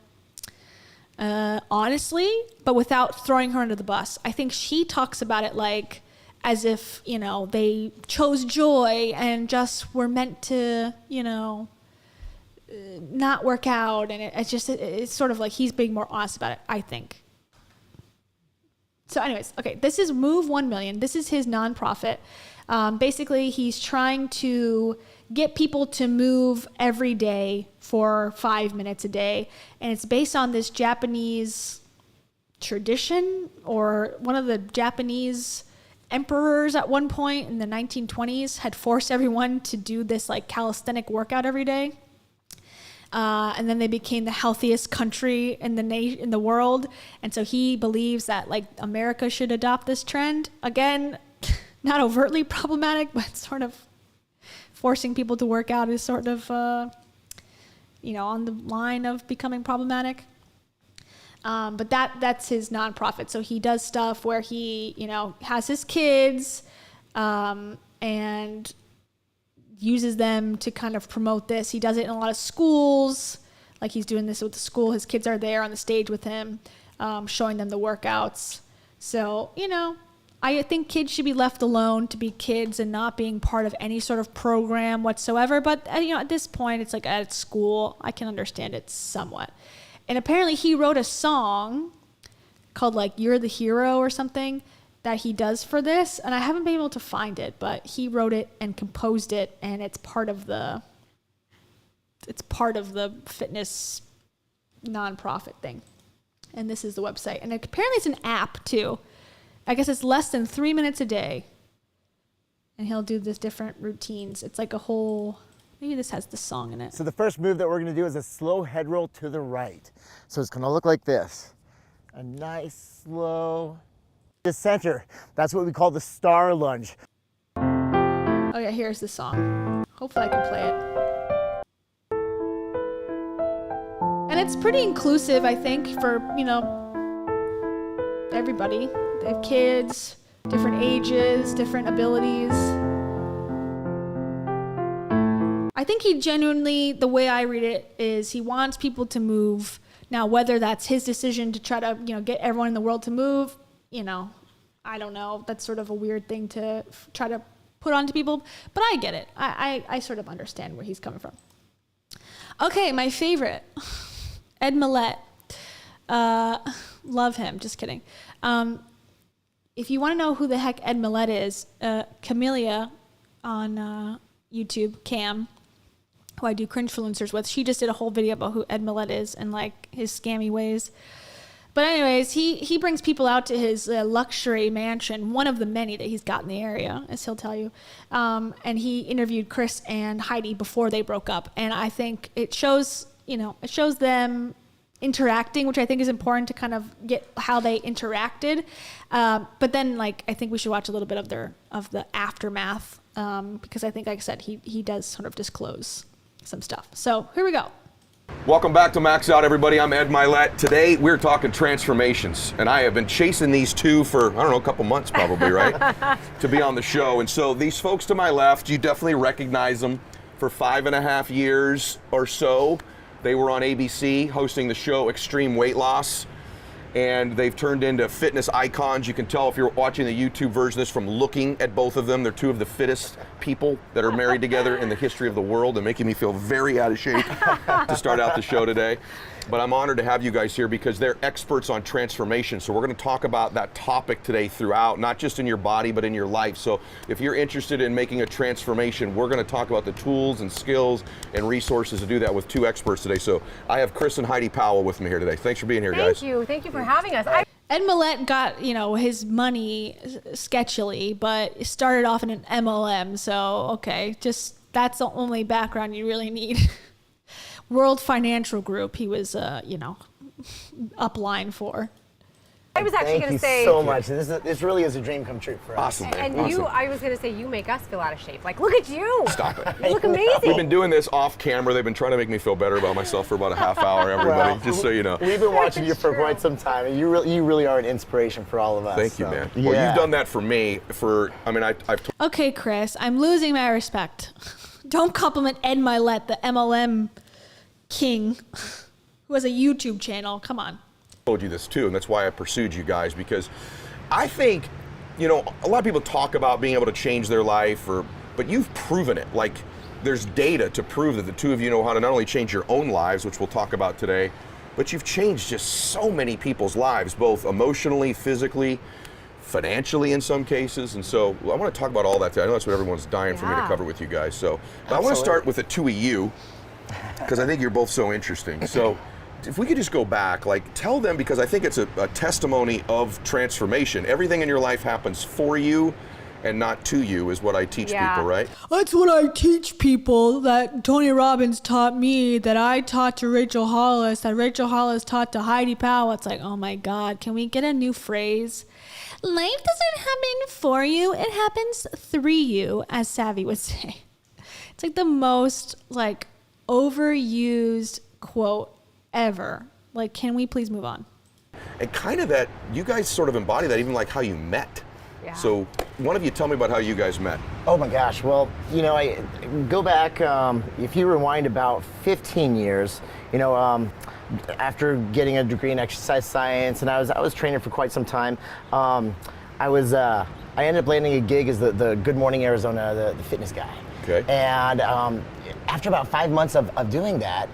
honestly, but without throwing her under the bus. I think she talks about it like as if, you know, they chose joy and just were meant to, you know, not work out. And it's sort of like he's being more honest about it, I think. So anyways, okay, this is Move 1 Million. This is his nonprofit. Basically, he's trying to get people to move every day for 5 minutes a day. And it's based on this Japanese tradition, or one of the Japanese emperors at one point in the 1920s had forced everyone to do this like calisthenic workout every day. And then they became the healthiest country in the world. And so he believes that like America should adopt this trend. Again, not overtly problematic, but sort of forcing people to work out is sort of, you know, on the line of becoming problematic. But that's his nonprofit. So he does stuff where he, you know, has his kids, and uses them to kind of promote this. He does it in a lot of schools. Like he's doing this with the school. His kids are there on the stage with him, showing them the workouts. So, you know, I think kids should be left alone to be kids and not being part of any sort of program whatsoever. But, you know, at this point, it's like at school, I can understand it somewhat. And apparently he wrote a song called like You're the Hero or something that he does for this. And I haven't been able to find it, but he wrote it and composed it. And it's part of the fitness nonprofit thing. And this is the website. And apparently it's an app too. I guess it's less than 3 minutes a day. And he'll do this different routines. It's like a whole, maybe this has the song in it. So the first move that we're gonna do is a slow head roll to the right. So it's gonna look like this. A nice slow, the center. That's what we call the star lunge. Oh yeah, here's the song. Hopefully I can play it. And it's pretty inclusive, I think, for, you know, everybody. They have kids, different ages, different abilities. I think he genuinely, the way I read it, is he wants people to move. Now, whether that's his decision to try to, you know, get everyone in the world to move, you know, I don't know. That's sort of a weird thing to try to put onto people, but I get it. I sort of understand where he's coming from. Okay, my favorite. Ed Millett. Love him. Just kidding. If you want to know who the heck Ed Millett is, Camellia on YouTube, Cam, who I do Cringefluencers with, she just did a whole video about who Ed Millett is and like his scammy ways. But anyways, he brings people out to his luxury mansion, one of the many that he's got in the area, as he'll tell you. And he interviewed Chris and Heidi before they broke up. And I think it shows, you know, it shows them interacting, which I think is important to kind of get how they interacted. But then, like, I think we should watch a little bit of the aftermath, because I think, like I said, he does sort of disclose some stuff. So here we go. Welcome back to Max Out, everybody. I'm Ed Millett. Today we're talking transformations, and I have been chasing these two for, I don't know, a couple months probably, right? To be on the show. And so these folks to my left, you definitely recognize them. For 5.5 years or so, they were on ABC hosting the show Extreme Weight Loss, and they've turned into fitness icons. You can tell if you're watching the YouTube version of this from looking at both of them. They're two of the fittest people that are married together in the history of the world, and making me feel very out of shape to start out the show today. But I'm honored to have you guys here because they're experts on transformation. So we're going to talk about that topic today throughout, not just in your body, but in your life. So if you're interested in making a transformation, we're going to talk about the tools and skills and resources to do that with two experts today. So I have Chris and Heidi Powell with me here today. Thanks for being here, guys. Thank you for having us. Ed Millett got, you know, his money sketchily, but it started off in an MLM. So, okay, just that's the only background you really need. World Financial Group, he was, you know, upline for. I was actually going to say. Thank you so much. This really is a dream come true for us. Awesome. And awesome. I was going to say, you make us feel out of shape. Like, look at you. Stop it. You look amazing. We've been doing this off camera. They've been trying to make me feel better about myself for about a half hour, everybody, Well, just so you know. We've been watching you for quite some time, and you really are an inspiration for all of us. Thank you, so, man. Yeah. Well, you've done that for me for, I mean, I've Okay, Chris, I'm losing my respect. Don't compliment Ed Millett, the MLM king, who has a YouTube channel. Come on. told you this too, and that's why I pursued you guys, because I think, you know, a lot of people talk about being able to change their life, but you've proven it. Like, there's data to prove that the two of you know how to not only change your own lives, which we'll talk about today, but you've changed just so many people's lives, both emotionally, physically, financially in some cases. And so I want to talk about all that today. I know that's what everyone's dying for me to cover with you guys. So but I want to start with the two of you, because I think you're both so interesting. So if we could just go back, like, tell them, because I think it's a testimony of transformation. Everything in your life happens for you and not to you, is what I teach people, right? That's what I teach people, that Tony Robbins taught me, that I taught to Rachel Hollis, that Rachel Hollis taught to Heidi Powell. It's like, oh my God, can we get a new phrase? Life doesn't happen for you, it happens through you, as Savvy would say. It's like the most, like, overused quote ever. Like, can we please move on? And kind of that, you guys sort of embody that, even like how you met. Yeah. So one of you tell me about how you guys met. Oh my gosh. Well, you know, I go back, if you rewind about 15 years, you know, after getting a degree in exercise science, and I was training for quite some time, I ended up landing a gig as the Good Morning Arizona, the fitness guy. Okay. And after about 5 months of doing that,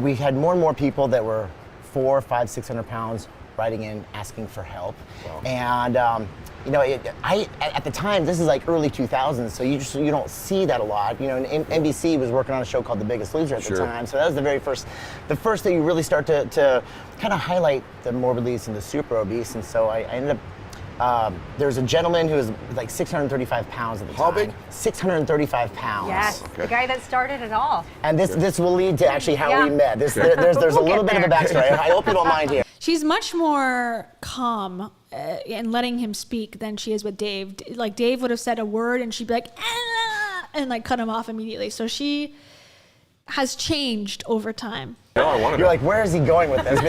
we had more and more people that were 400, 500, 600 pounds writing in asking for help. Wow. And you know, at the time, this is like early 2000s, so you don't see that a lot. You know, and NBC was working on a show called The Biggest Loser at the time, so that was the first that you really start to kind of highlight the morbidly obese and the super obese. And so I ended up, there was a gentleman who was like 635 pounds at the time. How big? 635 pounds. Yes, the guy that started it all. And this will lead to actually how we met. There's a little bit of a backstory. I hope you don't mind here. She's much more calm in letting him speak than she is with Dave. Like Dave would have said a word and she'd be like, ah, and like cut him off immediately. So she has changed over time. No, I want to. You're like, where is he going with this?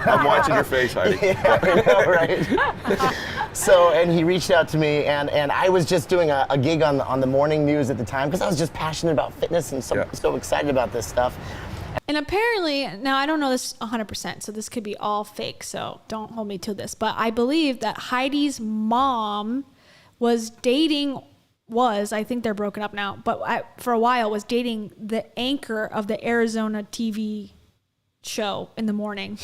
I'm watching your face, Heidi. Yeah, I know, right? So, and he reached out to me, and I was just doing a gig on the morning news at the time because I was just passionate about fitness and so excited about this stuff. And apparently, now I don't know this 100%, so this could be all fake, so don't hold me to this, but I believe that Heidi's mom was dating, I think they're broken up now, but for a while was dating the anchor of the Arizona TV show in the morning.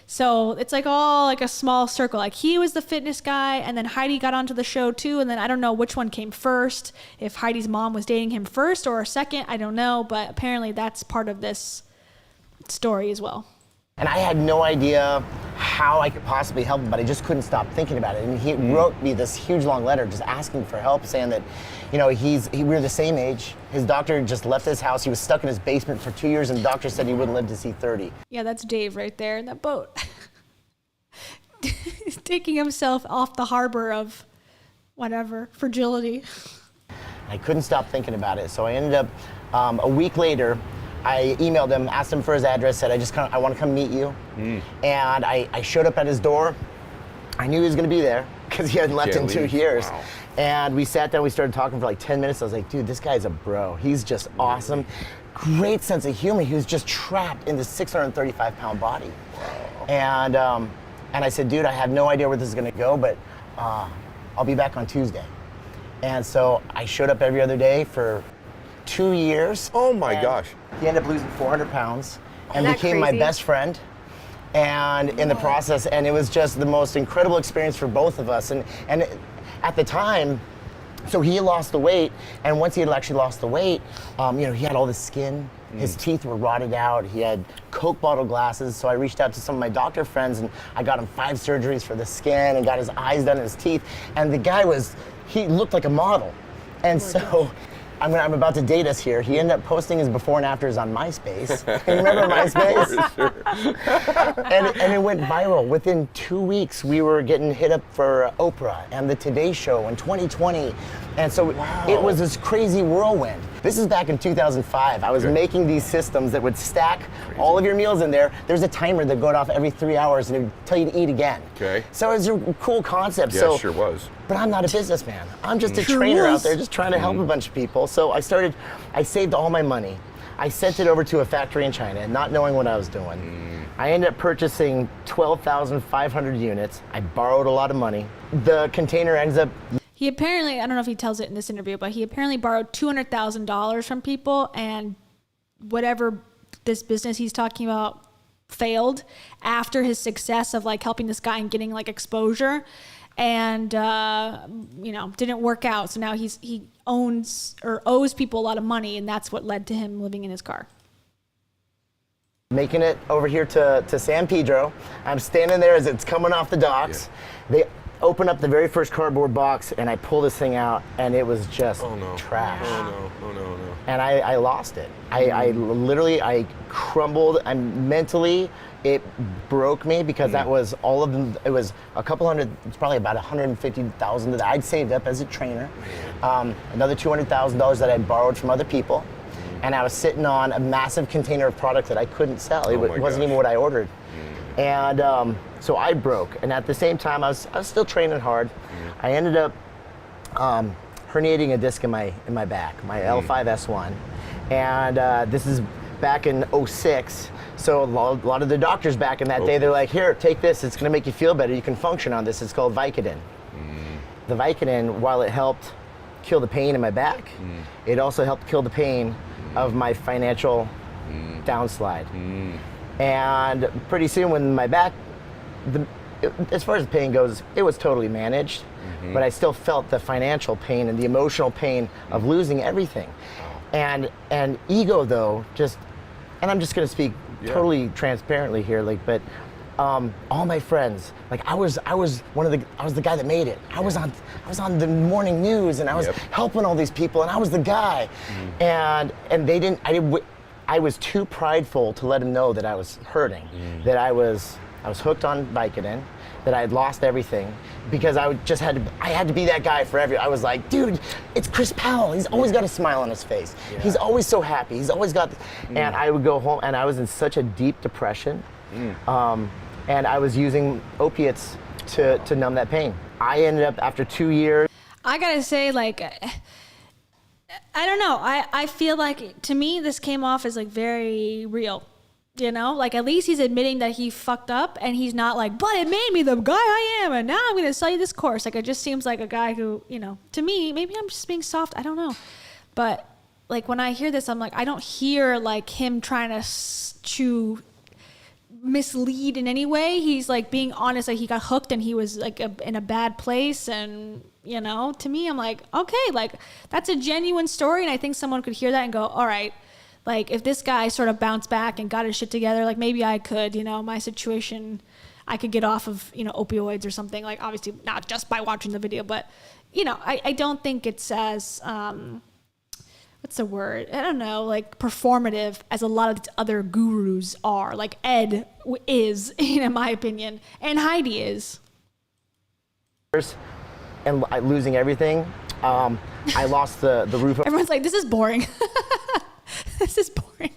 So it's like all like a small circle. Like he was the fitness guy, and then Heidi got onto the show too, and then I don't know which one came first, if Heidi's mom was dating him first or second, I don't know, but apparently that's part of this story as well. And I had no idea how I could possibly help him, but I just couldn't stop thinking about it. And he wrote me this huge long letter just asking for help, saying that, you know, we were the same age. His doctor just left his house. He was stuck in his basement for 2 years, and the doctor said he wouldn't live to see 30. Yeah, that's Dave right there in that boat. Taking himself off the harbor of whatever, fragility. I couldn't stop thinking about it. So I ended up, a week later, I emailed him, asked him for his address, said, I want to come meet you. And I showed up at his door. I knew he was going to be there because he hadn't left in 2 years. Wow. And we sat down, we started talking for like 10 minutes. I was like, dude, this guy's a bro. He's just awesome. Great sense of humor. He was just trapped in this 635 pound body. Wow. And I said, dude, I have no idea where this is going to go, but I'll be back on Tuesday. And so I showed up every other day for 2 years. Oh my gosh. He ended up losing 400 pounds and became my best friend. And in the process, and it was just the most incredible experience for both of us. And at the time, so he lost the weight, and once he had actually lost the weight, you know, he had all the skin. His teeth were rotted out. He had Coke bottle glasses. So I reached out to some of my doctor friends, and I got him 5 surgeries for the skin and got his eyes done and his teeth. And the guy he looked like a model. And so I'm about to date us here. He ended up posting his before and afters on MySpace. Remember MySpace? And it went viral. Within 2 weeks, we were getting hit up for Oprah and the Today Show in 2020. And so it was this crazy whirlwind. This is back in 2005. I was making these systems that would stack all of your meals in there. There's a timer that would go off every 3 hours and it would tell you to eat again. Okay. So it's a cool concept. Yeah, sure was. But I'm not a businessman. I'm just a trainer out there just trying to help a bunch of people. So I saved all my money. I sent it over to a factory in China, not knowing what I was doing. I ended up purchasing 12,500 units. I borrowed a lot of money. The container ends up... He apparently, I don't know if he tells it in this interview, but he apparently borrowed $200,000 from people, and whatever this business he's talking about failed after his success of like helping this guy and getting like exposure, and you know, didn't work out. So now he owns or owes people a lot of money, and that's what led to him living in his car. Making it over here to San Pedro. I'm standing there as it's coming off the docks. They open up the very first cardboard box, and I pull this thing out, and it was just trash. Oh no. And I lost it. I literally crumbled. Mentally, it broke me because that was all of them. It was a couple hundred. It's probably about $150,000 that I'd saved up as a trainer. Another $200,000 that I'd borrowed from other people, and I was sitting on a massive container of product that I couldn't sell. It wasn't even what I ordered. And so I broke, and at the same time, I was still training hard. I ended up herniating a disc in my back, my L5S1, and this is back in '06. So a lot of the doctors back in that day, they're like, here, take this. It's going to make you feel better. You can function on this. It's called Vicodin. The Vicodin, while it helped kill the pain in my back, it also helped kill the pain of my financial downslide. And pretty soon when my back, as far as the pain goes, it was totally managed, but I still felt the financial pain and the emotional pain of losing everything. And ego though, and I'm just gonna speak totally transparently here, like, but all my friends, like I was the guy that made it. I was on the morning news, and I was helping all these people, and I was the guy. And I was too prideful to let them know that I was hurting, that I was hooked on Vicodin, that I had lost everything, because I had to be that guy for I was like, dude, it's Chris Powell. He's always got a smile on his face. He's always so happy. He's always got, and I would go home, and I was in such a deep depression. And I was using opiates to numb that pain. I ended up, after 2 years. I gotta say, like, I don't know. I feel like, to me, this came off as like very real. You know, like at least he's admitting that he fucked up, and he's not like, but it made me the guy I am, and now I'm gonna sell you this course. Like, it just seems like a guy who, you know, to me, maybe I'm just being soft. I don't know. But like when I hear this, I'm like, I don't hear like him trying to mislead in any way. He's like being honest, like he got hooked and he was like in a bad place, and you know, to me, I'm like, okay, like that's a genuine story, and I think someone could hear that and go, all right, like if this guy sort of bounced back and got his shit together, like maybe I could, you know, my situation, I could get off of, you know, opioids or something. Like obviously not just by watching the video, but you know, I don't think it's as what's the word? I don't know, like performative as a lot of these other gurus are. Like Ed is, in my opinion, and Heidi is. And losing everything, I lost the roof. Everyone's like, this is boring. This is boring.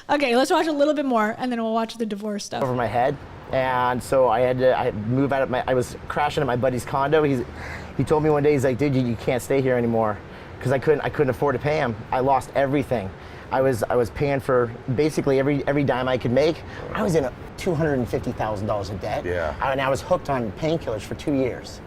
Okay, let's watch a little bit more, and then we'll watch the divorce stuff. Over my head, and so I had to move out of I was crashing at my buddy's condo. He told me one day, he's like, dude, you can't stay here anymore, because I couldn't afford to pay him. I lost everything. I was paying for basically every dime I could make. I was in $250,000 in debt. And I was hooked on painkillers for 2 years.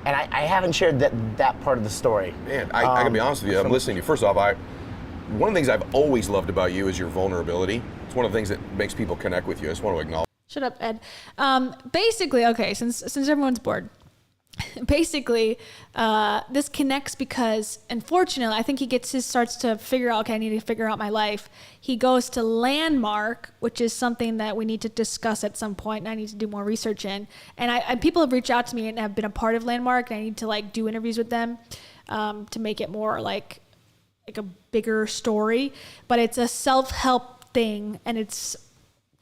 And I haven't shared that part of the story. Man, I gotta be honest with you. I'm listening to you. First off, one of the things I've always loved about you is your vulnerability. It's one of the things that makes people connect with you. I just want to acknowledge. Shut up, Ed. Basically, okay, since everyone's bored, basically, this connects because, unfortunately, I think he starts to figure out, okay, I need to figure out my life. He goes to Landmark, which is something that we need to discuss at some point, and I need to do more research in. And people have reached out to me and have been a part of Landmark, and I need to like do interviews with them to make it more like a bigger story. But it's a self-help thing, and it's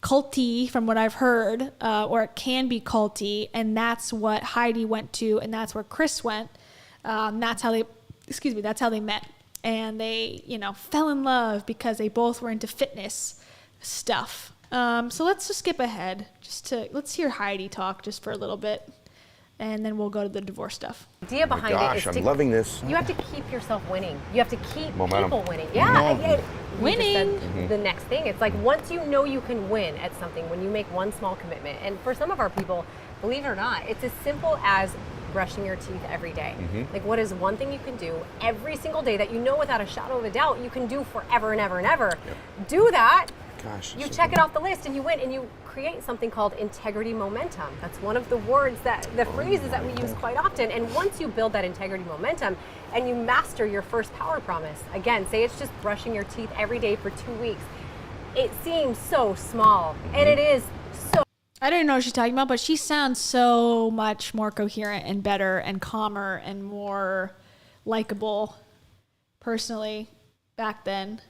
culty from what I've heard, or it can be culty, and that's what Heidi went to, and that's where Chris went. That's how they met, and they, you know, fell in love because they both were into fitness stuff. So let's just skip ahead, let's hear Heidi talk just for a little bit, and then we'll go to the divorce stuff. The idea behind it is I'm loving this. You have to keep yourself winning. You have to keep momentum. People winning. Yeah. Winning. The next thing, it's like once you know you can win at something, when you make one small commitment, and for some of our people, believe it or not, it's as simple as brushing your teeth every day. Like, what is one thing you can do every single day that you know without a shadow of a doubt you can do forever and ever and ever? Do that. Gosh, you check it off the list and you win, and you create something called integrity momentum. That's one of the words the phrases that we use quite often. And once you build that integrity momentum and you master your first power promise, again, say it's just brushing your teeth every day for 2 weeks. It seems so small, and it is so. I don't know what she's talking about, but she sounds so much more coherent and better and calmer and more likable, personally, back then.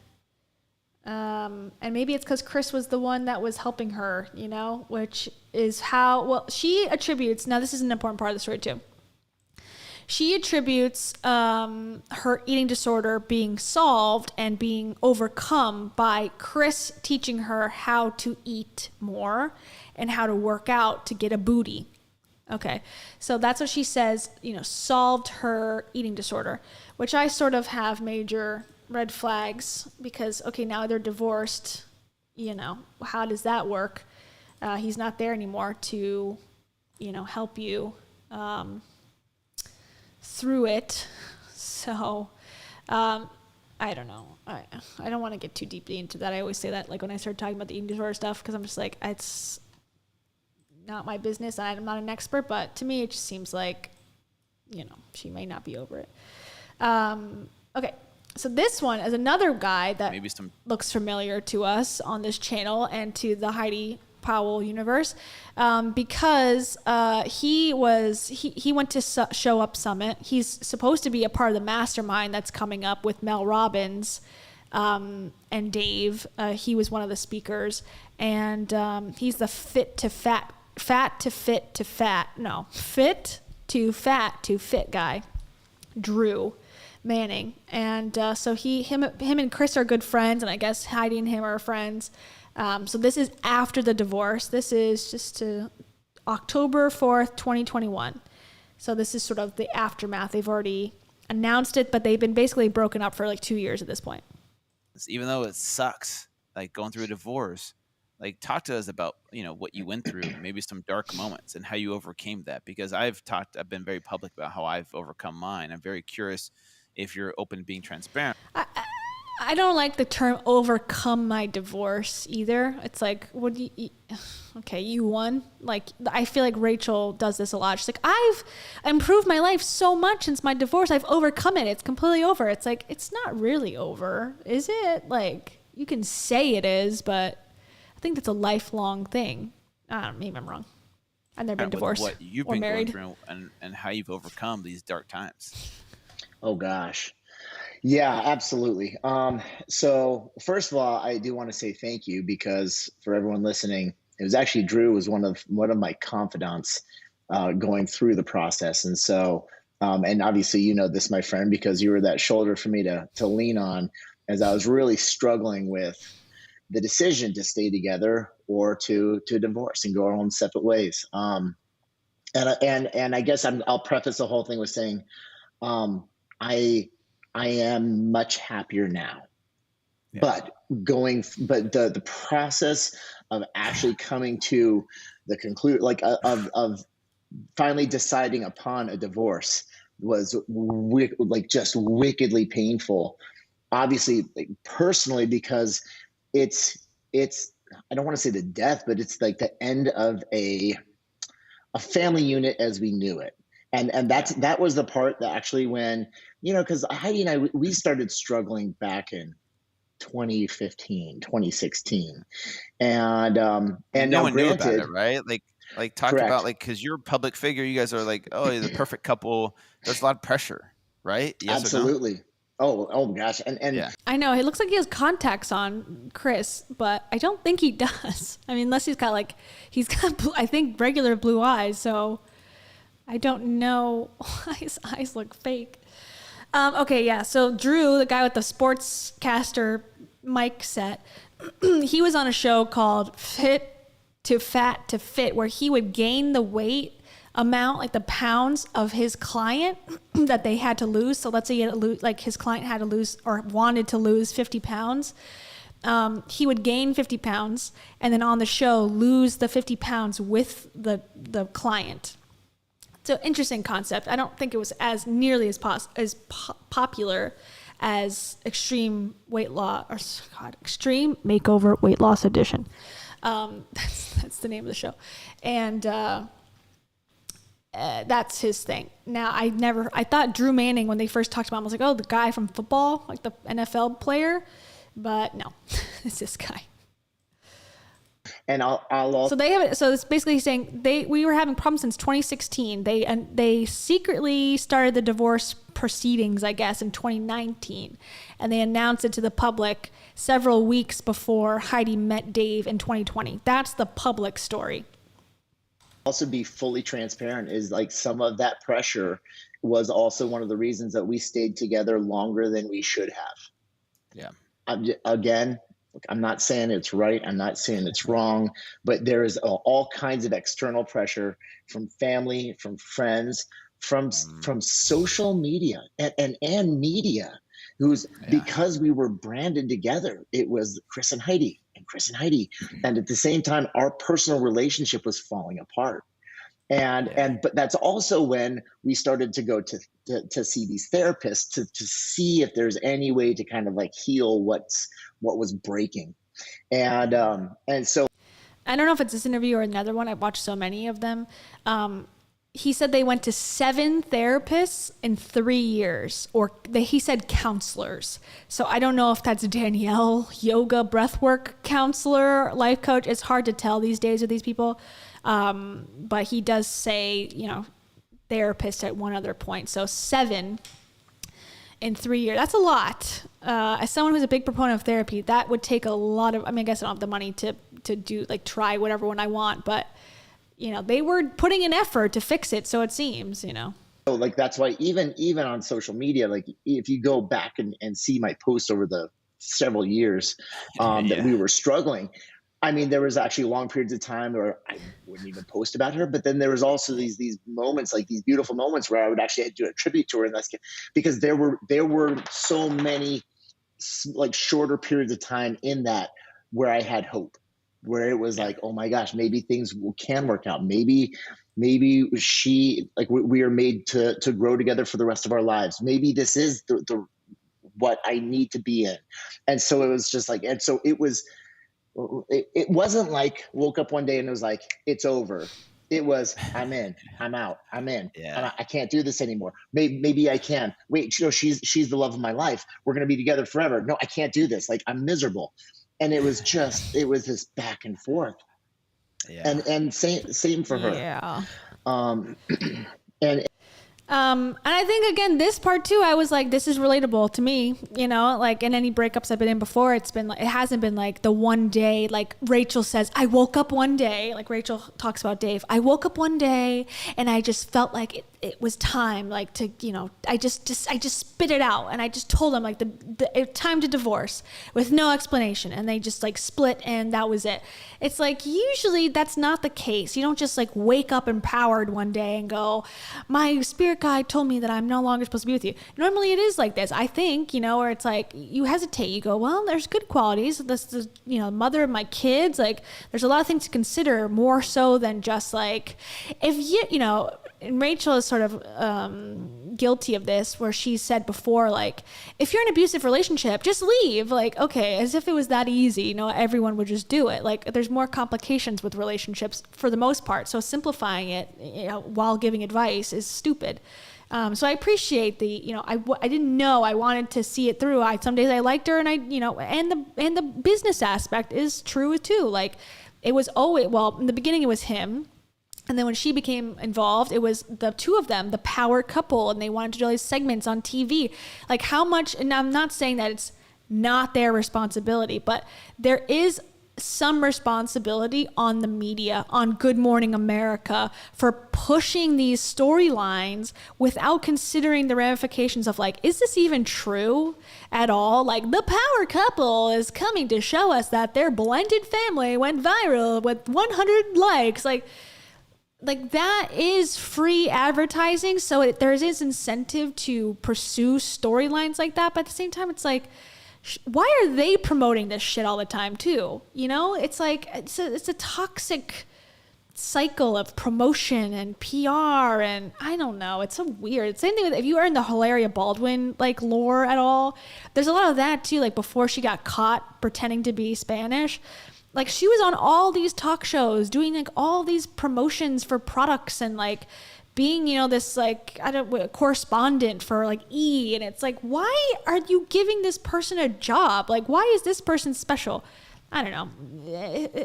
And maybe it's because Chris was the one that was helping her, you know, which is how, she attributes, now this is an important part of the story too. She attributes her eating disorder being solved and being overcome by Chris teaching her how to eat more and how to work out to get a booty. Okay. So that's what she says, solved her eating disorder, which I sort of have major red flags because, okay, now they're divorced. How does that work? He's not there anymore to, help you through it. So, I don't know. I don't want to get too deeply into that. I always say that, like, when I start talking about the eating disorder stuff, because I'm just like, it's not my business. I'm not an expert, but to me, it just seems like, she may not be over it. Okay. So this one is another guy that looks familiar to us on this channel and to the Heidi Powell universe, because he went to Show Up Summit. He's supposed to be a part of the mastermind that's coming up with Mel Robbins and Dave. He was one of the speakers, and he's the fit to fat guy, Drew Manning. And so him and Chris are good friends, and I guess Heidi and him are friends. So this is after the divorce. This is just October 4th, 2021. So this is sort of the aftermath. They've already announced it, but they've been basically broken up for like 2 years at this point. Even though it sucks, like going through a divorce, like talk to us about, what you went through, maybe some dark moments and how you overcame that. Because I've been very public about how I've overcome mine. I'm very curious if you're open to being transparent. I don't like the term overcome my divorce either. It's like, what do you, okay, you won. Like, I feel like Rachel does this a lot. She's like, I've improved my life so much since my divorce. I've overcome it. It's completely over. It's like, it's not really over, is it? Like, you can say it is, but I think that's a lifelong thing. Maybe I'm wrong. I've never been divorced what you've or been married. going through and how you've overcome these dark times. Oh gosh. Yeah, absolutely. So first of all, I do want to say thank you, because for everyone listening, it was actually Drew was one of my confidants going through the process. And so, and obviously, this, my friend, because you were that shoulder for me to lean on as I was really struggling with the decision to stay together or to divorce and go our own separate ways. And I guess I'll preface the whole thing with saying, I am much happier now, but the process of actually coming to the conclusion, like of finally deciding upon a divorce was just wickedly painful. Obviously, personally, because it's I don't want to say the death, but it's like the end of a family unit as we knew it. And that was the part that actually when, because Heidi and I, we started struggling back in 2015, 2016. And no one knew about it, right? Like talk Correct. about because you're a public figure. You guys are like, oh, you're the perfect couple. There's a lot of pressure, right? Yes Absolutely. Or no? Oh gosh. And yeah. I know it looks like he has contacts on, Chris, but I don't think he does. I mean, unless he's got I think regular blue eyes. So I don't know why his eyes look fake. Okay, yeah. So Drew, the guy with the sportscaster mic set, he was on a show called Fit to Fat to Fit, where he would gain the weight amount, like the pounds of his client that they had to lose. So let's say his client had to lose or wanted to lose 50 pounds. He would gain 50 pounds and then on the show lose the 50 pounds with the client. So interesting concept. I don't think it was as nearly as popular as Extreme Makeover Weight Loss Edition. That's the name of the show, and that's his thing. Now I thought Drew Manning, when they first talked about him, I was like, oh, the guy from football, like the NFL player, but no, it's this guy. And I'll also, so they have it. So it's basically saying we were having problems since 2016. They secretly started the divorce proceedings, I guess, in 2019, and they announced it to the public several weeks before Heidi met Dave in 2020. That's the public story. Also, be fully transparent is like some of that pressure was also one of the reasons that we stayed together longer than we should have. Yeah. Again, look, I'm not saying it's right. I'm not saying it's wrong, but there is all kinds of external pressure from family, from friends, from social media and media, because we were branded together. It was Chris and Heidi and Chris and Heidi. And at the same time, our personal relationship was falling apart. But that's also when we started to go to see these therapists to see if there's any way to kind of like heal what was breaking. And so I don't know if it's this interview or another one. I've watched so many of them. He said they went to 7 therapists in 3 years, he said counselors. So I don't know if that's Danielle, yoga, breathwork counselor, life coach. It's hard to tell these days with these people. But he does say, therapist at one other point. So 7 in 3 years. That's a lot. As someone who's a big proponent of therapy, that would take a lot of, I guess I don't have the money to do, try whatever one I want, but they were putting in effort to fix it. So it seems, So that's why even on social media, if you go back and see my posts over the several years that we were struggling, there was actually long periods of time where I wouldn't even post about her, but then there was also these moments, these beautiful moments where I would actually do a tribute to her, and because there were so many shorter periods of time in that where I had hope, where it was oh my gosh, maybe things can work out. Maybe she, we are made to grow together for the rest of our lives. Maybe this is the what I need to be in. And so it was just and so it was, it wasn't woke up one day and it was it's over. It was, I'm in, I'm out, I'm in. Yeah. I can't do this anymore. Maybe I can. Wait, she's the love of my life. We're going to be together forever. No, I can't do this. I'm miserable. And it was this back and forth. Yeah. And same for her. Yeah. And I think again, this part too, I was this is relatable to me, in any breakups I've been in before, it hasn't been the one day, Rachel says, I woke up one day, Rachel talks about Dave. I woke up one day and I just felt it was time, to, I just spit it out. And I just told them the time to divorce with no explanation. And they just split and that was it. It's usually that's not the case. You don't just wake up empowered one day and go, my spirit guide told me that I'm no longer supposed to be with you. Normally it is like this, I think, where it's you hesitate, you go, well, there's good qualities. This is, mother of my kids. There's a lot of things to consider more so than just if you, and Rachel is sort of guilty of this, where she said before, if you're in an abusive relationship, just leave. Okay, as if it was that easy. Everyone would just do it. There's more complications with relationships for the most part. So simplifying it, while giving advice is stupid. So I appreciate I didn't know, I wanted to see it through. Some days I liked her, and and the business aspect is true too. It was always, in the beginning it was him. And then when she became involved, it was the two of them, the power couple, and they wanted to do all these segments on TV. How much, and I'm not saying that it's not their responsibility, but there is some responsibility on the media, on Good Morning America, for pushing these storylines without considering the ramifications of is this even true at all? The power couple is coming to show us that their blended family went viral with 100 likes. That is free advertising, so there is incentive to pursue storylines like that. But at the same time, it's why are they promoting this shit all the time too? It's it's a toxic cycle of promotion and PR, and I don't know. It's so weird. Same thing with, if you are in the Hilaria Baldwin lore at all, there's a lot of that too. Before she got caught pretending to be Spanish. She was on all these talk shows doing all these promotions for products and being, this correspondent for E. And it's why are you giving this person a job? Why is this person special? I don't know.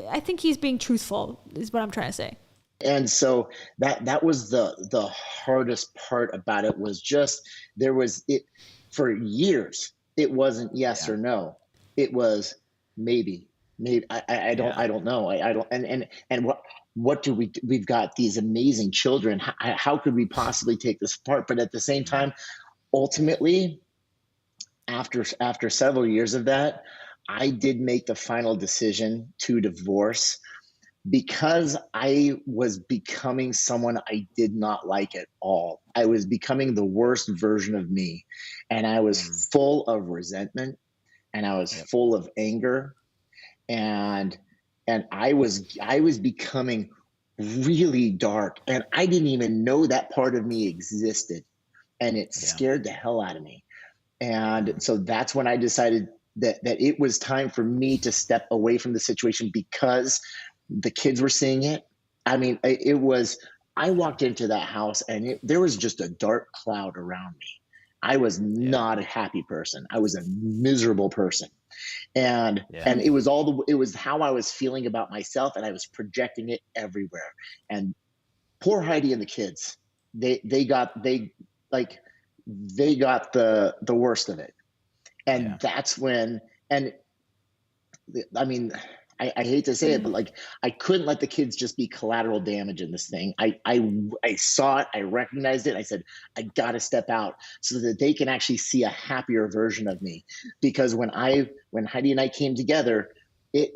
I think he's being truthful is what I'm trying to say. And so that was the hardest part about it, was just, there was it for years. It wasn't yes or no. It was maybe. I don't know. I don't. And what do we've got these amazing children. How could we possibly take this apart? But at the same time, ultimately, after several years of that, I did make the final decision to divorce because I was becoming someone I did not like at all. I was becoming the worst version of me, and I was full of resentment, and I was full of anger, and I was becoming really dark, and I didn't even know that part of me existed, and it scared the hell out of me. And so that's when I decided that it was time for me to step away from the situation because the kids were seeing it. I mean, I walked into that house and there was just a dark cloud around me. I was not a happy person. I was a miserable person. And it was how I was feeling about myself, and I was projecting it everywhere. And poor Heidi and the kids, they got the worst of it. And that's when, and I mean, I hate to say it, but like, I couldn't let the kids just be collateral damage in this thing. I saw it, I recognized it. I said, I got to step out so that they can actually see a happier version of me. Because when Heidi and I came together, it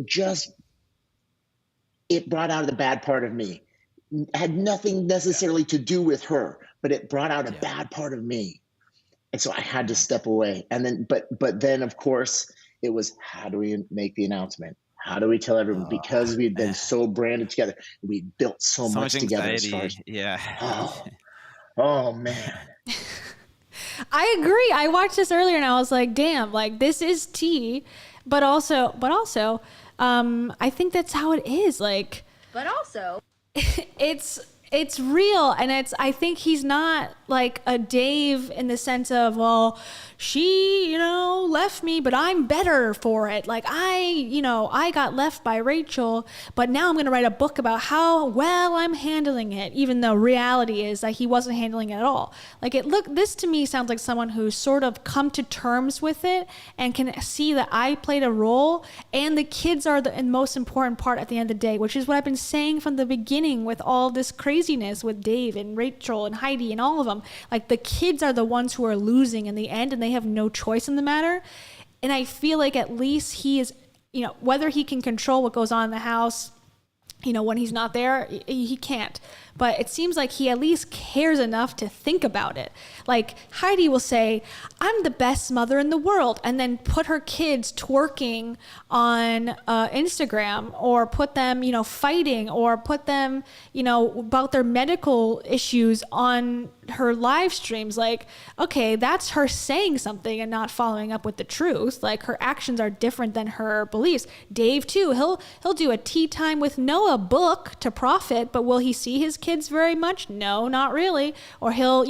brought out the bad part of me. It had nothing necessarily to do with her, but it brought out a bad part of me. And so I had to step away. And then, but then of course it was, how do we make the announcement? How do we tell everyone? Because we'd been so branded together, we built so much together. As far as, oh man. I agree. I watched this earlier and I was like, damn, like this is tea, but also, I think that's how it is. Like, but also it's real. And I think he's not like a Dave in the sense of, well, she, left me, but I'm better for it. Like I got left by Rachel, but now I'm going to write a book about how well I'm handling it. Even though reality is that he wasn't handling it at all. Like this to me sounds like someone who's sort of come to terms with it and can see that I played a role and the kids are the most important part at the end of the day, which is what I've been saying from the beginning with all this craziness with Dave and Rachel and Heidi and all of them. Like the kids are the ones who are losing in the end and they have no choice in the matter. And I feel like at least he is, whether he can control what goes on in the house, when he's not there, he can't. But it seems like he at least cares enough to think about it. Like Heidi will say, I'm the best mother in the world, and then put her kids twerking on Instagram, or put them, fighting, or put them, about their medical issues on her live streams. Like, okay, that's her saying something and not following up with the truth. Like her actions are different than her beliefs. Dave too, he'll do a tea time with Noah book to profit, but will he see his kids very much? No, not really. Or he'll,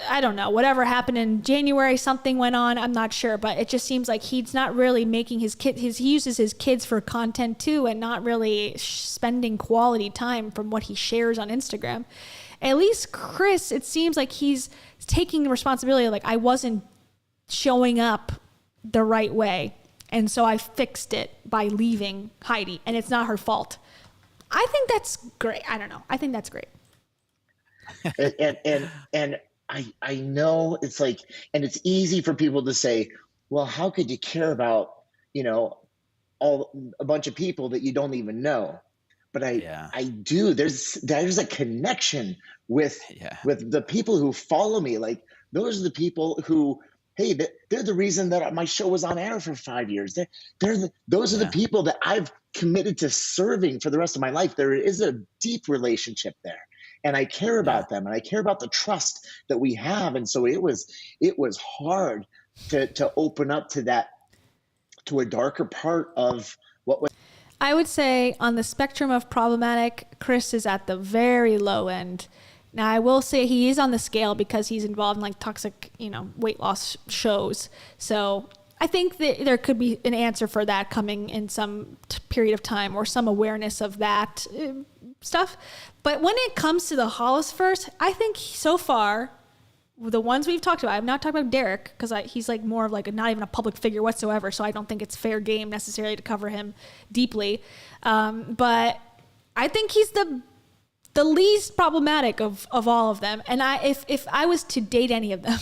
I don't know, whatever happened in January, something went on, I'm not sure, but it just seems like he's not really making his kids, he uses his kids for content too, and not really spending quality time from what he shares on Instagram. At least Chris, it seems like he's taking responsibility, like I wasn't showing up the right way, and so I fixed it by leaving Heidi, and it's not her fault. I think that's great. I don't know. I think that's great. and I know it's like, and it's easy for people to say, well, how could you care about, a bunch of people that you don't even know? But I do. There's a connection with the people who follow me. Like those are the people who, hey, they're the reason that my show was on air for 5 years. Those are the people that I've committed to serving for the rest of my life. There is a deep relationship there, and I care about them, and I care about the trust that we have. And so it was hard to open up to that, to a darker part of what was. I would say on the spectrum of problematic, Chris is at the very low end. Now, I will say he is on the scale because he's involved in like toxic, weight loss shows. So I think that there could be an answer for that coming in some period of time, or some awareness of that stuff. But when it comes to the Hollis first, I think so far, the ones we've talked about, I've not talked about Derek because he's like more of like not even a public figure whatsoever. So I don't think it's fair game necessarily to cover him deeply. But I think he's the least problematic of all of them. And if I was to date any of them,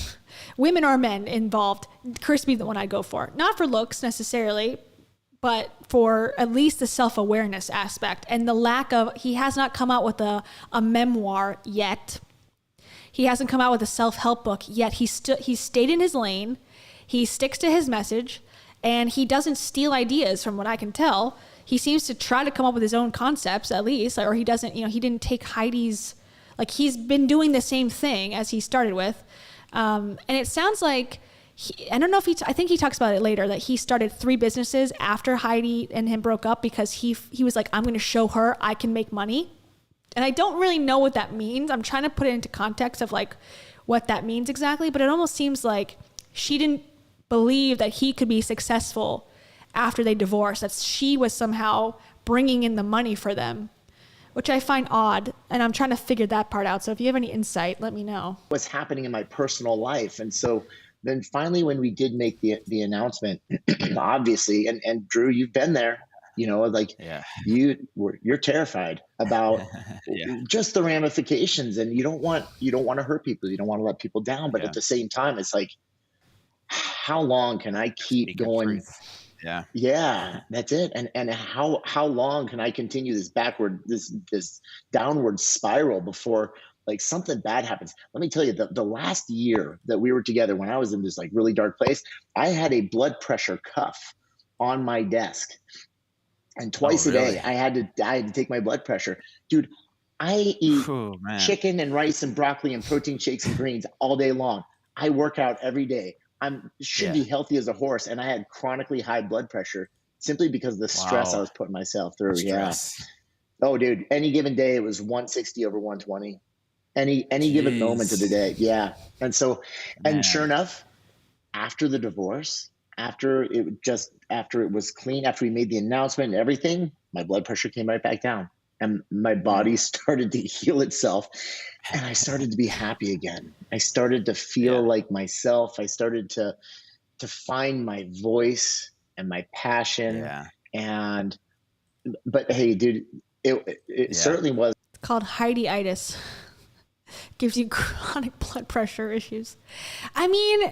women or men involved, Chris be the one I'd go for. Not for looks necessarily, but for at least the self-awareness aspect and the lack of, he has not come out with a memoir yet. He hasn't come out with a self-help book yet. He's stayed in his lane. He sticks to his message, and he doesn't steal ideas from what I can tell. He seems to try to come up with his own concepts at least, or he doesn't, he didn't take Heidi's, like he's been doing the same thing as he started with. And it sounds like, I don't know if I think he talks about it later, that he started 3 businesses after Heidi and him broke up because he was like, I'm going to show her I can make money. And I don't really know what that means. I'm trying to put it into context of like what that means exactly, but it almost seems like she didn't believe that he could be successful after they divorced, that she was somehow bringing in the money for them, which I find odd. And I'm trying to figure that part out. So if you have any insight, let me know. What's happening in my personal life. And so then finally, when we did make the announcement, obviously, and Drew, you've been there, like you're terrified about just the ramifications, and you don't want to hurt people. You don't want to let people down. But at the same time, it's like, how long can I keep going? Yeah, that's it. And how long can I continue this this downward spiral before like something bad happens? Let me tell you, the last year that we were together, when I was in this like really dark place, I had a blood pressure cuff on my desk, and twice a day I had to take my blood pressure. Dude, I eat chicken and rice and broccoli and protein shakes and greens all day long. I work out every day. Should be healthy as a horse, and I had chronically high blood pressure simply because of the stress I was putting myself through. Oh, dude, any given day it was 160 over 120. Any given moment of the day. Yeah. And so, and sure enough, after the divorce, after it was clean, after we made the announcement and everything, my blood pressure came right back down, and my body started to heal itself, and I started to be happy again. I started to feel like myself. I started to find my voice and my passion. But hey, dude, it certainly was. It's called Heidi-itis. Gives you chronic blood pressure issues. I mean,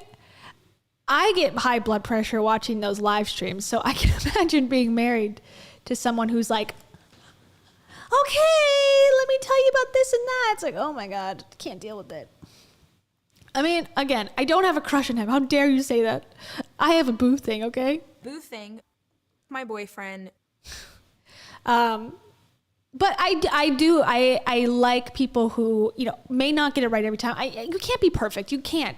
I get high blood pressure watching those live streams, so I can imagine being married to someone who's like, okay, let me tell you about this and that. It's like, oh my God, can't deal with it. I mean, again, I don't have a crush on him. How dare you say that? I have a boo thing, okay? Boo thing, my boyfriend. But I like people who, may not get it right every time. You can't be perfect. You can't.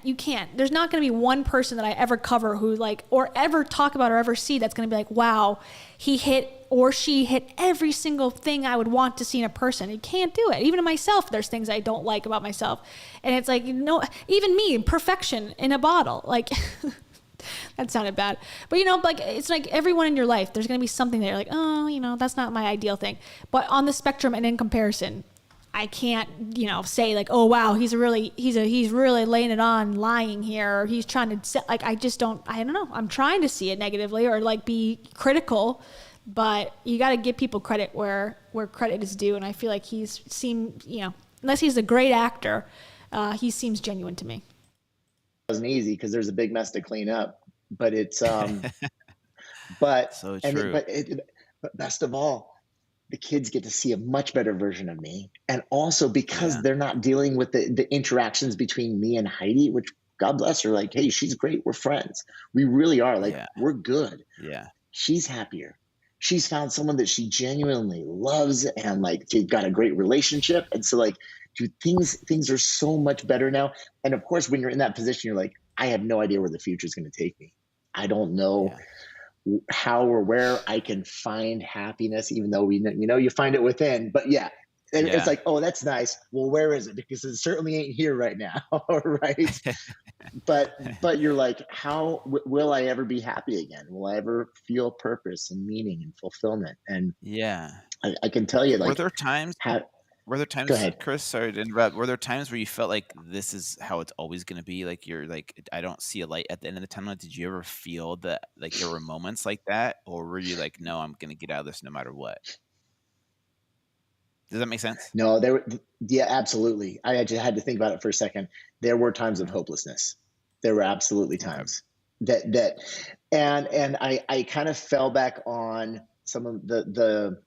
There's not going to be one person that I ever cover who or ever talk about or ever see that's going to be like, wow, he hit or she hit every single thing I would want to see in a person. You can't do it. Even in myself, there's things I don't like about myself. And it's like, even me, perfection in a bottle. Like, that sounded bad. But, it's like everyone in your life, there's going to be something that you're like, oh, that's not my ideal thing. But on the spectrum and in comparison, I can't, say like, oh, wow, he's really laying it on, lying here. Or he's trying to, I don't know. I'm trying to see it negatively or be critical. But you got to give people credit where credit is due. And I feel like unless he's a great actor, he seems genuine to me. It wasn't easy because there's a big mess to clean up, but it's, but, so true. But best of all, the kids get to see a much better version of me. And also because they're not dealing with the interactions between me and Heidi, which God bless her, like, hey, she's great. We're friends. We really are. We're good. Yeah. She's happier. She's found someone that she genuinely loves, and they've got a great relationship. And so dude, things are so much better now. And of course, when you're in that position, you're like, I have no idea where the future is going to take me. I don't know how or where I can find happiness, even though you find it within. But it's like, oh, that's nice. Well, where is it? Because it certainly ain't here right now, right? But you're like, how will I ever be happy again? Will I ever feel purpose and meaning and fulfillment? And I can tell you, were there times? Were there times, Go ahead. Chris, sorry to interrupt, were there times where you felt like this is how it's always going to be? Like you're like, I don't see a light at the end of the tunnel. Did you ever feel that there were moments like that? Or were you like, no, I'm going to get out of this no matter what? Does that make sense? No, absolutely. I just had to think about it for a second. There were times of hopelessness. There were absolutely times that and I kind of fell back on some of the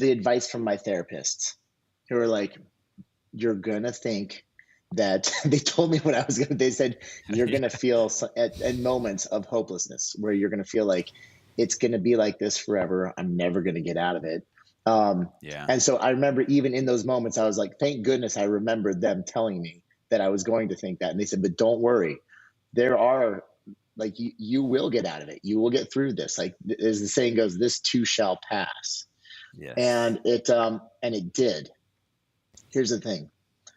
advice from my therapists who were like, you're gonna think that they told me when I was gonna, they said, you're gonna feel at moments of hopelessness where you're gonna feel like it's gonna be like this forever. I'm never gonna get out of it. And so I remember even in those moments, I was like, thank goodness I remembered them telling me that I was going to think that. And they said, but don't worry. There are like, you will get out of it. You will get through this. Like as the saying goes, this too shall pass. Yes. And it did. Here's the thing.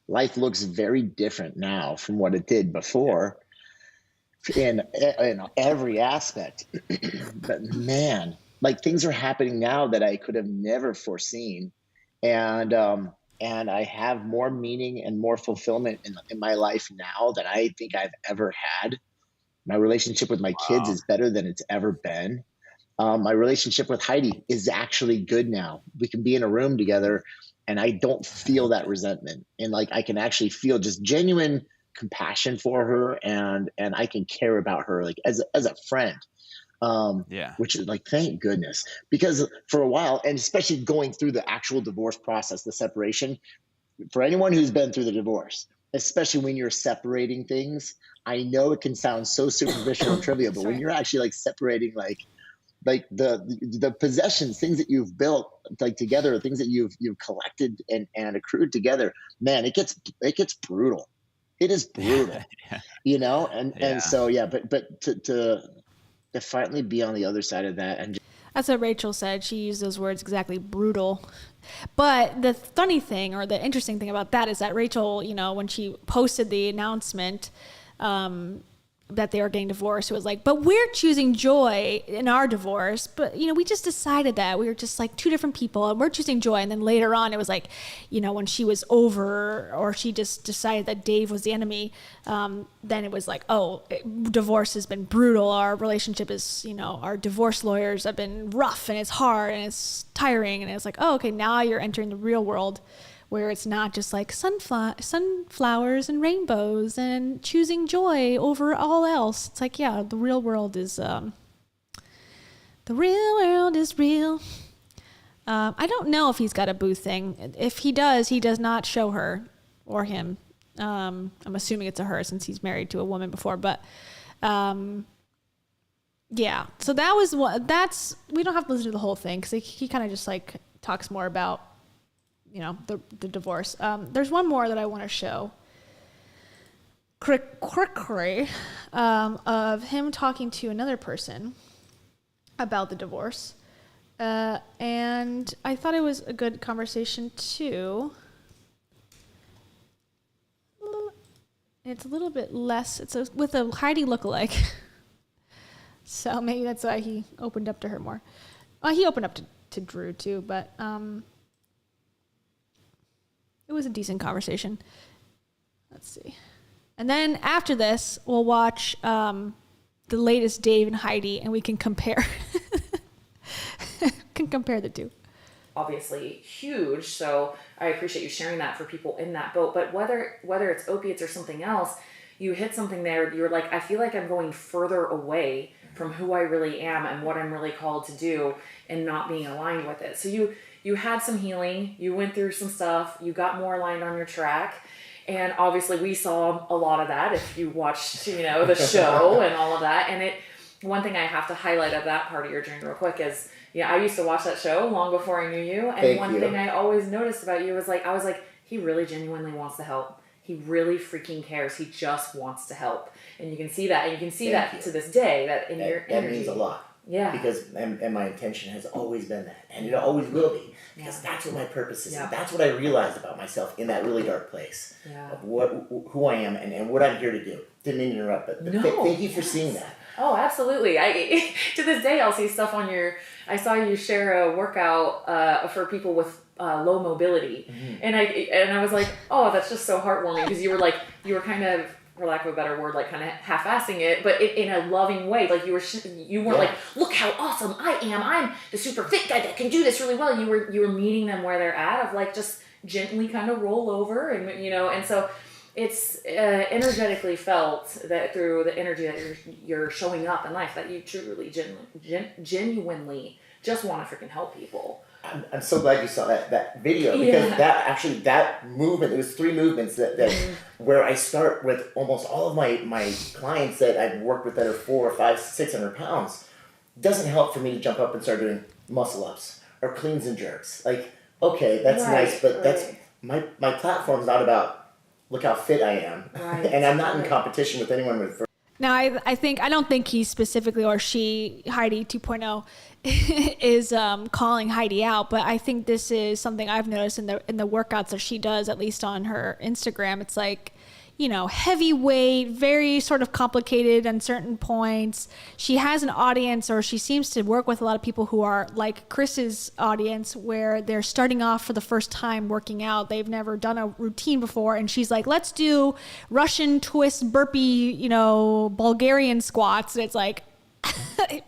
Life looks very different now from what it did before in every aspect. But man, like things are happening now that I could have never foreseen. And I have more meaning and more fulfillment in my life now than I think I've ever had. My relationship with my kids is better than it's ever been. My relationship with Heidi is actually good now. We can be in a room together and I don't feel that resentment. And like, I can actually feel just genuine compassion for her and I can care about her like as a friend. Which is like, thank goodness, because for a while, and especially going through the actual divorce process, the separation, for anyone who's been through the divorce, especially when you're separating things, I know it can sound so superficial and trivial, but when you're actually like separating, like the possessions, things that you've built like together, things that you've collected and accrued together, man, it gets brutal. It is brutal, you know? And so, but to finally be on the other side of that. And that's what Rachel said. She used those words exactly, brutal. But the funny thing or the interesting thing about that is that Rachel, you know, when she posted the announcement that they were getting divorced, it was like, but we're choosing joy in our divorce. But, you know, we just decided that we were just like two different people and we're choosing joy. And then later on, it was like, you know, when she was over or she just decided that Dave was the enemy, then it was like, oh, divorce has been brutal. Our relationship is, you know, our divorce lawyers have been rough and it's hard and it's tiring. And it's like, oh, okay, now you're entering the real world where it's not just like sunflowers and rainbows and choosing joy over all else. It's like, yeah, the real world is real. I don't know if he's got a boo thing. If he does not show her or him. I'm assuming it's a her since he's married to a woman before, but yeah. So that was we don't have to listen to the whole thing because he kind of just like talks more about, you know, the divorce. There's one more that I want to show quickly of him talking to another person about the divorce. And I thought it was a good conversation too. It's a little bit less, with a Heidi lookalike. So maybe that's why he opened up to her more. He opened up to Drew too, but it was a decent conversation. Let's see. And then after this, we'll watch the latest Dave and Heidi, and we can compare. Compare the two. Obviously huge, so I appreciate you sharing that for people in that boat. But whether it's opiates or something else, you hit something there. You're like, I feel like I'm going further away from who I really am and what I'm really called to do, and not being aligned with it. So you had some healing, you went through some stuff, you got more aligned on your track. And obviously we saw a lot of that if you watched, you know, the show and all of that. And one thing I have to highlight of that part of your journey real quick is, I used to watch that show long before I knew you. And one thing I always noticed about you was like, I was like, he really genuinely wants to help. He really freaking cares. He just wants to help. And you can see that. And you can see that to this day, that in your energy. That means a lot. Yeah. Because, and my intention has always been that. And it always will be. Because that's what my purpose is. And that's what I realized about myself in that really dark place. Of who I am and what I'm here to do. Didn't mean to interrupt, but thank you for seeing that. Oh, absolutely. To this day, I'll see stuff on I saw you share a workout for people with low mobility. Mm-hmm. And I was like, oh, that's just so heartwarming, because you were kind of, for lack of a better word, like kind of half-assing it, but in a loving way. Like you weren't like, look how awesome I am. I'm the super fit guy that can do this really well. You were meeting them where they're at, of like, just gently kind of roll over and, you know, and so it's energetically felt that through the energy that you're showing up in life, that you truly, genuinely just want to freaking help people. I'm so glad you saw that video, because that movement, it was 3 movements that where I start with almost all of my clients that I've worked with that are 400, 500, 600 pounds. Doesn't help for me to jump up and start doing muscle ups or cleans and jerks. Like, okay, that's nice, but that's my platform's not about look how fit I am, and I'm not in competition with anyone with. Now, I don't think he specifically, or she, Heidi 2.0, is calling Heidi out, but I think this is something I've noticed in the workouts that she does, at least on her Instagram. It's like, you know, heavyweight, very sort of complicated on certain points. She has an audience, or she seems to work with a lot of people who are like Chris's audience, where they're starting off for the first time working out. They've never done a routine before. And she's like, let's do Russian twist, burpee, you know, Bulgarian squats. And it's like,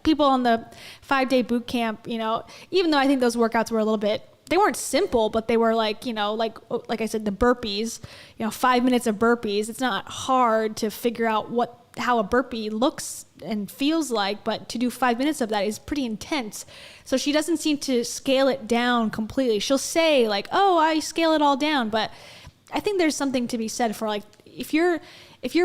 people on the 5-day boot camp, you know, even though I think those workouts were a little bit, they weren't simple, but they were like, you know, like I said, the burpees, you know, 5 minutes of burpees. It's not hard to figure out how a burpee looks and feels like, but to do 5 minutes of that is pretty intense. So she doesn't seem to scale it down completely. She'll say like, oh, I scale it all down. But I think there's something to be said for like, if you're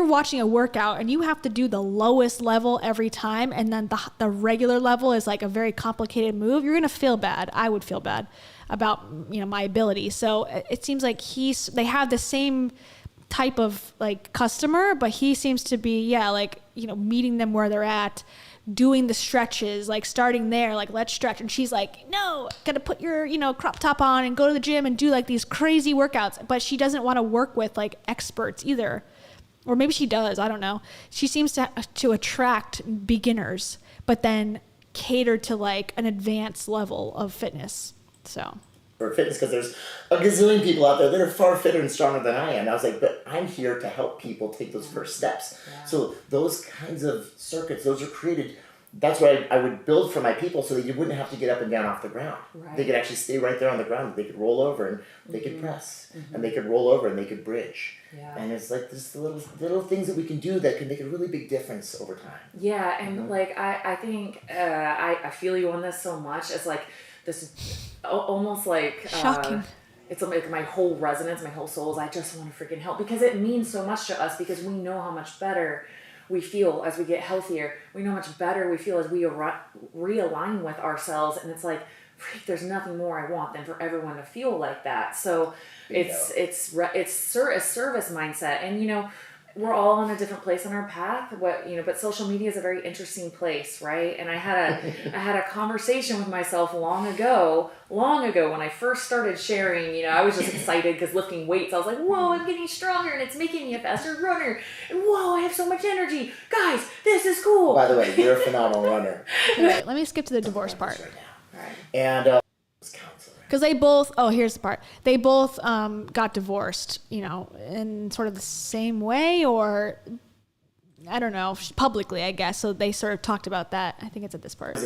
watching a workout and you have to do the lowest level every time, and then the regular level is like a very complicated move, you're going to feel bad. I would feel bad about, you know, my ability. So it seems like they have the same type of like customer, but he seems to be, like, you know, meeting them where they're at, doing the stretches, like starting there, like, let's stretch. And she's like, no, gotta put your, you know, crop top on and go to the gym and do like these crazy workouts. But she doesn't want to work with like experts either. Or maybe she does, I don't know. She seems to attract beginners, but then cater to like an advanced level of fitness. So for fitness, because there's a gazillion people out there that are far fitter and stronger than I am. And I was like, but I'm here to help people take those first steps. Yeah. So those kinds of circuits, those are created. That's what I would build for my people, so that you wouldn't have to get up and down off the ground. Right. They could actually stay right there on the ground. They could roll over and they could press, and they could roll over and they could bridge. Yeah. And it's like this little things that we can do that can make a really big difference over time. Yeah, and like I think I feel you on this so much. It's like this almost like shocking. It's like my whole resonance, my whole soul is I just want to freaking help, because it means so much to us, because we know how much better we feel as we get healthier. We know how much better we feel as we realign with ourselves. And it's like, there's nothing more I want than for everyone to feel like that. So it's a service mindset. And, you know, we're all on a different place on our path. But social media is a very interesting place, right? And I had a conversation with myself long ago when I first started sharing. You know, I was just excited because lifting weights, I was like, whoa, I'm getting stronger and it's making me a faster runner. And whoa, I have so much energy. Guys, this is cool. By the way, you're a phenomenal runner. Right, let me skip to the divorce part. Right now. Right. And because they both, here's the part. They both got divorced, you know, in sort of the same way, or I don't know, publicly, I guess. So they sort of talked about that. I think it's at this part.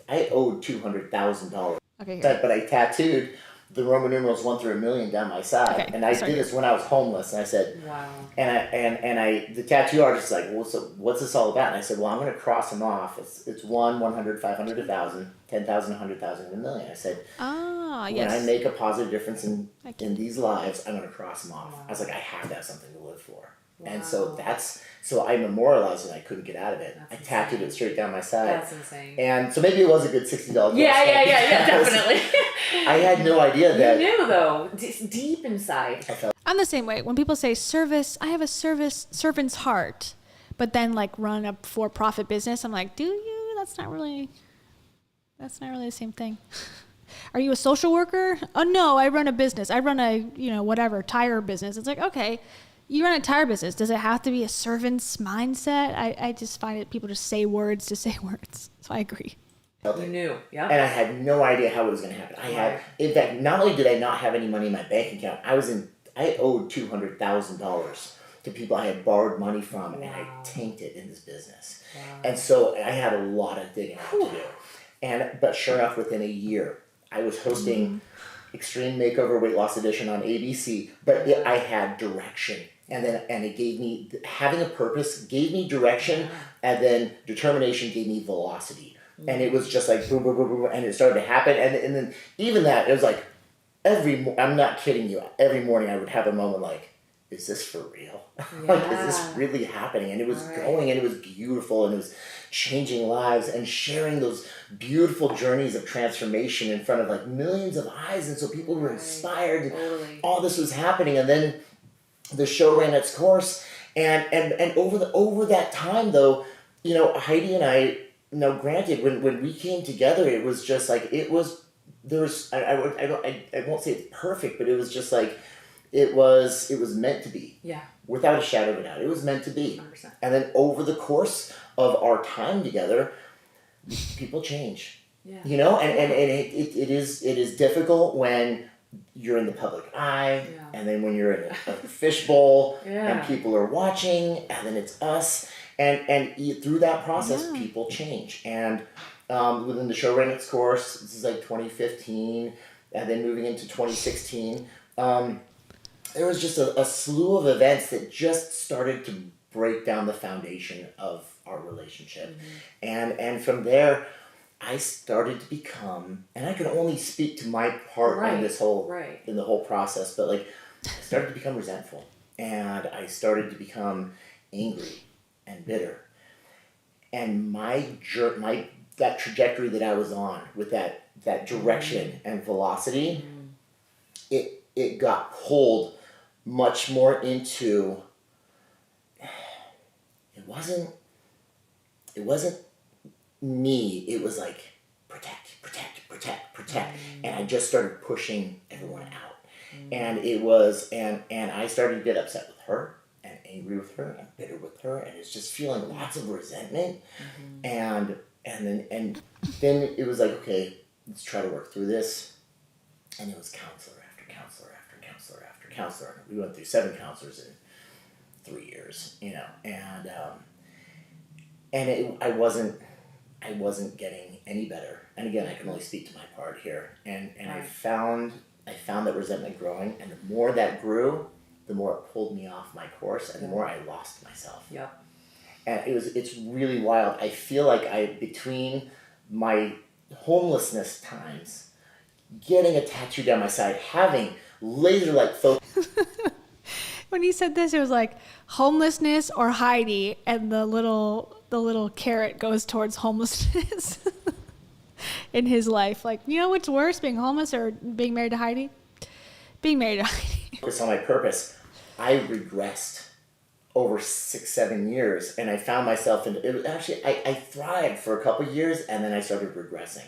I owed $200,000. Okay. But I tattooed the Roman numerals 1 through a million down my side. Okay. And I did this when I was homeless. And I said, wow. And the tattoo artist was like, well, so what's this all about? And I said, well, I'm going to cross them off. It's 1, 100, 500, 1,000, 10,000, 100,000, and a million. I said, when I make a positive difference in these lives, I'm going to cross them off. Wow. I was like, I have to have something to live for. Wow. And so I memorialized it and I couldn't get out of it. I tattooed it straight down my side. That's insane. And so maybe it was a good $60 Yeah, definitely. I had no idea that. You knew though, deep inside. I'm the same way. When people say service, I have a servant's heart, but then like run a for-profit business, I'm like, do you? That's not really the same thing. Are you a social worker? Oh no, I run a business. I run a, whatever, tire business. It's like, okay, you run a tire business. Does it have to be a servant's mindset? I just find it, people just say words to say words. So I agree. You knew, yeah. And I had no idea how it was going to happen. In fact, not only did I not have any money in my bank account, I owed $200,000 to people I had borrowed money from, and I tanked it in this business. Wow. And so I had a lot of digging out to do. But sure enough, within a year, I was hosting Extreme Makeover Weight Loss Edition on ABC, but I had direction And it gave me, having a purpose gave me direction, and then determination gave me velocity. And it was just like boom, boom, boom, boom, and it started to happen. And then even that, it was like I'm not kidding you, every morning I would have a moment like, is this for real? Like, is this really happening? And it was going, and it was beautiful, and it was changing lives and sharing those beautiful journeys of transformation in front of like millions of eyes. And so people were inspired. All this was happening. And then the show ran its course. And over that time though, you know, Heidi and I, you know, granted, when we came together, it was just like, I won't say it's perfect, but it was just like, it was meant to be. Yeah. Without a shadow of a doubt. It was meant to be. 100%. And then over the course of our time together, people change. Yeah. You know, and it is difficult when you're in the public eye, and then when you're in a fishbowl and people are watching, and then it's us. And through that process, people change. And within the show ran its course, this is like 2015, and then moving into 2016, there was just a slew of events that just started to break down the foundation of our relationship. And from there, I started to become, and I can only speak to my part in this whole, in the whole process, but like, I started to become resentful, and I started to become angry and bitter. And that trajectory that I was on with that direction and velocity, it got pulled much more into, it wasn't me, it was like protect. And I just started pushing everyone out. And it was, and I started to get upset with her, and angry with her, and bitter with her, and it's just feeling lots of resentment. And then it was like, okay, let's try to work through this. And it was counselor after counselor after counselor after counselor. We went through 7 counselors in 3 years, you know, and I wasn't getting any better. And again, I can only speak to my part here. And I found that resentment growing, and the more that grew, the more it pulled me off my course, and the more I lost myself. Yep. And it's really wild. I feel like between my homelessness times, getting a tattoo down my side, having laser-like focus. When he said this, it was like homelessness or Heidi, and the little carrot goes towards homelessness in his life. Like, you know what's worse, being homeless or being married to Heidi? Being married to Heidi. Focus on my purpose. I regressed over 6-7 years, and I found myself in it was actually I thrived for a couple of years, and then I started regressing.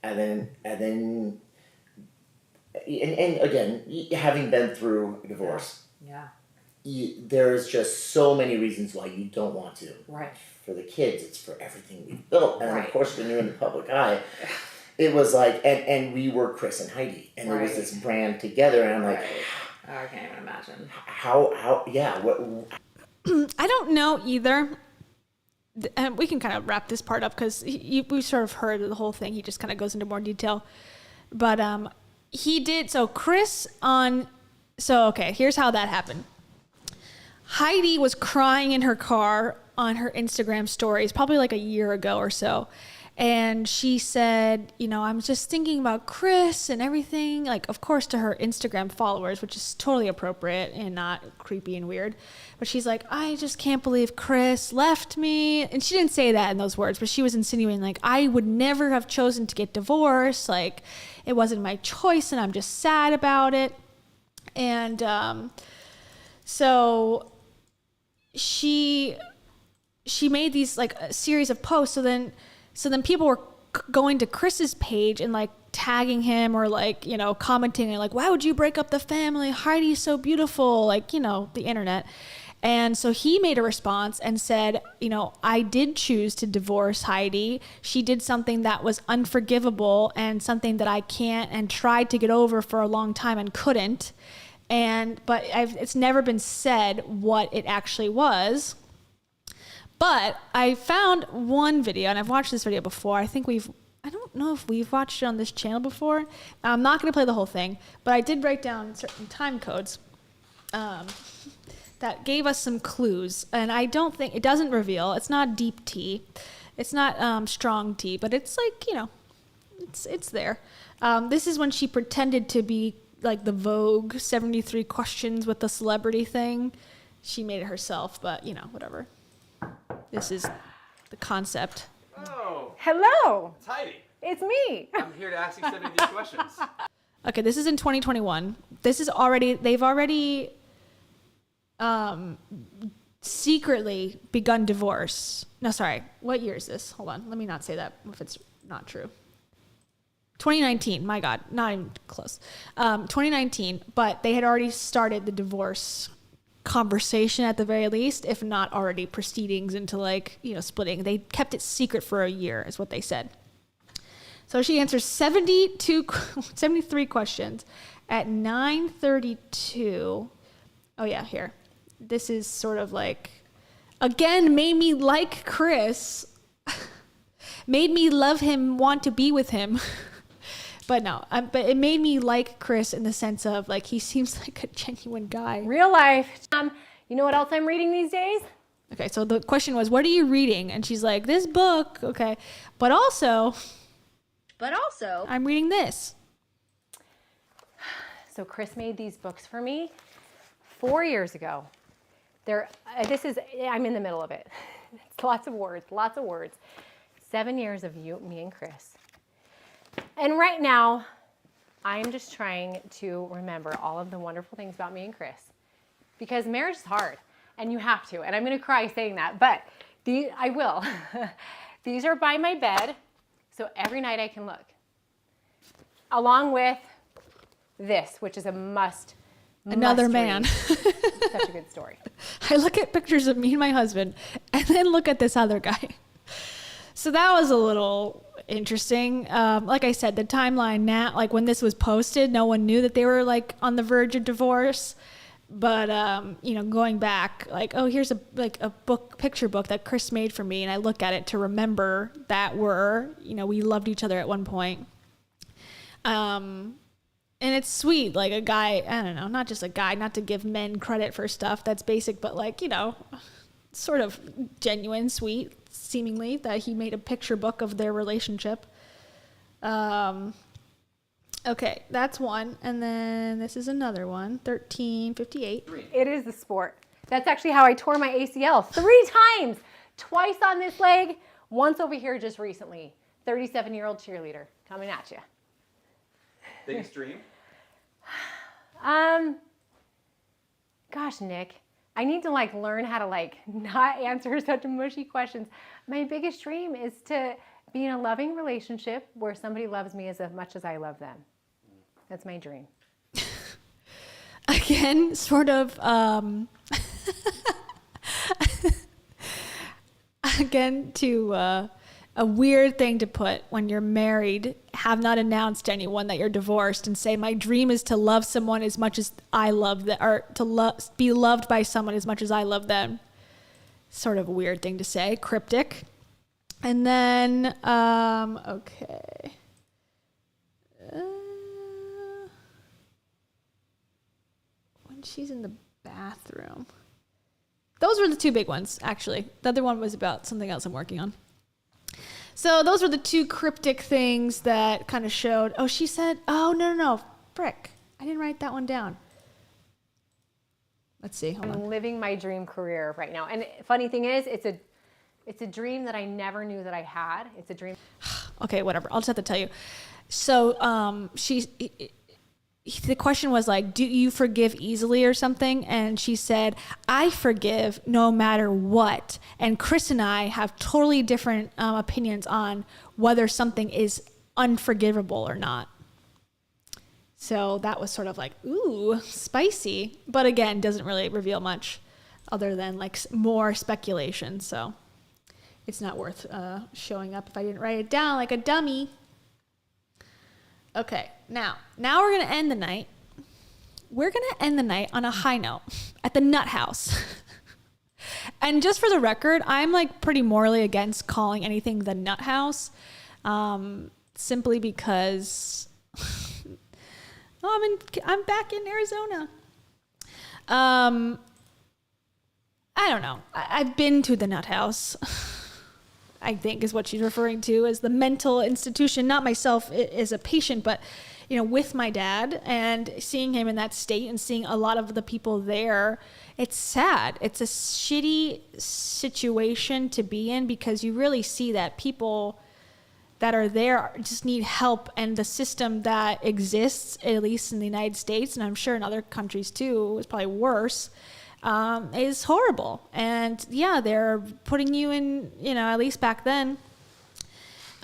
And then again, having been through a divorce, there's just so many reasons why you don't want to. Right. For the kids, it's for everything we've built, and of course, when you're in the public eye, it was like, and we were Chris and Heidi, and there was this brand together, and I'm like, oh, I can't even imagine. What? I don't know either. And we can kind of wrap this part up because we sort of heard the whole thing. He just kind of goes into more detail. But he did, okay, here's how that happened. Heidi was crying in her car on her Instagram stories, probably like a year ago or so. And she said, you know, I'm just thinking about Chris and everything, like, of course, to her Instagram followers, which is totally appropriate and not creepy and weird. But she's like, I just can't believe Chris left me. And she didn't say that in those words, but she was insinuating, like, I would never have chosen to get divorced. Like, it wasn't my choice, and I'm just sad about it. And so she made these, like, a series of posts. So then people were going to Chris's page and like tagging him or like, you know, commenting and like, why would you break up the family? Heidi's so beautiful, like, you know, the internet. And so he made a response and said, you know, I did choose to divorce Heidi. She did something that was unforgivable and something that I can't and tried to get over for a long time and couldn't. But it's never been said what it actually was. But I found one video, and I've watched this video before. I don't know if we've watched it on this channel before. I'm not going to play the whole thing, but I did write down certain time codes. that gave us some clues. And I don't think, it doesn't reveal. It's not deep tea. It's not strong tea, but it's like, you know, it's there. This is when she pretended to be like the Vogue 73 questions with the celebrity thing. She made it herself, but you know, whatever. This is the concept. Oh. Hello. It's Heidi. It's me. I'm here to ask you 70 questions. Okay, this is in 2021. This is already, they've already secretly begun divorce. No, sorry. What year is this? Hold on. Let me not say that if it's not true. 2019. My God, not even close. 2019, but they had already started the divorce conversation at the very least, if not already proceedings into like, you know, splitting. They kept it secret for a year is what they said. So she answers 73 questions at 9:32. Oh yeah, here. This is sort of like, again, made me like Chris. Made me love him, want to be with him. But no, but it made me like Chris in the sense of like, he seems like a genuine guy. Real life. You know what else I'm reading these days? Okay, so the question was, what are you reading? And she's like, this book. Okay. But also, I'm reading this. So Chris made these books for me 4 years ago. I'm in the middle of it. It's lots of words. 7 years of you, me, and Chris. And right now, I'm just trying to remember all of the wonderful things about me and Chris. Because marriage is hard, and you have to. And I'm going to cry saying that, but I will. These are by my bed, so every night I can look. Along with this, which is a must. Another man. Such a good story. I look at pictures of me and my husband and then look at this other guy. So that was a little interesting. Like I said, the timeline now, like when this was posted, no one knew that they were like on the verge of divorce. But, you know, going back, like, oh, here's a picture book that Chris made for me. And I look at it to remember that we loved each other at one point. And it's sweet, like a guy, I don't know, not just a guy, not to give men credit for stuff that's basic, but like, you know, sort of genuine, sweet, seemingly, that he made a picture book of their relationship. Okay, that's one. And then this is another one, 1358. It is the sport. That's actually how I tore my ACL 3 times. Twice on this leg, once over here just recently. 37-year-old cheerleader coming at you. Biggest dream? Gosh, Nick, I need to like learn how to like not answer such mushy questions. My biggest dream is to be in a loving relationship where somebody loves me as much as I love them. That's my dream. Again, sort of, a weird thing to put when you're married, have not announced to anyone that you're divorced, and say, my dream is to love someone as much as I love them, or to be loved by someone as much as I love them. Sort of a weird thing to say, cryptic. And then, okay. When she's in the bathroom. Those were the 2 big ones, actually. The other one was about something else I'm working on. So those were the 2 cryptic things that kind of showed. Oh, she said, oh, no. Frick. I didn't write that one down. Let's see. Hold on. I'm living my dream career right now. And funny thing is, it's a dream that I never knew that I had. It's a dream. Okay, whatever. I'll just have to tell you. So the question was like, do you forgive easily or something? And she said, I forgive no matter what. And Chris and I have totally different opinions on whether something is unforgivable or not. So that was sort of like, ooh, spicy. But again, doesn't really reveal much other than like more speculation. So it's not worth showing up if I didn't write it down like a dummy. Okay, now we're going to end the night. We're going to end the night on a high note at the Nut House. And just for the record, I'm like pretty morally against calling anything the Nut House, simply because I'm back in Arizona. I don't know. I've been to the nut house, I think is what she's referring to as the mental institution, not myself as a patient, but, you know, with my dad and seeing him in that state and seeing a lot of the people there. It's sad. It's a shitty situation to be in because you really see that people that are there just need help, and the system that exists, at least in the United States, and I'm sure in other countries too, is probably worse, is horrible. And yeah, they're putting you in, you know, at least back then,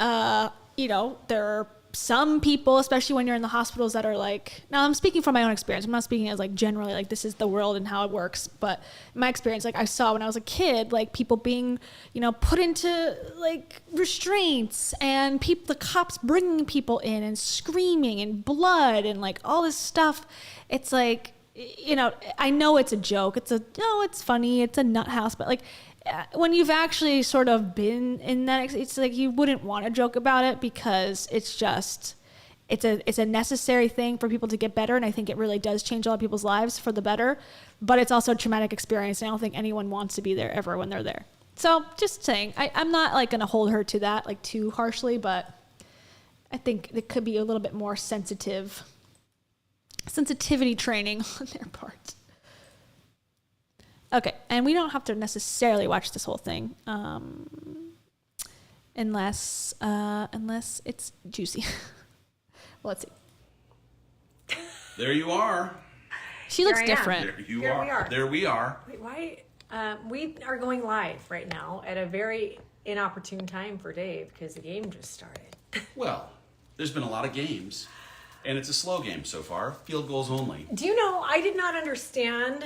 you know, there are some people, especially when you're in the hospitals, that are like, now I'm speaking from my own experience. I'm not speaking as like generally like this is the world and how it works, but in my experience, like I saw when I was a kid, like people being, you know, put into like restraints and the cops bringing people in and screaming and blood and like all this stuff. It's like, you know, I know it's a joke. It's funny. It's a nut house, but like when you've actually sort of been in that, it's like you wouldn't want to joke about it because it's just, it's a necessary thing for people to get better. And I think it really does change a lot of people's lives for the better, but it's also a traumatic experience. And I don't think anyone wants to be there ever when they're there. So just saying, I'm not like going to hold her to that like too harshly, but I think it could be a little bit more sensitivity training on their part. Okay, and we don't have to necessarily watch this whole thing, unless it's juicy. Well, let's see. There you are. She looks different. There you are. There we are. Wait, why? We are going live right now at a very inopportune time for Dave because the game just started. Well, there's been a lot of games, and it's a slow game so far. Field goals only. Do you know, I did not understand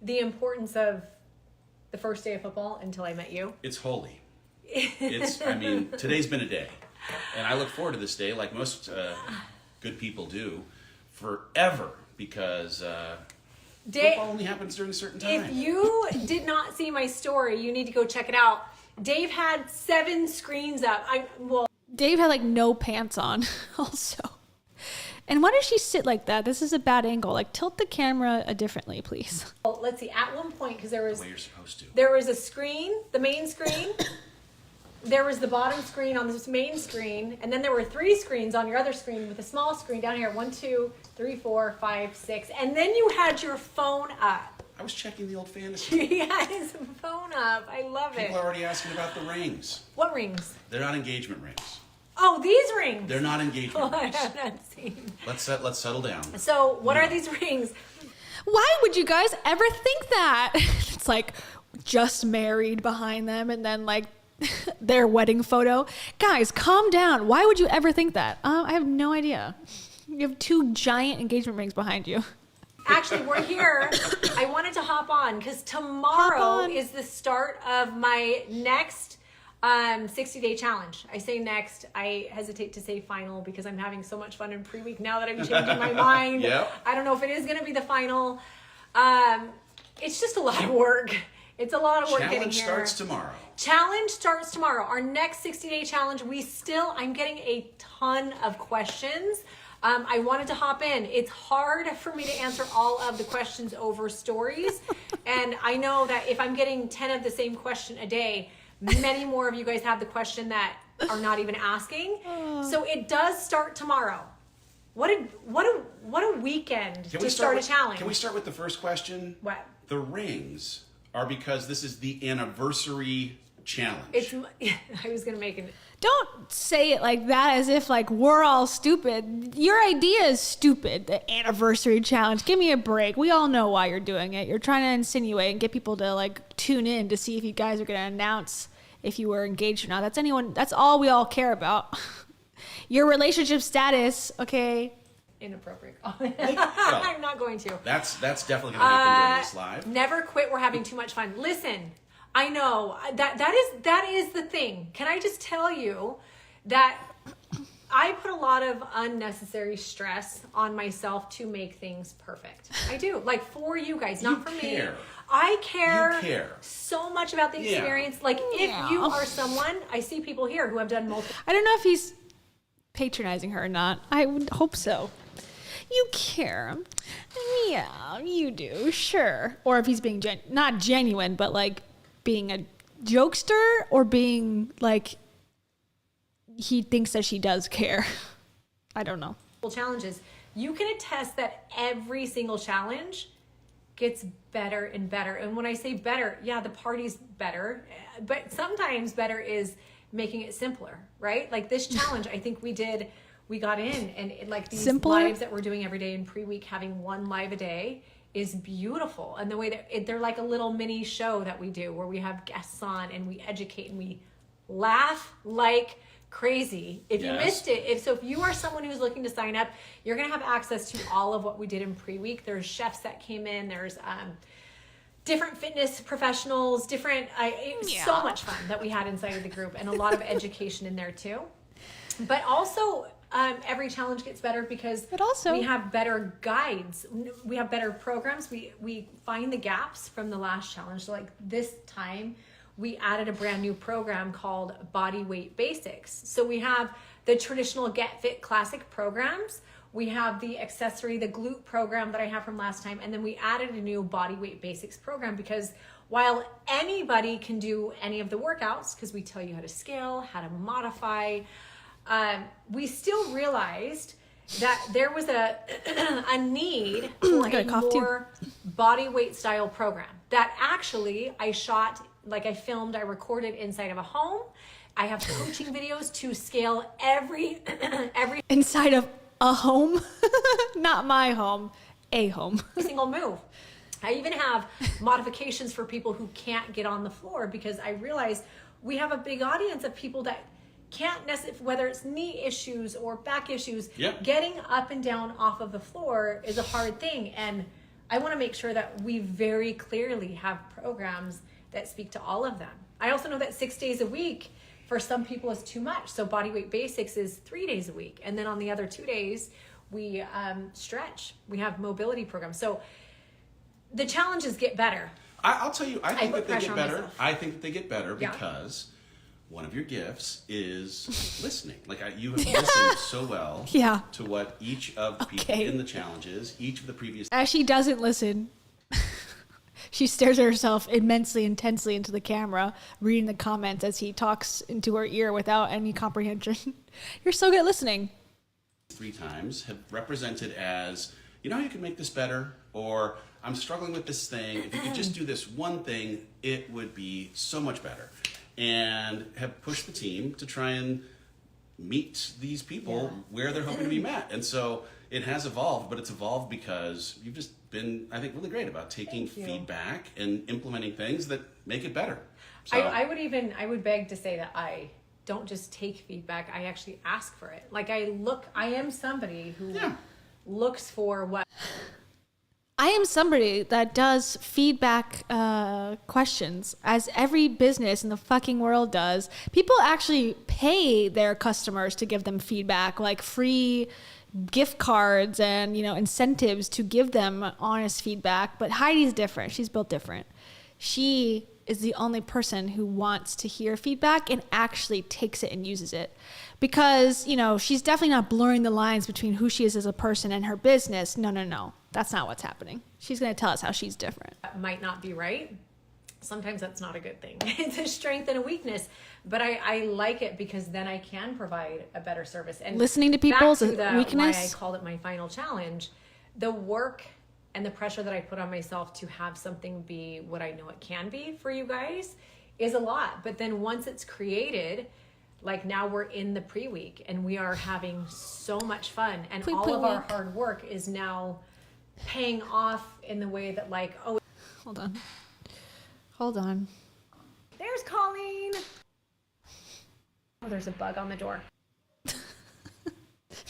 the importance of the first day of football until I met you. It's holy. I mean, today's been a day. And I look forward to this day like most good people do forever because football only happens during a certain time. If you did not see my story, you need to go check it out. Dave had 7 screens up. Dave had like no pants on also. And why does she sit like that? This is a bad angle. Like tilt the camera differently, please. Well, let's see. At one point, because there was the way you're supposed to. There was a screen, the main screen. There was the bottom screen on this main screen, and then there were 3 screens on your other screen with a small screen down here. 1, 2, 3, 4, 5, 6, and then you had your phone up. I was checking the old fantasy. He had his phone up. I love it. People are already asking about the rings. What rings? They're not engagement rings. Oh, these rings. They're not engagement rings. I have not seen. Let's settle down. So, what are these rings? Why would you guys ever think that? It's like just married behind them and then like their wedding photo. Guys, calm down. Why would you ever think that? I have no idea. You have 2 giant engagement rings behind you. Actually, we're here. I wanted to hop on because tomorrow is the start of my next 60-day challenge. I say next. I hesitate to say final because I'm having so much fun in pre-week now that I'm changing my mind. Yep. I don't know if it is going to be the final. It's just a lot of work. It's a lot of work getting here. Challenge starts tomorrow. Our next 60-day challenge, I'm getting a ton of questions. I wanted to hop in. It's hard for me to answer all of the questions over stories. And I know that if I'm getting 10 of the same question a day, many more of you guys have the question that are not even asking. So it does start tomorrow. What a weekend to start a challenge. Can we start with the first question? What? The rings are because this is the anniversary challenge. I was going to make it. Don't say it like that as if like we're all stupid. Your idea is stupid. The anniversary challenge. Give me a break. We all know why you're doing it. You're trying to insinuate and get people to like tune in to see if you guys are going to announce if you were engaged or not. That's all we all care about. Your relationship status, okay? Inappropriate. I'm not going to. That's definitely going to happen during this live. Never quit. We're having too much fun. Listen, I know that is the thing. Can I just tell you that I put a lot of unnecessary stress on myself to make things perfect. I do. Like for you guys, not for me. I care so much about the experience. Like if you are someone, I see people here who have done multiple. I don't know if he's patronizing her or not. I would hope so. you care. Yeah, you do, sure. Or if he's being not genuine, but like being a jokester, or being like he thinks that she does care. I don't know. Challenges. You can attest that every single challenge gets better and better. And when I say better, yeah, the party's better, but sometimes better is making it simpler, right? Like this challenge, I think we got in, and like these lives that we're doing every day in pre-week, having one live a day is beautiful. And the way that they're like a little mini show that we do where we have guests on and we educate and we laugh like crazy. If you missed it, if you are someone who's looking to sign up, you're going to have access to all of what we did in pre-week. There's chefs that came in, there's different fitness professionals, it was so much fun that we had inside of the group, and a lot of education in there too. But also every challenge gets better because we have better guides, we have better programs, we find the gaps from the last challenge. So like this time we added a brand new program called Body Weight Basics. So we have the traditional Get Fit Classic programs, we have the accessory, the glute program that I have from last time, and then we added a new Body Weight Basics program because while anybody can do any of the workouts, because we tell you how to scale, how to modify, we still realized that there was a need for a more body weight style program that actually I shot, like I filmed, I recorded inside of a home. I have coaching videos to scale every inside of a home, not my home, a home. Single move. I even have modifications for people who can't get on the floor because I realize we have a big audience of people that can't necessarily, whether it's knee issues or back issues, getting up and down off of the floor is a hard thing. And I want to make sure that we very clearly have programs that speak to all of them. I also know that 6 days a week for some people is too much. So Body Weight Basics is 3 days a week. And then on the other 2 days, we stretch. We have mobility programs. So the challenges get better. I'll tell you, I think that they get better. I think that they get better because one of your gifts is listening. Like you have listened so well to what each of the people in the challenges, each of the previous. As she doesn't listen, she stares at herself immensely, intensely into the camera, reading the comments as he talks into her ear without any comprehension. You're so good at listening. 3 times have represented as, you know how you can make this better? Or I'm struggling with this thing. If you could just do this one thing, it would be so much better. And have pushed the team to try and meet these people where they're hoping to be met. And so it has evolved, but it's evolved because you've just been, I think, really great about taking feedback and implementing things that make it better. So, I would beg to say that I don't just take feedback, I actually ask for it. Like I am somebody who looks for what. I am somebody that does feedback questions, as every business in the fucking world does. People actually pay their customers to give them feedback, like free gift cards and, incentives to give them honest feedback. But Heidi's different. She's built different. She is the only person who wants to hear feedback and actually takes it and uses it. Because, she's definitely not blurring the lines between who she is as a person and her business. No. That's not what's happening. She's going to tell us how she's different. That might not be right. Sometimes that's not a good thing. It's a strength and a weakness. But I like it because then I can provide a better service. And listening to people's weakness. Why I called it my final challenge. The work and the pressure that I put on myself to have something be what I know it can be for you guys is a lot. But then once it's created, like now we're in the pre-week and we are having so much fun. And all of our hard work is now paying off in the way that hold on. There's Colleen. Oh, there's a bug on the door.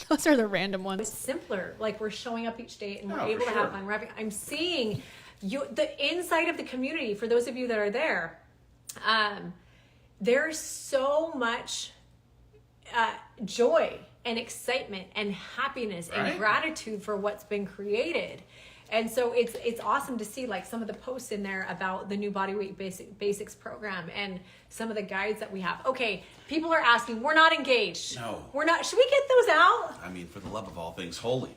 Those are the random ones. It's simpler. Like we're showing up each day and we're able to have fun. I'm seeing the inside of the community. For those of you that are there, there's so much joy and excitement and happiness and gratitude for what's been created. And so it's awesome to see like some of the posts in there about the new Body Weight Basics program and some of the guides that we have. Okay, people are asking, we're not engaged. No. We're not. Should we get those out? I mean, for the love of all things holy.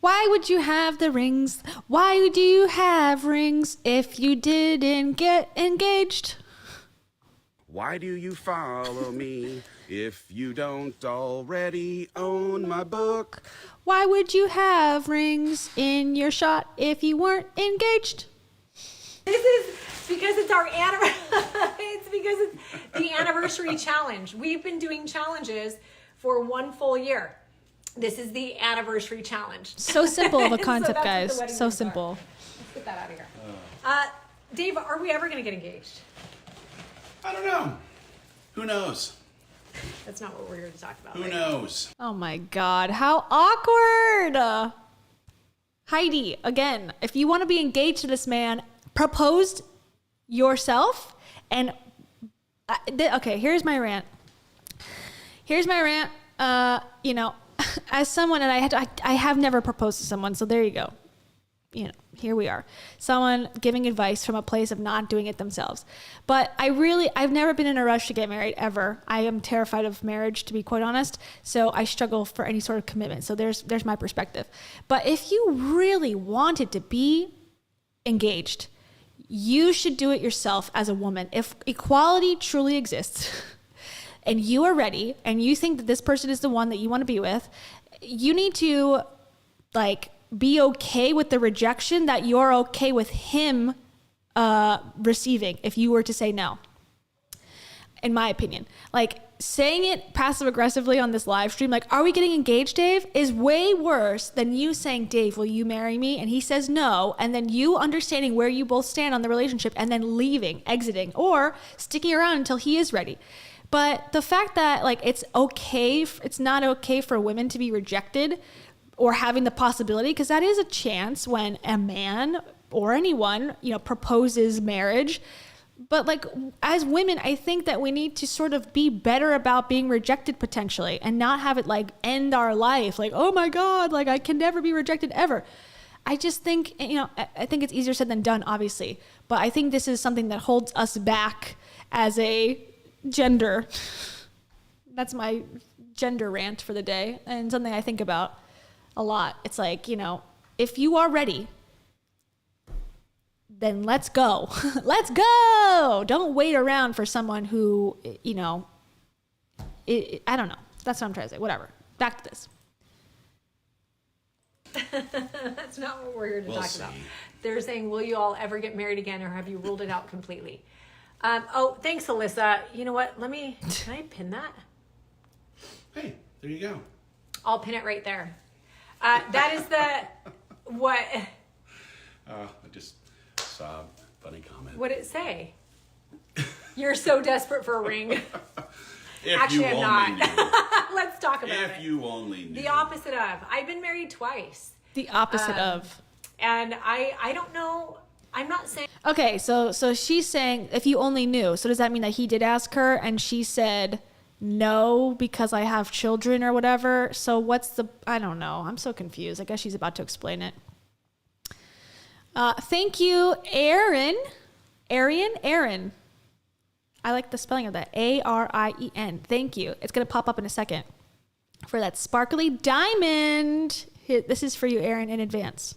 Why would you have the rings? Why do you have rings if you didn't get engaged? Why do you follow me if you don't already own my book? Why would you have rings in your shot if you weren't engaged? This is because it's our anniversary. It's because it's the anniversary challenge. We've been doing challenges for 1 full year. This is the anniversary challenge. So simple of a So concept, that's what the guys. wedding So rings are. simple. Let's get that out of here. Dave, are we ever going to get engaged? I don't know. Who knows? That's not what we're here to talk about. Who knows? Oh my God, how awkward. Heidi, again, if you want to be engaged to this man, propose yourself. And okay, here's my rant. You know, as someone, and I have never proposed to someone, so there you go. You know, here we are. Someone giving advice from a place of not doing it themselves. But I've never been in a rush to get married, ever. I am terrified of marriage, to be quite honest. So I struggle for any sort of commitment. So there's my perspective. But if you really wanted to be engaged, you should do it yourself as a woman. If equality truly exists, and you are ready, and you think that this person is the one that you want to be with, you need to, like, be okay with the rejection that you're okay with him receiving if you were to say no. In my opinion, like, saying it passive aggressively on this live stream, like, are we getting engaged, Dave, is way worse than you saying, Dave, will you marry me? And he says no. And then you understanding where you both stand on the relationship and then leaving, exiting, or sticking around until he is ready. But the fact that, like, it's not okay for women to be rejected or having the possibility, because that is a chance when a man or anyone, you know, proposes marriage. But, like, as women, I think that we need to sort of be better about being rejected potentially and not have it, like, end our life. Like, oh my God, like, I can never be rejected ever. I just think, you know, I think it's easier said than done, obviously. But I think this is something that holds us back as a gender. That's my gender rant for the day, and something I think about a lot. It's like, you know, if you are ready, then let's go. Let's go. Don't wait around for someone who, you know, I don't know. That's what I'm trying to say. Whatever. Back to this. That's not what we're here to We'll talk see. about. They're saying, will you all ever get married again, or have you ruled it out completely? Oh, thanks, Alyssa. You know what? Can I pin that? Hey, there you go. I'll pin it right there. That is what I just saw a funny comment. did it say? You're so desperate for a ring. If Actually, you I'm only not. knew. Let's talk about it. If you only knew. The opposite of. I've been married twice. The opposite of. And I don't know. I'm not saying. Okay, so she's saying if you only knew. So does that mean that he did ask her and she said no because I have children or whatever? So I don't know. I'm so confused. I guess she's about to explain it. Thank you, Aaron. Aaron. I like the spelling of that. Arien. Thank you. It's going to pop up in a second for that sparkly diamond. This is for you, Aaron, in advance.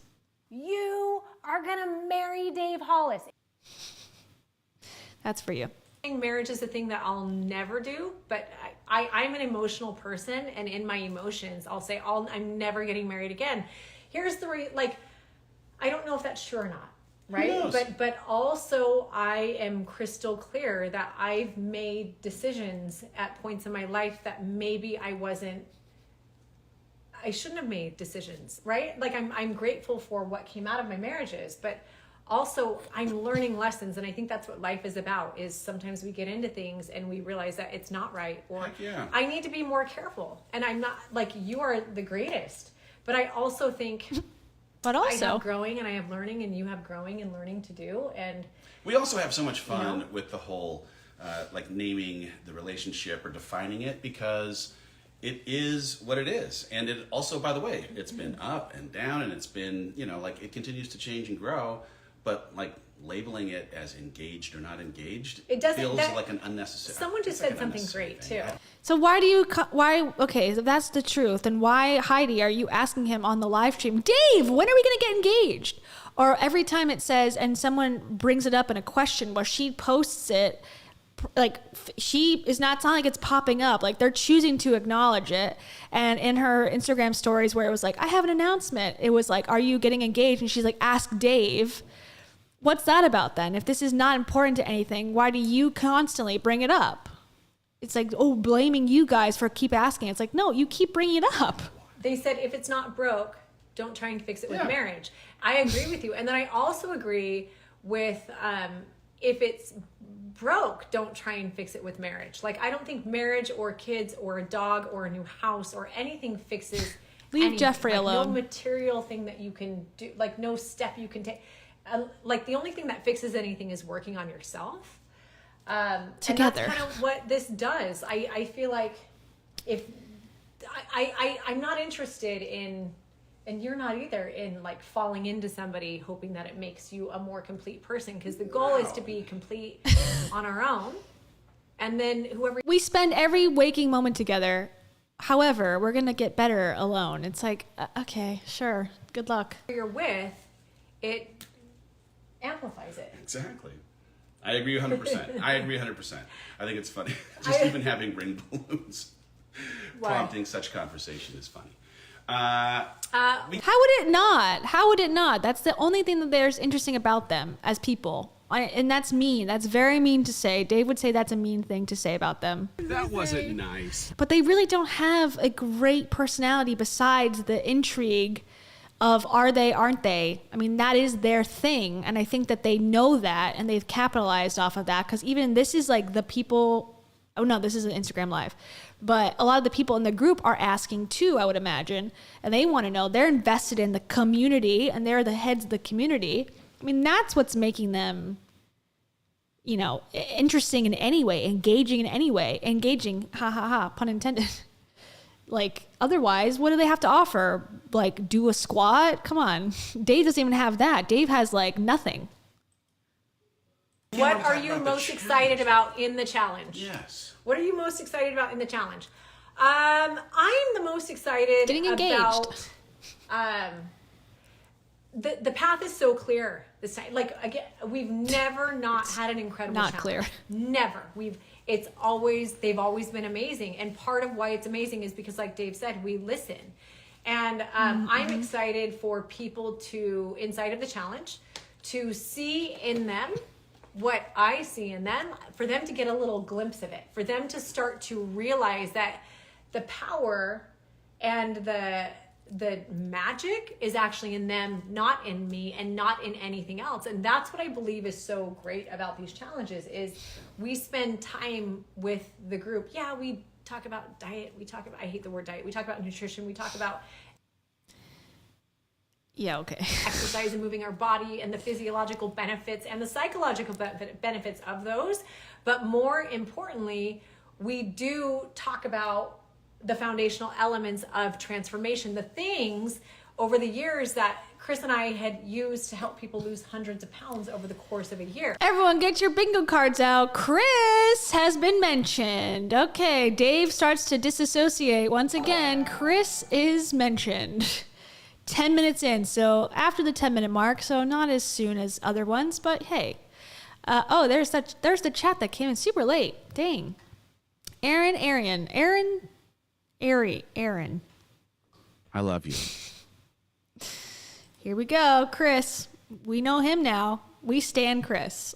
You are gonna marry Dave Hollis. That's for you. Marriage is a thing that I'll never do, but I'm an emotional person, and in my emotions, I'll say, I'm never getting married again. Here's the I don't know if that's true or not, right? Who knows? But also I am crystal clear that I've made decisions at points in my life that maybe I shouldn't have made decisions, right? Like I'm grateful for what came out of my marriages, but also I'm learning lessons. And I think that's what life is about, is sometimes we get into things and we realize that it's not right, or yeah. I need to be more careful. And I'm not, like, you are the greatest, but I also think but also I have growing and I have learning, and you have growing and learning to do. And we also have so much fun with the whole like naming the relationship or defining it, because it is what it is. And it also, by the way, it's been up and down, and it's been, like, it continues to change and grow. But, like, labeling it as engaged or not engaged It doesn't- feels that- like an unnecessary. Someone just it's like said an something unnecessary great thing. too. So okay, so that's the truth. And why, Heidi, are you asking him on the live stream, Dave, when are we going to get engaged? Or every time it says, and someone brings it up in a question where she posts it, like she is not, it's not like it's popping up. Like they're choosing to acknowledge it. And in her Instagram stories where it was like, I have an announcement, it was like, are you getting engaged? And she's like, ask Dave. What's that about then? If this is not important to anything, why do you constantly bring it up? It's like, oh, blaming you guys for keep asking. It's like, no, you keep bringing it up. They said if it's not broke, don't try and fix it with marriage. I agree with you. And then I also agree with if it's broke, don't try and fix it with marriage. Like, I don't think marriage or kids or a dog or a new house or anything fixes Leave anything. Jeffrey Like, alone. No material thing that you can do, like no step you can take. Like the only thing that fixes anything is working on yourself. Together. And that's kind of what this does. I feel like if I'm not interested in, and you're not either, in like falling into somebody hoping that it makes you a more complete person, because the goal is to be complete on our own. And then whoever We spend every waking moment together. However, we're going to get better alone. It's like, okay, sure. Good luck. you're with, it amplifies it. Exactly. I agree 100%. I agree 100%. I think it's funny. Just even having ring balloons prompting such conversation is funny. How would it not? How would it not? That's the only thing that there's interesting about them as people. And that's mean. That's very mean to say. Dave would say that's a mean thing to say about them. That wasn't nice. But they really don't have a great personality besides the intrigue of are they, aren't they? I mean, that is their thing. And I think that they know that and they've capitalized off of that. Because even this is like the people, oh no, this is an Instagram Live. But a lot of the people in the group are asking too, I would imagine. And they want to know. They're invested in the community and they're the heads of the community. I mean, that's what's making them, you know, interesting in any way, engaging in any way. Engaging, ha ha ha, pun intended. Like, otherwise, what do they have to offer? Like, do a squat? Come on. Dave doesn't even have that. Dave has, like, nothing. What are you most excited about in the challenge? Yes. What are you most excited about in the challenge? I'm the most excited Getting engaged. about the path is so clear this time. Like, again, we've never not had an incredible Not challenge. clear. Never. They've always been amazing. And part of why it's amazing is because, like Dave said, we listen. And I'm excited for people to, inside of the challenge, to see in them what I see in them, for them to get a little glimpse of it, for them to start to realize that the power and the magic is actually in them, not in me and not in anything else. And that's what I believe is so great about these challenges is we spend time with the group. Yeah, we talk about diet. I hate the word diet. We talk about nutrition. We talk about exercise and moving our body and the physiological benefits and the psychological benefits of those. But more importantly, we do talk about the foundational elements of transformation, the things over the years that Chris and I had used to help people lose hundreds of pounds over the course of a year. Everyone get your bingo cards out. Chris has been mentioned. Okay, Dave starts to disassociate. Once again, Chris is mentioned. 10 minutes in, so after the 10-minute mark, so not as soon as other ones, but hey. There's the chat that came in super late. Dang. Aaron. I love you. Here we go, Chris. We know him now. We stan Chris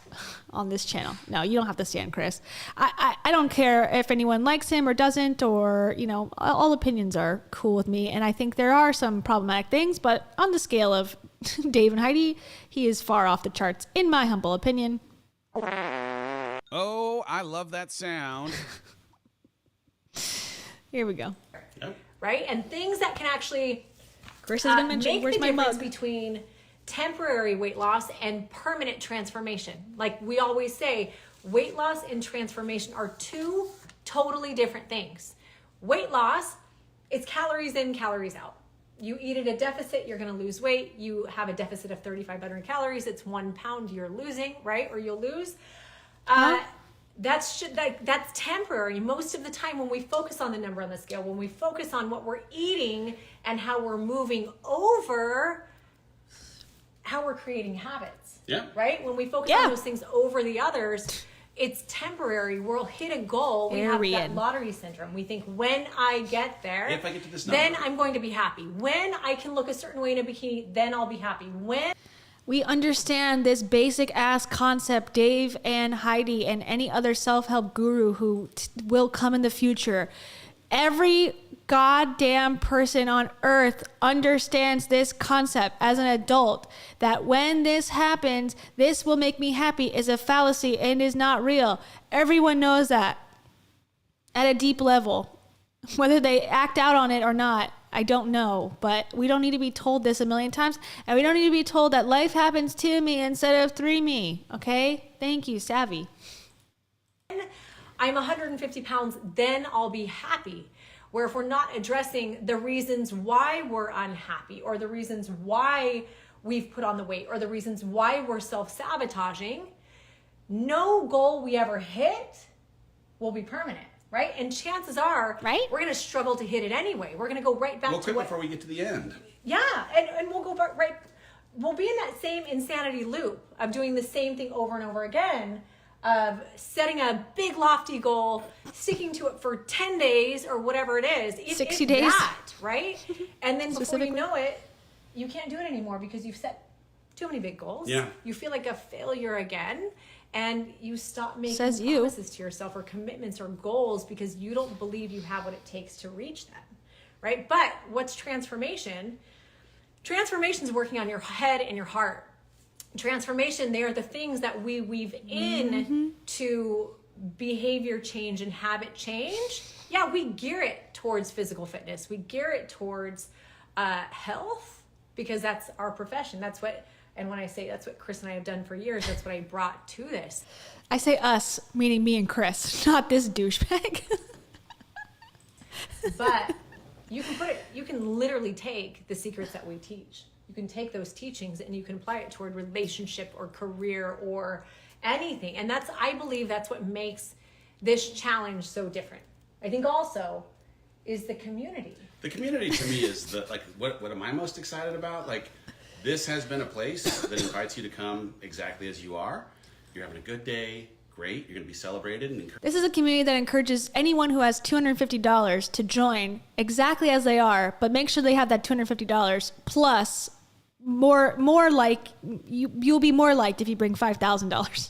on this channel. No, you don't have to stan Chris. I don't care if anyone likes him or doesn't, or, you know, all opinions are cool with me. And I think there are some problematic things, but on the scale of Dave and Heidi, he is far off the charts, in my humble opinion. Oh, I love that sound. Here we go. Right? And things that can actually Chris has been mentioned. make Where's the my difference mug? between temporary weight loss and permanent transformation. Like we always say, weight loss and transformation are two totally different things. Weight loss, it's calories in, calories out. You eat at a deficit, you're going to lose weight. You have a deficit of 3,500 calories. It's 1 pound you're losing, right? Or you'll lose. That's temporary. Most of the time when we focus on the number on the scale, when we focus on what we're eating and how we're moving over, how we're creating habits, right? When we focus on those things over the others, it's temporary. We'll hit a goal. We have that lottery syndrome. We think, when I get there, if I get to this number, then I'm going to be happy. When I can look a certain way in a bikini, then I'll be happy. When we understand this basic ass concept, Dave and Heidi and any other self-help guru who will come in the future, every goddamn person on earth understands this concept as an adult, that when this happens, this will make me happy, is a fallacy and is not real. Everyone knows that at a deep level. Whether they act out on it or not, I don't know, but we don't need to be told this a million times, and we don't need to be told that life happens to me instead of through me, okay? Thank you, Savvy. I'm 150 pounds, then I'll be happy. Where if we're not addressing the reasons why we're unhappy, or the reasons why we've put on the weight, or the reasons why we're self-sabotaging, no goal we ever hit will be permanent, right? And chances are, we're going to struggle to hit it anyway. We're going to go right back to before we get to the end. Yeah, and we'll go back we'll be in that same insanity loop of doing the same thing over and over again, of setting a big lofty goal, sticking to it for 10 days or whatever it is. 60 days. That, right? And then before you know it, you can't do it anymore because you've set too many big goals. Yeah. You feel like a failure again, and you stop making promises to yourself or commitments or goals because you don't believe you have what it takes to reach them, right? But what's transformation? Transformation is working on your head and your heart. Transformation, they are the things that we weave in to behavior change and habit change. Yeah, we gear it towards physical fitness. We gear it towards health because that's our profession. That's what, and when I say that's what Chris and I have done for years, that's what I brought to this. I say us, meaning me and Chris, not this douchebag. But you can literally take the secrets that we teach. You can take those teachings and you can apply it toward relationship or career or anything. And I believe that's what makes this challenge so different. I think also is the community. The community to me is what am I most excited about? Like, this has been a place that invites you to come exactly as you are. You're having a good day. Great. You're going to be celebrated and encouraged. This is a community that encourages anyone who has $250 to join exactly as they are, but make sure they have that $250 plus more like you'll be more liked if you bring $5,000.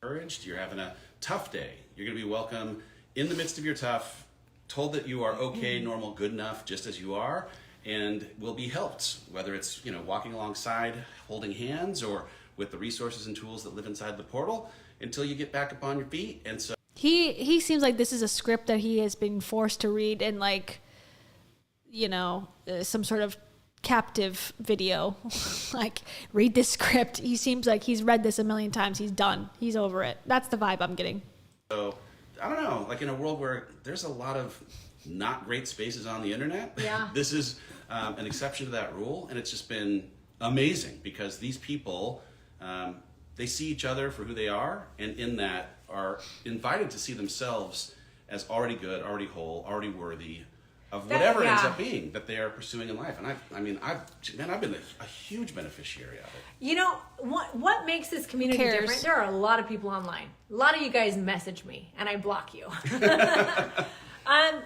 Encouraged. You're having a tough day. You're going to be welcome in the midst of your tough, told that you are okay, normal, good enough, just as you are, and will be helped, whether it's walking alongside, holding hands, or with the resources and tools that live inside the portal until you get back up on your feet. And so he seems like this is a script that he has been forced to read in some sort of captive video. Like, read this script. He seems like he's read this a million times. He's done. He's over it. That's the vibe I'm getting. So I don't know, like in a world where there's a lot of not great spaces on the internet, this is an exception to that rule. And it's just been amazing because these people, they see each other for who they are, and in that are invited to see themselves as already good, already whole, already worthy of whatever it ends up being that they are pursuing in life. And I've been a huge beneficiary of it. What makes this community different? There are a lot of people online. A lot of you guys message me and I block you. I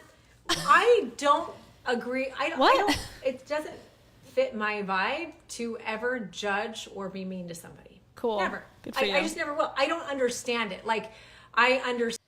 don't agree. It doesn't fit my vibe to ever judge or be mean to somebody. Cool. Never. Good for you. I just never will. I don't understand it. Like, I understand.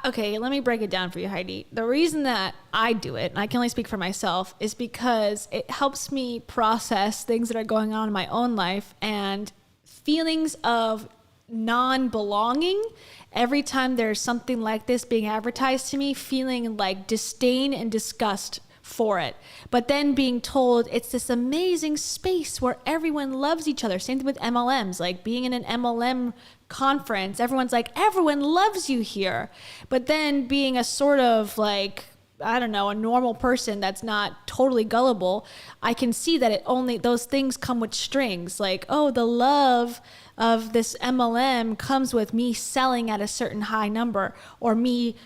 Okay, let me break it down for you, Heidi. The reason that I do it, and I can only speak for myself, is because it helps me process things that are going on in my own life and feelings of non-belonging. Every time there's something like this being advertised to me, feeling like disdain and disgust for it. But then being told it's this amazing space where everyone loves each other. Same thing with MLMs, like being in an MLM conference, everyone's like, everyone loves you here. But then being a sort of like I don't know, a normal person that's not totally gullible, I can see that those things come with strings. Like, oh, the love of this MLM comes with me selling at a certain high number, or me,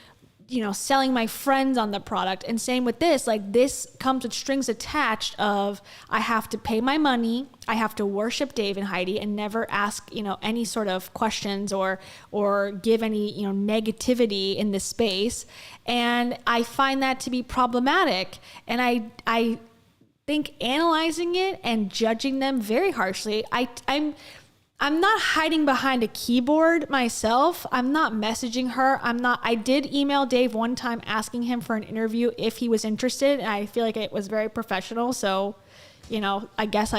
selling my friends on the product. And same with this, like this comes with strings attached of, I have to pay my money, I have to worship Dave and Heidi and never ask, any sort of questions or give any, negativity in this space. And I find that to be problematic. And I think analyzing it and judging them very harshly, I'm not hiding behind a keyboard myself. I'm not messaging her. I did email Dave one time asking him for an interview if he was interested. And I feel like it was very professional. So, I guess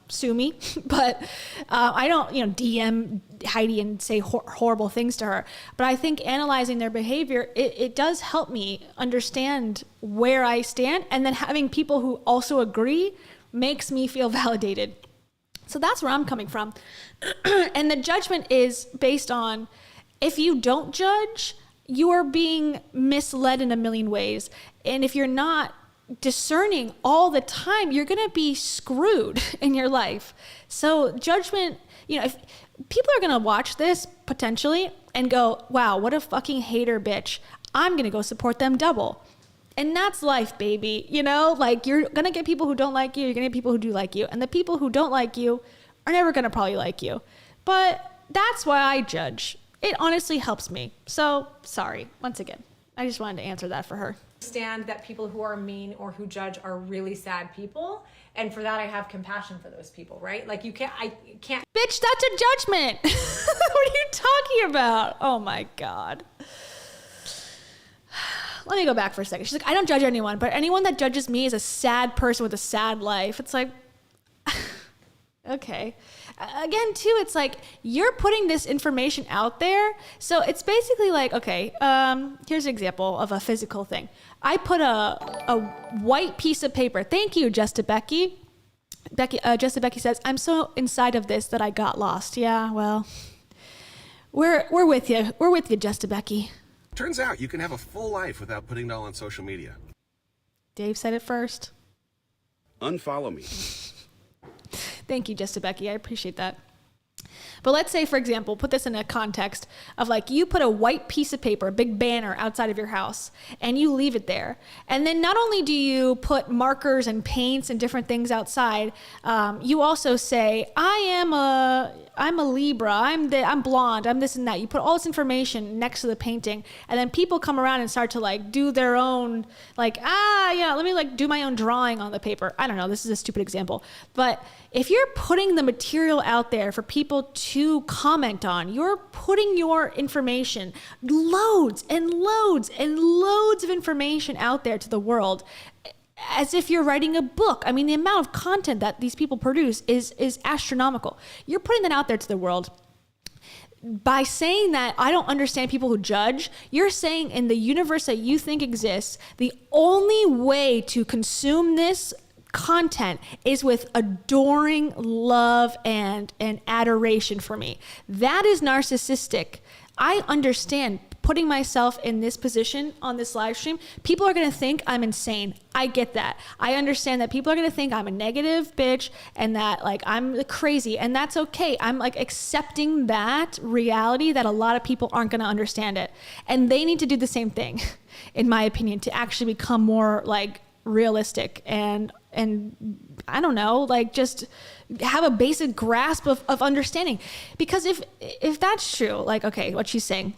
sue me, but I don't, DM Heidi and say horrible things to her. But I think analyzing their behavior, it does help me understand where I stand. And then having people who also agree makes me feel validated. So that's where I'm coming from. And the judgment is based on, if you don't judge, you are being misled in a million ways. And if you're not discerning all the time, you're going to be screwed in your life. So judgment, if people are going to watch this potentially and go, wow, what a fucking hater bitch, I'm going to go support them double. And that's life, baby. Like, you're going to get people who don't like you. You're going to get people who do like you. And the people who don't like you are never going to probably like you. But that's why I judge. It honestly helps me. So, sorry. Once again, I just wanted to answer that for her. Understand that people who are mean or who judge are really sad people. And for that, I have compassion for those people, right? Like, I can't. Bitch, that's a judgment. What are you talking about? Oh, my God. Let me go back for a second. She's like, I don't judge anyone, but anyone that judges me is a sad person with a sad life. It's like, okay. Again, too, it's like, you're putting this information out there. So it's basically like, okay, here's an example of a physical thing. I put a white piece of paper. Thank you, Just Becky. Just Becky says, I'm so inside of this that I got lost. Yeah, well, we're with you. We're with you, Just Becky. Turns out you can have a full life without putting it all on social media. Dave said it first. Unfollow me. Thank you, Just Becky. I appreciate that. But let's say, for example, put this in a context of like, you put a white piece of paper, a big banner outside of your house, and you leave it there. And then not only do you put markers and paints and different things outside, you also say, I'm a Libra, I'm blonde, I'm this and that. You put all this information next to the painting, and then people come around and start to like do their own, like, let me like do my own drawing on the paper. I don't know, this is a stupid example. But if you're putting the material out there for people to comment on, you're putting your information, loads and loads and loads of information out there to the world, as if you're writing a book. I mean, the amount of content that these people produce is astronomical. You're putting that out there to the world. By saying that I don't understand people who judge, you're saying in the universe that you think exists, the only way to consume this content is with adoring love and adoration for me. That is narcissistic. I understand putting myself in this position on this live stream. People are going to think I'm insane. I get that. I understand that people are going to think I'm a negative bitch and that like I'm crazy, and that's okay. I'm like accepting that reality that a lot of people aren't going to understand it. And they need to do the same thing, in my opinion, to actually become more like realistic and I don't know, like just have a basic grasp of understanding. Because if that's true, like, okay, what she's saying,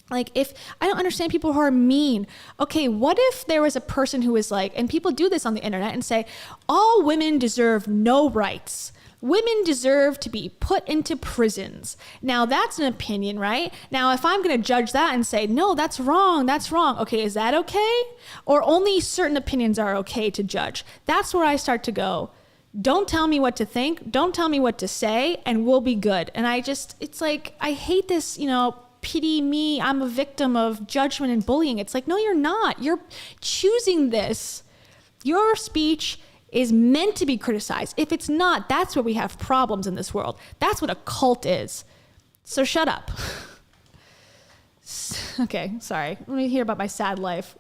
like, if I don't understand people who are mean, okay, what if there was a person who was like, and people do this on the internet and say, all women deserve no rights. Women deserve to be put into prisons. Now that's an opinion, right? Now, if I'm going to judge that and say, no, that's wrong. Okay, is that okay? Or only certain opinions are okay to judge? That's where I start to go, don't tell me what to think. Don't tell me what to say, and we'll be good. And it's like, I hate this, pity me. I'm a victim of judgment and bullying. It's like, no, you're not. You're choosing this. Your speech is meant to be criticized. If it's not, that's where we have problems in this world. That's what a cult is. So shut up. Okay, sorry. Let me hear about my sad life.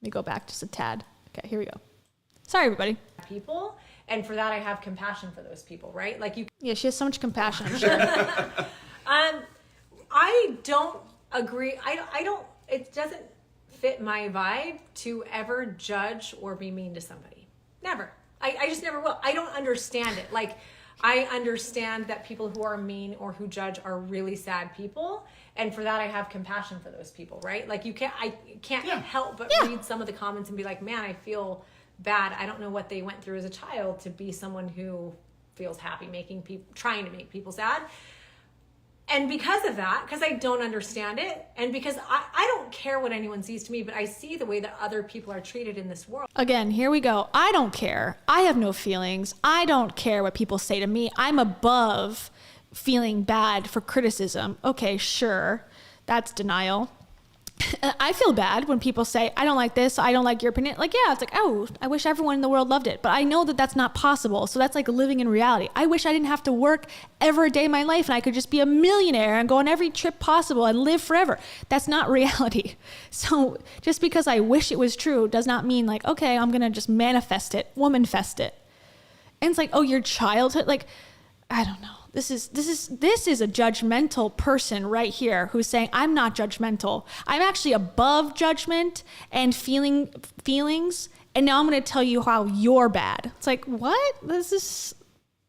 me go back just a tad. Okay, here we go. Sorry, everybody. People, and for that I have compassion for those people, right? Like you. Yeah, she has so much compassion, I'm sure. I don't agree. I don't. It doesn't fit my vibe to ever judge or be mean to somebody. Never. I just never will. I don't understand it. Like, I understand that people who are mean or who judge are really sad people. And for that, I have compassion for those people, right? Like I can't help but read some of the comments and be like, man, I feel bad. I don't know what they went through as a child to be someone who feels happy trying to make people sad. And because of that, because I don't understand it, and because I don't care what anyone sees to me, but I see the way that other people are treated in this world. Again, here we go. I don't care. I have no feelings. I don't care what people say to me. I'm above feeling bad for criticism. Okay, sure. That's denial. I feel bad when people say, I don't like this, I don't like your opinion. Like, yeah, it's like, oh, I wish everyone in the world loved it. But I know that that's not possible. So that's like living in reality. I wish I didn't have to work ever a day of my life and I could just be a millionaire and go on every trip possible and live forever. That's not reality. So just because I wish it was true does not mean like, okay, I'm going to just manifest it, womanfest it. And it's like, oh, your childhood, like, I don't know. This is a judgmental person right here who's saying, I'm not judgmental. I'm actually above judgment and feelings. And now I'm going to tell you how you're bad. It's like, what?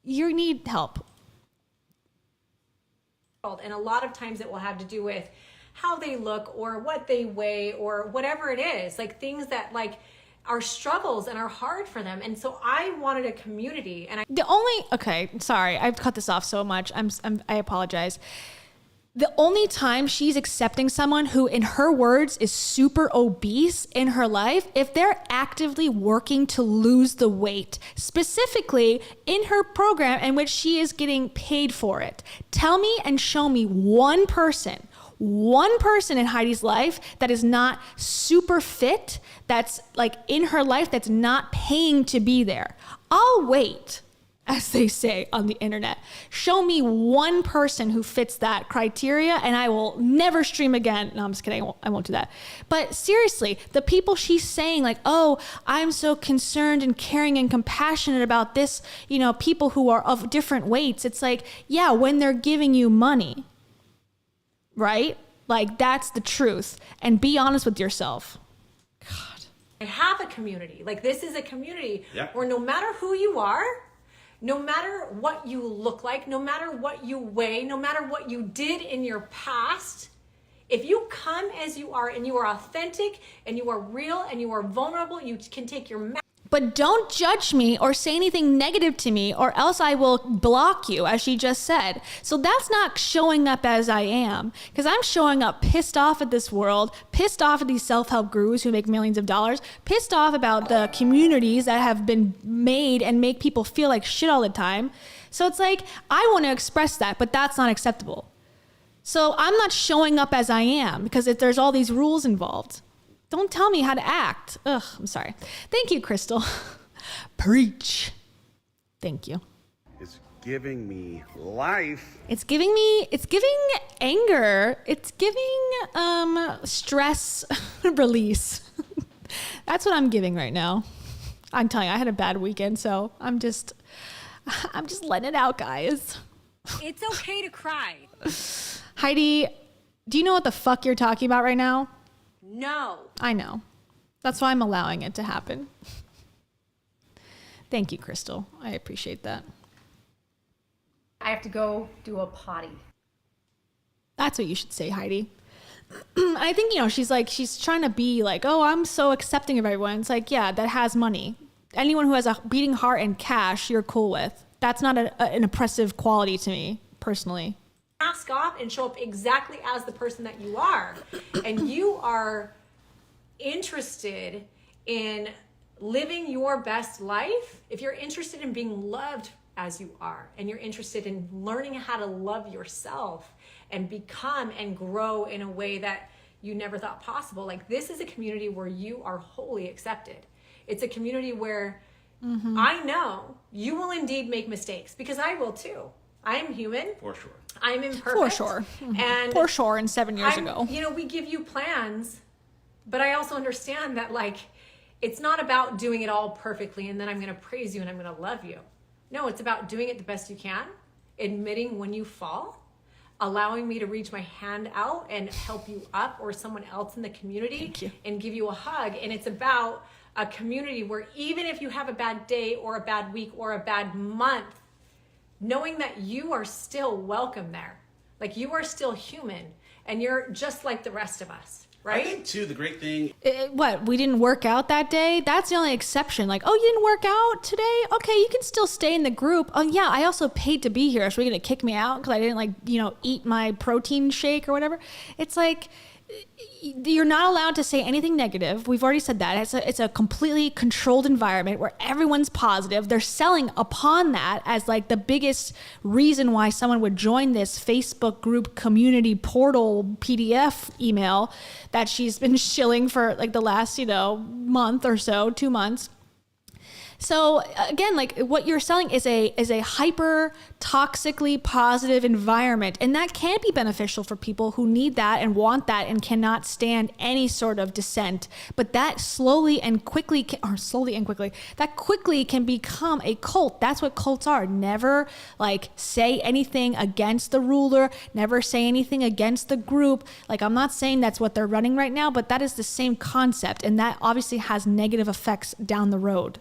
You need help. And a lot of times it will have to do with how they look or what they weigh or whatever it is, like things that like are struggles and are hard for them. And so I wanted a community, and okay, sorry, I've cut this off so much. I apologize. The only time she's accepting someone who, in her words, is super obese in her life, if they're actively working to lose the weight, specifically in her program in which she is getting paid for it. Tell me and show me one person in Heidi's life that is not super fit, that's like in her life, that's not paying to be there. I'll wait, as they say on the internet. Show me one person who fits that criteria and I will never stream again. No, I'm just kidding. I won't do that. But seriously, the people she's saying like, oh, I'm so concerned and caring and compassionate about this, people who are of different weights. It's like, yeah, when they're giving you money. Right? Like, that's the truth. And be honest with yourself. God. I have a community. Like, this is a community where no matter who you are, no matter what you look like, no matter what you weigh, no matter what you did in your past, if you come as you are and you are authentic and you are real and you are vulnerable, you can take your But don't judge me or say anything negative to me or else I will block you, as she just said. So that's not showing up as I am, because I'm showing up pissed off at this world, pissed off at these self-help gurus who make millions of dollars, pissed off about the communities that have been made and make people feel like shit all the time. So it's like, I want to express that, but that's not acceptable. So I'm not showing up as I am because there's all these rules involved. Don't tell me how to act. Ugh, I'm sorry. Thank you, Crystal. Preach. Thank you. It's giving me life. It's giving anger. It's giving stress release. That's what I'm giving right now. I'm telling you, I had a bad weekend, so I'm just letting it out, guys. It's okay to cry. Heidi, do you know what the fuck you're talking about right now? No. I know. That's why I'm allowing it to happen. Thank you, Crystal. I appreciate that. I have to go do a potty. That's what you should say, Heidi. I think, she's trying to be like, oh, I'm so accepting of everyone. It's like, yeah, that has money. Anyone who has a beating heart and cash, you're cool with. That's not an oppressive quality to me, personally. Mask off and show up exactly as the person that you are. And you are interested in living your best life. If you're interested in being loved as you are, and you're interested in learning how to love yourself and become and grow in a way that you never thought possible, like, this is a community where you are wholly accepted. It's a community where I know you will indeed make mistakes, because I will too. I am human. For sure. I'm imperfect. For sure. And for sure, and 7 years ago. We give you plans But I also understand that, like, it's not about doing it all perfectly and then I'm going to praise you and I'm going to love you. No, it's about doing it the best you can, admitting when you fall, allowing me to reach my hand out and help you up, or someone else in the community, and give you a hug. And it's about a community where even if you have a bad day or a bad week or a bad month, knowing that you are still welcome there. Like, you are still human and you're just like the rest of us, right? I think too, the great thing. What, we didn't work out that day? That's the only exception. Like, oh, you didn't work out today? Okay, you can still stay in the group. Oh yeah, I also paid to be here. So you're going to kick me out because I didn't, like, eat my protein shake or whatever? It's like, you're not allowed to say anything negative. We've already said that. It's a completely controlled environment where everyone's positive. They're selling upon that as like the biggest reason why someone would join this Facebook group community portal PDF email that she's been shilling for like the last, month or so, 2 months. So again, like, what you're selling is a hyper toxically positive environment, and that can be beneficial for people who need that and want that and cannot stand any sort of dissent. But that quickly can become a cult. That's what cults are. Never like say anything against the ruler, never say anything against the group. Like, I'm not saying that's what they're running right now, but that is the same concept, and that obviously has negative effects down the road.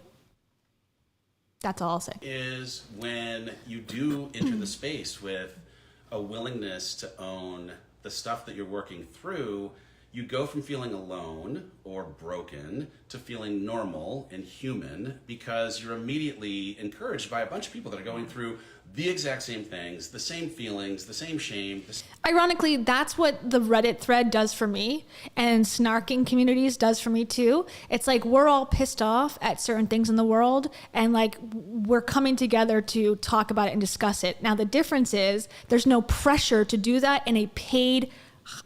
That's all I'll say. Is when you do enter the space with a willingness to own the stuff that you're working through, you go from feeling alone or broken to feeling normal and human, because you're immediately encouraged by a bunch of people that are going through the exact same things, the same feelings, the same shame. Ironically, that's what the Reddit thread does for me, and snarking communities does for me too. It's like, we're all pissed off at certain things in the world, and like, we're coming together to talk about it and discuss it. Now, the difference is there's no pressure to do that in a paid,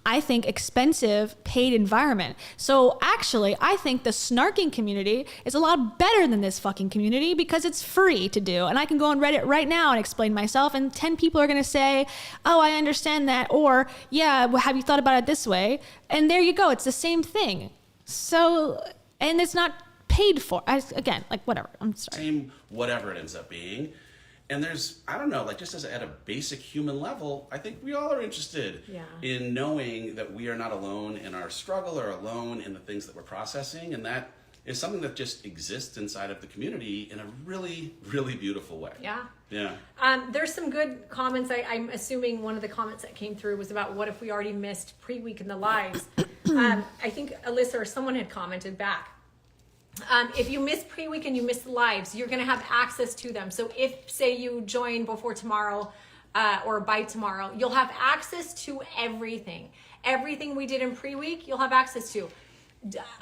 I think, expensive paid environment. So actually, I think the snarking community is a lot better than this fucking community because it's free to do. And I can go on Reddit right now and explain myself, and 10 people are going to say, oh, I understand that. Or, yeah, well, have you thought about it this way? And there you go. It's the same thing. So, and it's not paid for. Again, like, whatever. I'm sorry. Same whatever it ends up being. And there's, I don't know, like, just at a basic human level, I think we all are interested in knowing that we are not alone in our struggle or alone in the things that we're processing. And that is something that just exists inside of the community in a really, really beautiful way. Yeah. Yeah. There's some good comments. I'm assuming one of the comments that came through was about what if we already missed pre-week in the lives. I think Alyssa or someone had commented back. If you miss pre-week and you miss the lives, you're going to have access to them. So if, say, you join before tomorrow or by tomorrow, you'll have access to everything. Everything we did in pre-week, you'll have access to.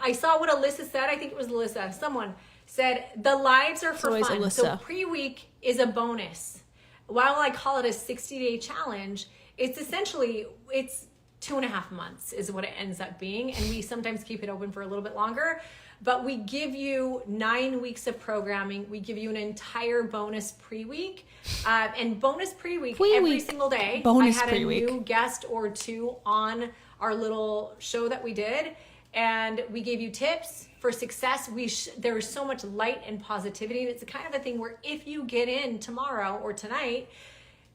I saw what Alyssa said. I think it was Alyssa. Someone said the lives are for fun. Alyssa. So pre-week is a bonus. While I call it a 60-day challenge, it's essentially, it's 2.5 months is what it ends up being. And we sometimes keep it open for a little bit longer. But we give you 9 weeks of programming. We give you an entire bonus pre-week. And bonus pre-week every single day. Bonus I had pre-week. a new guest or two on our little show that we did. And we gave you tips for success. There is so much light and positivity. And it's the kind of a thing where if you get in tomorrow or tonight,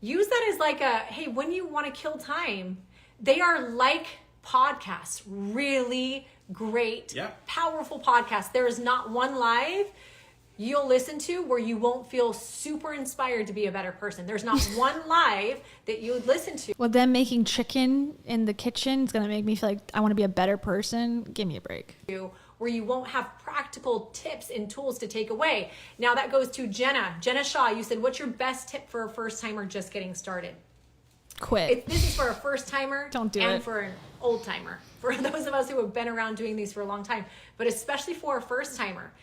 use that as like a, hey, when you want to kill time, they are like podcasts, really great, powerful podcasts. There is not one live you'll listen to where you won't feel super inspired to be a better person. There's not one live that you would listen to. Well, them making chicken in the kitchen is going to make me feel like I want to be a better person. Give me a break. Where you won't have practical tips and tools to take away. Now that goes to Jenna Shaw. You said, what's your best tip for a first timer just getting started? Quit. This is for a first timer. Don't do and it. for an old timer. For those of us who have been around doing these for a long time, but especially for a first timer.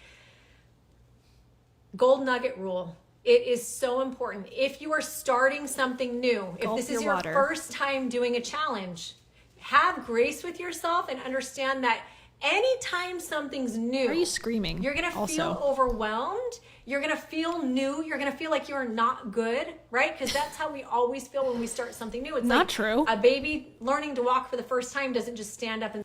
Gold nugget rule. It is so important. If you are starting something new, if this is your first time doing a challenge, have grace with yourself and understand that anytime something's new, Why are you screaming? You're going to also? feel overwhelmed. You're going to feel new. You're going to feel like you're not good, right? Because that's how we always feel when we start something new. It's Not like true. A baby learning to walk for the first time doesn't just stand up and...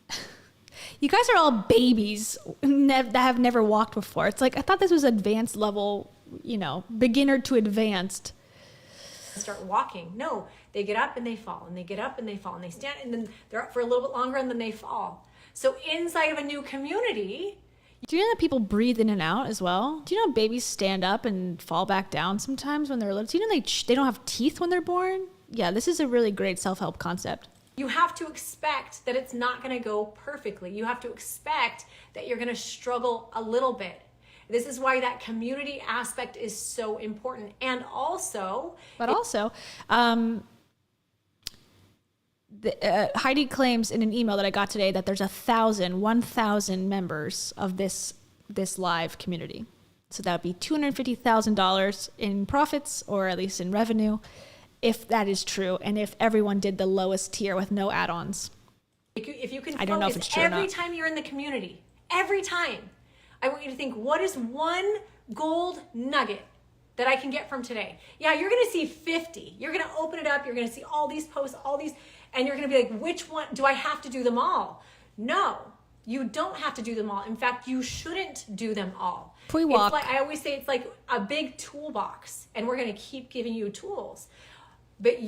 You guys are all babies that have never walked before. It's like, I thought this was advanced level, you know, beginner to advanced. Start walking. No, they get up and they fall, and they get up and they fall, and they stand, and then they're up for a little bit longer, and then they fall. So inside of a new community. Do you know that people breathe in and out as well? Do you know babies stand up and fall back down sometimes when they're little? Do you know they don't have teeth when they're born? Yeah, this is a really great self-help concept. You have to expect that it's not going to go perfectly. You have to expect that you're going to struggle a little bit. This is why that community aspect is so important. And also... Heidi claims in an email that I got today that there's 1,000 members of this live community. So that would be $250,000 in profits, or at least in revenue, if that is true, and if everyone did the lowest tier with no add-ons. If you can I don't know if it's true or every not. time you're in the community, every time, I want you to think, what is one gold nugget that I can get from today? Yeah, you're going to see 50. You're going to open it up. You're going to see all these posts, all these, and you're going to be like, which one? Do I have to do them all? No, you don't have to do them all. In fact, you shouldn't do them all. Pre-walk. It's like, I always say, it's like a big toolbox, and we're going to keep giving you tools. But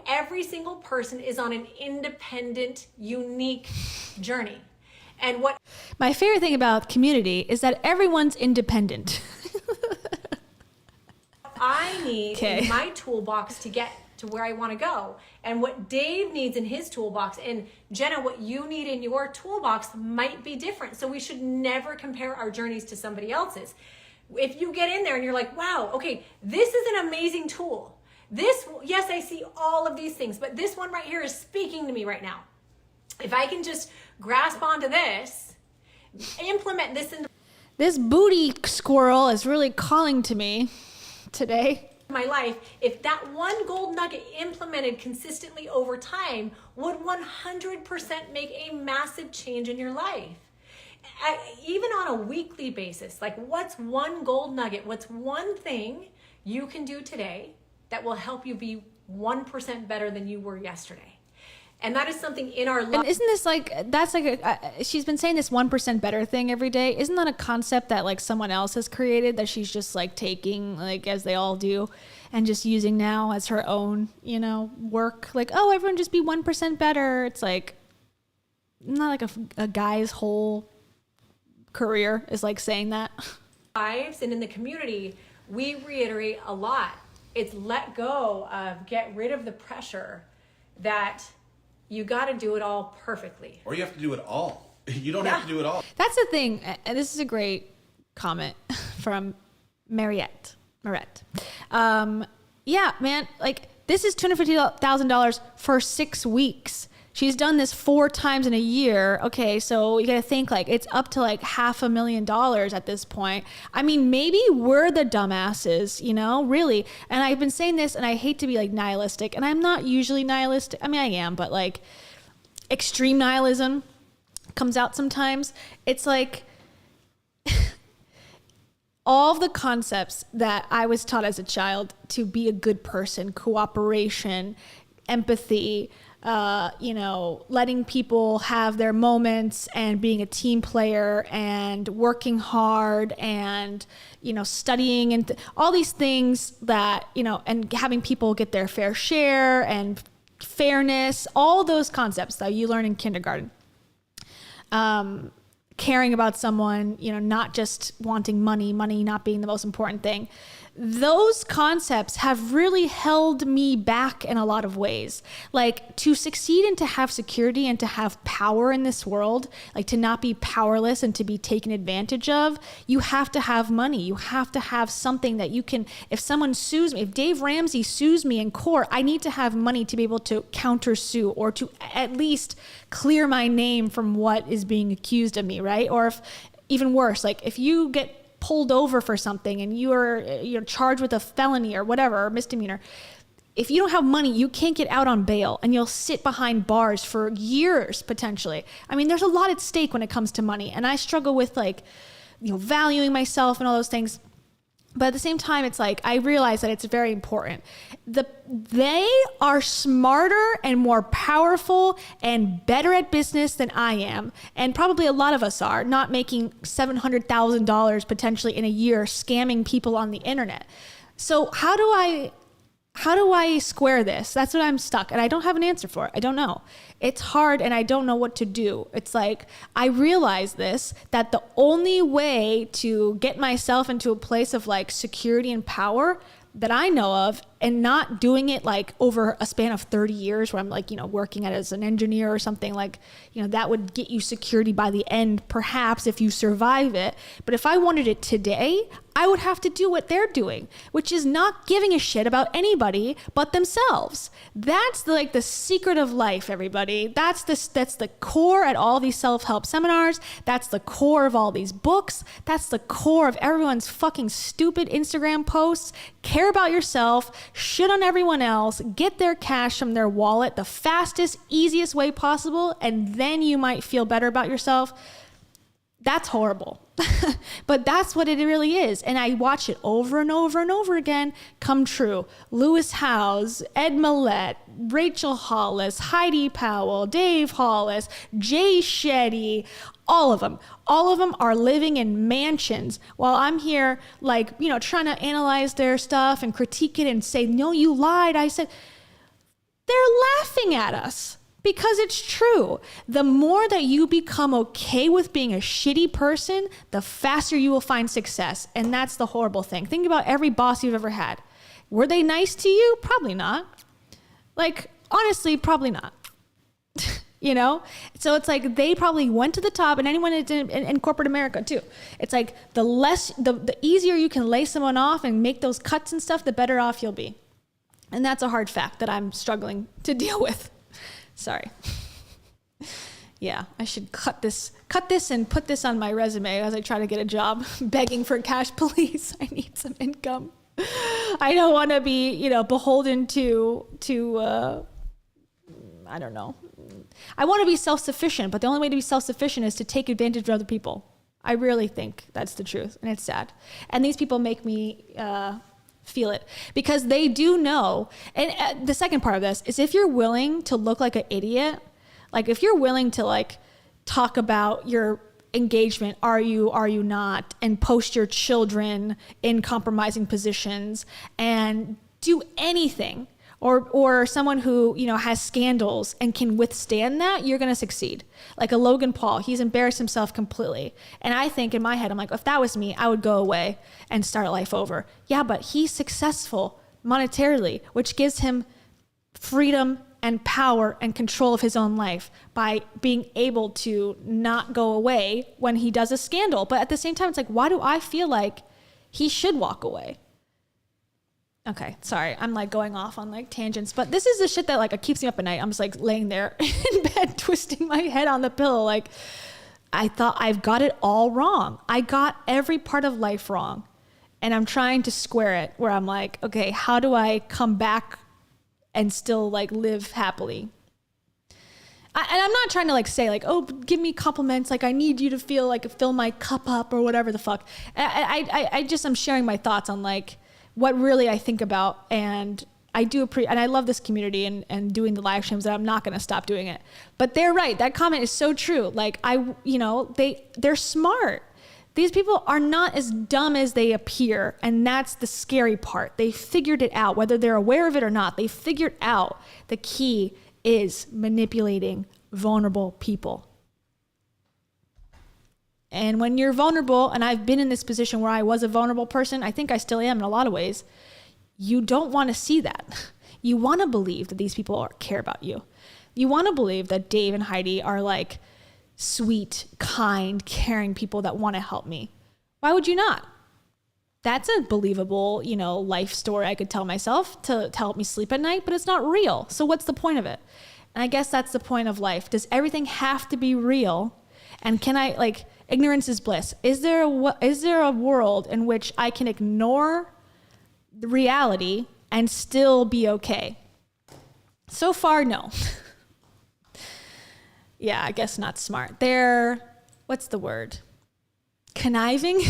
every single person is on an independent, unique journey. And what my favorite thing about community is that everyone's independent. I need in my toolbox to get to where I want to go, and what Dave needs in his toolbox, and Jenna, what you need in your toolbox might be different. So we should never compare our journeys to somebody else's. If you get in there and you're like, wow, okay, this is an amazing tool. Yes, I see all of these things, but this one right here is speaking to me right now. If I can just grasp onto this, implement this into This booty squirrel is really calling to me today. My life, if that one gold nugget implemented consistently over time would 100% make a massive change in your life. Even on a weekly basis, like what's one gold nugget? What's one thing you can do today that will help you be 1% better than you were yesterday? And that is something in our life. And isn't this she's been saying this 1% better thing every day. Isn't that a concept that like someone else has created that she's just like taking, like as they all do, and just using now as her own, work? Like, oh, everyone just be 1% better. It's like, not like a guy's whole career is like saying that. Lives and in the community, we reiterate a lot. It's let go of, get rid of the pressure that you got to do it all perfectly. Or you have to do it all. You don't have to do it all. That's the thing. And this is a great comment from Mariette. Yeah, man, like this is $250,000 for 6 weeks. She's done this 4 times in a year. Okay, so you got to think like it's up to like $500,000 at this point. I mean, maybe we're the dumbasses, really. And I've been saying this, and I hate to be like nihilistic, and I'm not usually nihilistic. I mean, I am, but like extreme nihilism comes out sometimes. It's like all of the concepts that I was taught as a child to be a good person, cooperation, empathy, letting people have their moments, and being a team player, and working hard, and, studying, and all these things that, and having people get their fair share, and fairness, all those concepts that you learn in kindergarten. Caring about someone, not just wanting money not being the most important thing. Those concepts have really held me back in a lot of ways. Like, to succeed and to have security and to have power in this world, like to not be powerless and to be taken advantage of, you have to have money. You have to have something that you can, if someone sues me, if Dave Ramsey sues me in court, I need to have money to be able to countersue, or to at least clear my name from what is being accused of me, right? Or if, even worse, like if you get pulled over for something and you're charged with a felony or whatever, or misdemeanor, if you don't have money, you can't get out on bail, and you'll sit behind bars for years potentially. I mean, there's a lot at stake when it comes to money, and I struggle with valuing myself and all those things. But at the same time, it's like, I realize that it's very important. They are smarter and more powerful and better at business than I am. And probably a lot of us are, not making $700,000 potentially in a year scamming people on the internet. So how do I square this? That's what I'm stuck. And I don't have an answer for it. I don't know. It's hard and I don't know what to do. It's like, I realize this, that the only way to get myself into a place of like security and power that I know of, and not doing it like over a span of 30 years where I'm like, working as an engineer or something, like, that would get you security by the end, perhaps, if you survive it. But if I wanted it today, I would have to do what they're doing, which is not giving a shit about anybody but themselves. That's the secret of life, everybody. That's the core at all these self-help seminars. That's the core of all these books. That's the core of everyone's fucking stupid Instagram posts. Care about yourself, shit on everyone else, get their cash from their wallet the fastest, easiest way possible, and then you might feel better about yourself. That's horrible. But that's what it really is. And I watch it over and over and over again come true. Lewis Howes, Ed Millett, Rachel Hollis, Heidi Powell, Dave Hollis, Jay Shetty, all of them are living in mansions while I'm here trying to analyze their stuff and critique it and say, no, you lied. I said, they're laughing at us. Because it's true. The more that you become okay with being a shitty person, the faster you will find success. And that's the horrible thing. Think about every boss you've ever had. Were they nice to you? Probably not. Honestly, probably not. So it's like they probably went to the top, and anyone in corporate America too. It's like the easier you can lay someone off and make those cuts and stuff, the better off you'll be. And that's a hard fact that I'm struggling to deal with. Sorry. Yeah, I should cut this and put this on my resume as I try to get a job. Begging for cash, please. I need some income. I don't want to be, beholden to I don't know. I want to be self-sufficient, but the only way to be self-sufficient is to take advantage of other people. I really think that's the truth, and it's sad. And these people make me feel it, because they do know. And the second part of this is, if you're willing to look like an idiot, like if you're willing to talk about your engagement, are you not, and post your children in compromising positions and do anything, or someone who has scandals and can withstand that, you're going to succeed. Like a Logan Paul, he's embarrassed himself completely. And I think in my head, I'm like, if that was me, I would go away and start life over. Yeah, but he's successful monetarily, which gives him freedom and power and control of his own life by being able to not go away when he does a scandal. But at the same time, it's like, why do I feel like he should walk away? Okay, sorry, I'm going off on tangents, but this is the shit that keeps me up at night. I'm just laying there in bed, twisting my head on the pillow. I thought I've got it all wrong. I got every part of life wrong, and I'm trying to square it where I'm like, okay, how do I come back and still live happily? And I'm not trying to say oh, give me compliments. I need you to feel fill my cup up or whatever the fuck. I'm sharing my thoughts on what really I think about, and I do and I love this community and doing the live streams, and I'm not going to stop doing it. But they're right. That comment is so true. They're smart. These people are not as dumb as they appear, and that's the scary part. They figured it out, whether they're aware of it or not. They figured out the key is manipulating vulnerable people. And when you're vulnerable, and I've been in this position where I was a vulnerable person, I think I still am in a lot of ways, you don't want to see that. You want to believe that these people care about you. You want to believe that Dave and Heidi are sweet, kind, caring people that want to help me. Why would you not? That's a believable, life story I could tell myself to help me sleep at night, but it's not real. So what's the point of it? And I guess that's the point of life. Does everything have to be real? And can I, ignorance is bliss. Is there a world in which I can ignore the reality and still be okay? So far, no. Yeah, I guess not smart. They're, what's the word? Conniving?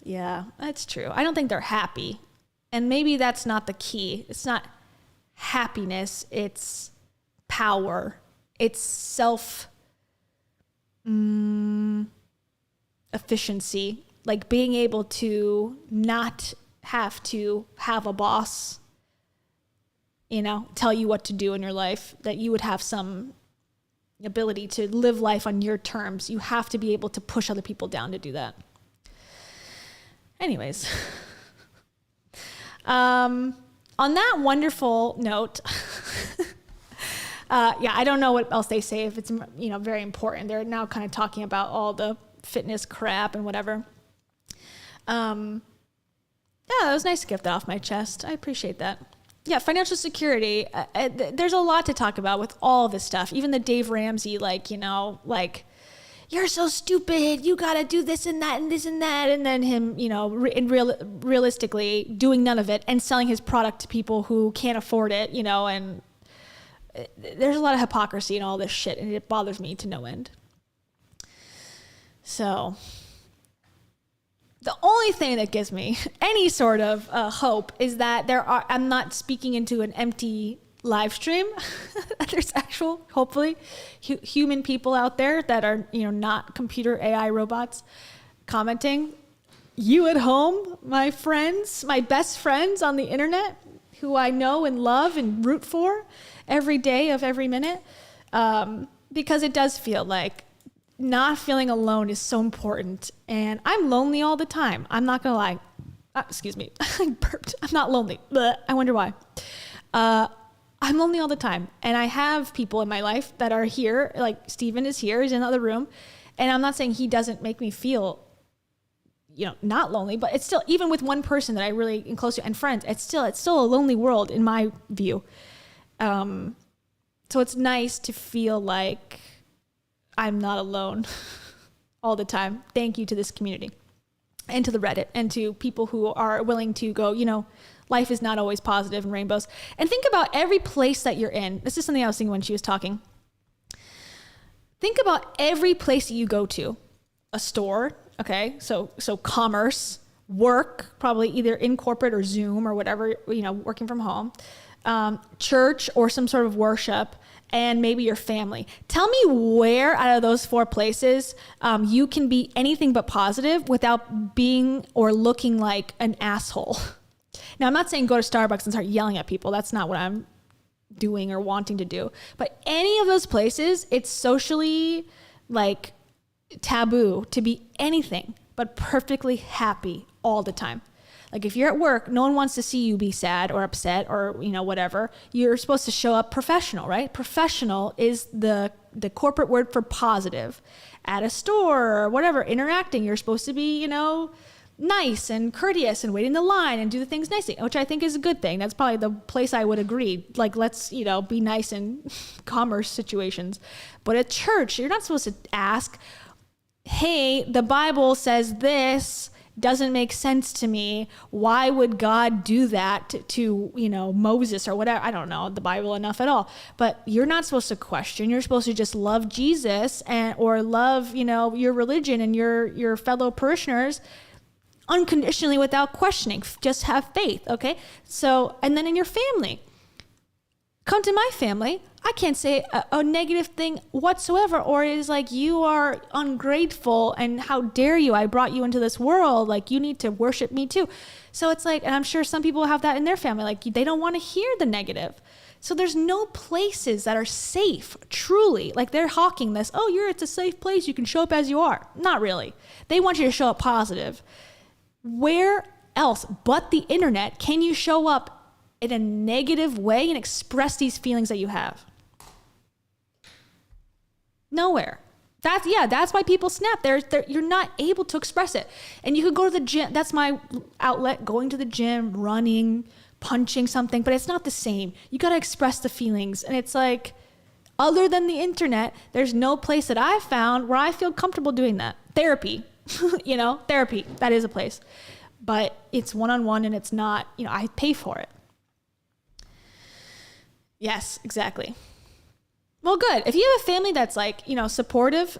Yeah, that's true. I don't think they're happy. And maybe that's not the key. It's not happiness. It's power. It's efficiency. Like being able to not have to have a boss, tell you what to do in your life, that you would have some ability to live life on your terms. You have to be able to push other people down to do that. Anyways, on that wonderful note, I don't know what else they say if it's, very important. They're now kind of talking about all the fitness crap and whatever. It was nice to get that off my chest. I appreciate that. Yeah, financial security. There's a lot to talk about with all this stuff. Even the Dave Ramsey, you're so stupid. You got to do this and that and this and that. And then him, realistically doing none of it and selling his product to people who can't afford it, and there's a lot of hypocrisy in all this shit. And it bothers me to no end. So the only thing that gives me any sort of hope is that I'm not speaking into an empty live stream. There's actual, hopefully, human people out there that are, not computer AI robots commenting. You at home, my friends, my best friends on the internet, who I know and love and root for every day of every minute, because it does feel like not feeling alone is so important. And I'm lonely all the time. I'm not gonna lie. Excuse me. I burped. I'm not lonely. Blech. I wonder why. I'm lonely all the time. And I have people in my life that are here, like Steven is here, he's in the other room. And I'm not saying he doesn't make me feel, not lonely, but it's still, even with one person that I really am close to and friends, it's still a lonely world in my view. So it's nice to feel like I'm not alone all the time. Thank you to this community and to the Reddit and to people who are willing to go, life is not always positive and rainbows. And think about every place that you're in. This is something I was thinking when she was talking. Think about every place that you go to. A store, okay? So commerce, work, probably either in corporate or Zoom or whatever, working from home. Church or some sort of worship, and maybe your family. Tell me where out of those 4 places you can be anything but positive without being or looking like an asshole. Now, I'm not saying go to Starbucks and start yelling at people. That's not what I'm doing or wanting to do. But any of those places, it's socially taboo to be anything but perfectly happy all the time. Like if you're at work, no one wants to see you be sad or upset or, whatever. You're supposed to show up professional, right? Professional is the corporate word for positive. At a store or whatever, interacting, you're supposed to be, nice and courteous and wait in the line and do the things nicely, which I think is a good thing. That's probably the place I would agree. Like, let's, be nice in commerce situations. But at church, you're not supposed to ask, hey, the Bible says this doesn't make sense to me. Why would God do that to Moses or whatever? I don't know the Bible enough at all. But you're not supposed to question. You're supposed to just love Jesus or love, your religion and your fellow parishioners unconditionally without questioning. Just have faith, okay? So, and then in your family, come to my family. I can't say a negative thing whatsoever, or it is like, you are ungrateful and how dare you? I brought you into this world. Like, you need to worship me too. So it's like, and I'm sure some people have that in their family. Like, they don't want to hear the negative. So there's no places that are safe, truly. Like, they're hawking this, it's a safe place. You can show up as you are. Not really. They want you to show up positive. Where else but the internet can you show up in a negative way and express these feelings that you have? Nowhere. That's why people snap. You're not able to express it. And you could go to the gym. That's my outlet, going to the gym, running, punching something, but it's not the same. You got to express the feelings. And it's like, other than the internet, there's no place that I've found where I feel comfortable doing that. Therapy, therapy, that is a place. But it's one-on-one and it's not, I pay for it. Yes, exactly. Well, good. If you have a family that's supportive,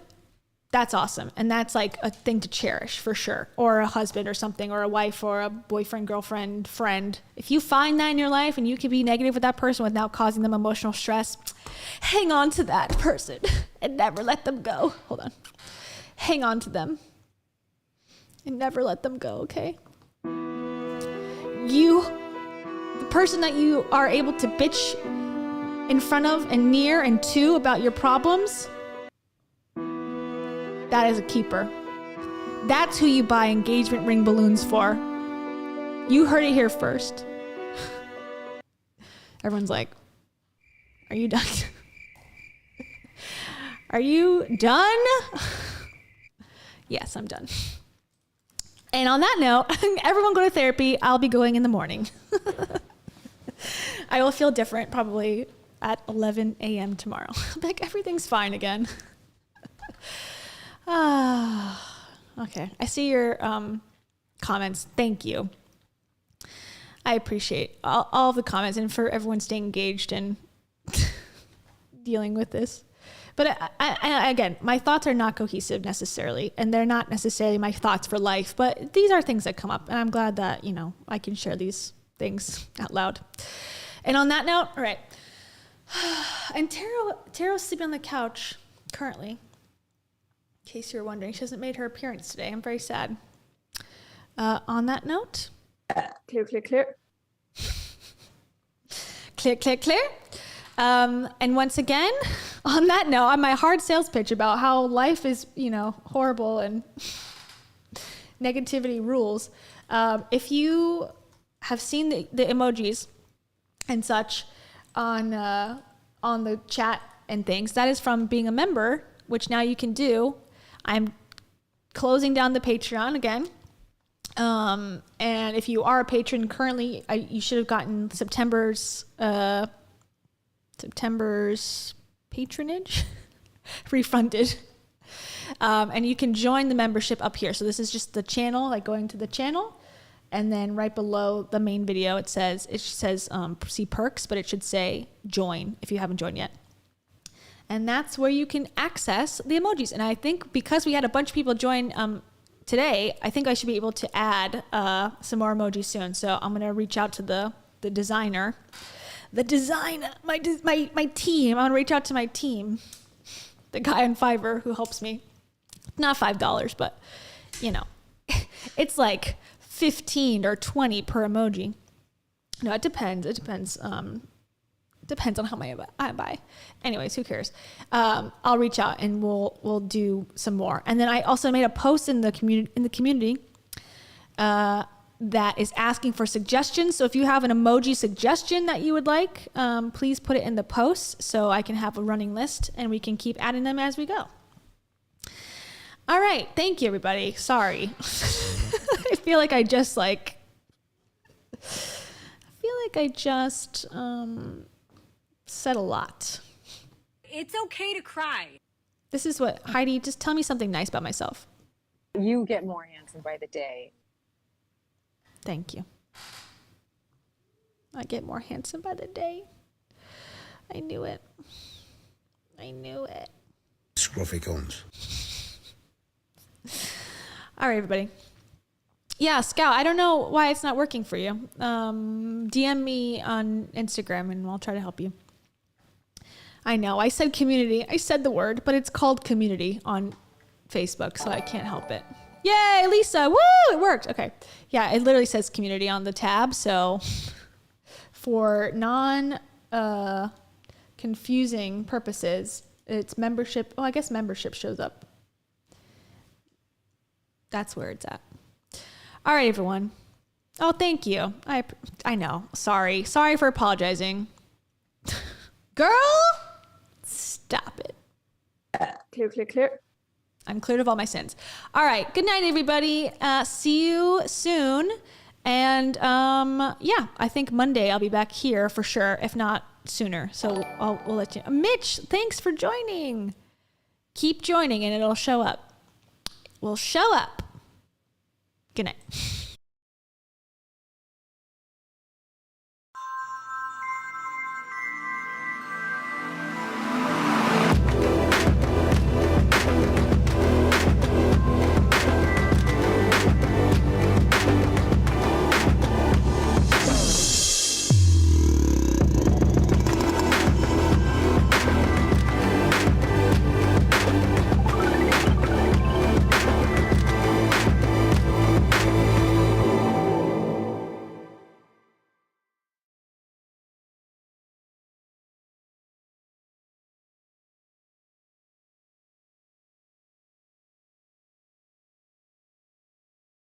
that's awesome. And that's like a thing to cherish for sure. Or a husband or something, or a wife or a boyfriend, girlfriend, friend. If you find that in your life and you can be negative with that person without causing them emotional stress, hang on to that person and never let them go. Hold on. Hang on to them and never let them go, okay? The person that you are able to bitch in front of and near and to about your problems, that is a keeper. That's who you buy engagement ring balloons for. You heard it here first. Everyone's like, are you done? Are you done? Yes, I'm done. And on that note, everyone go to therapy. I'll be going in the morning. I will feel different probably at 11 a.m. tomorrow. Like everything's fine again. Okay. I see your comments. Thank you. I appreciate all the comments and for everyone staying engaged and dealing with this. But I, again, my thoughts are not cohesive necessarily, and they're not necessarily my thoughts for life, but these are things that come up, and I'm glad that, you know, I can share these things out loud. And on that note, all right. And Taro's sleeping on the couch currently. In case you're wondering, she hasn't made her appearance today. I'm very sad. On that note, clear, clear, clear. Clear, clear, clear. And once again, on that note, on my hard sales pitch about how life is, you know, horrible and negativity rules. If you have seen the emojis and such on the chat and things, that is from being a member, which now you can do. I'm closing down the Patreon again. And if you are a patron currently, you should have gotten September's patronage refunded. And you can join the membership up here. So this is just the channel, like going to the channel. And then right below the main video, it says see perks, but it should say join if you haven't joined yet. And that's where you can access the emojis. And I think because we had a bunch of people join today, I think I should be able to add some more emojis soon. So I'm going to reach out to the designer. My team. I'm going to reach out to my team. The guy on Fiverr who helps me. Not $5, but, you know, it's like 15 or 20 per emoji. No, it depends. It depends. Depends on how many I buy. Anyways, who cares? I'll reach out and we'll do some more. And then I also made a post in the community that is asking for suggestions. So if you have an emoji suggestion that you would like, please put it in the post so I can have a running list and we can keep adding them as we go. All right. Thank you, everybody. Sorry. I feel like I just said a lot. It's okay to cry. This is what, Heidi, just tell me something nice about myself. You get more handsome by the day. Thank you. I get more handsome by the day. I knew it. Scruffy cones. All right, everybody. Yeah, Scout, I don't know why it's not working for you. DM me on Instagram and I'll try to help you. I know, I said community. I said the word, but it's called community on Facebook, so I can't help it. Yay, Lisa. Woo, it worked. Okay. Yeah, it literally says community on the tab. So for confusing purposes, it's membership. Oh, I guess membership shows up. That's where it's at. All right, everyone. Oh, thank you. I know. Sorry for apologizing. Girl, stop it. Clear. I'm cleared of all my sins. All right. Good night, everybody. See you soon. And yeah, I think Monday I'll be back here for sure, if not sooner. So we'll let you. Mitch, thanks for joining. Keep joining and it'll show up. We'll show up. Good night.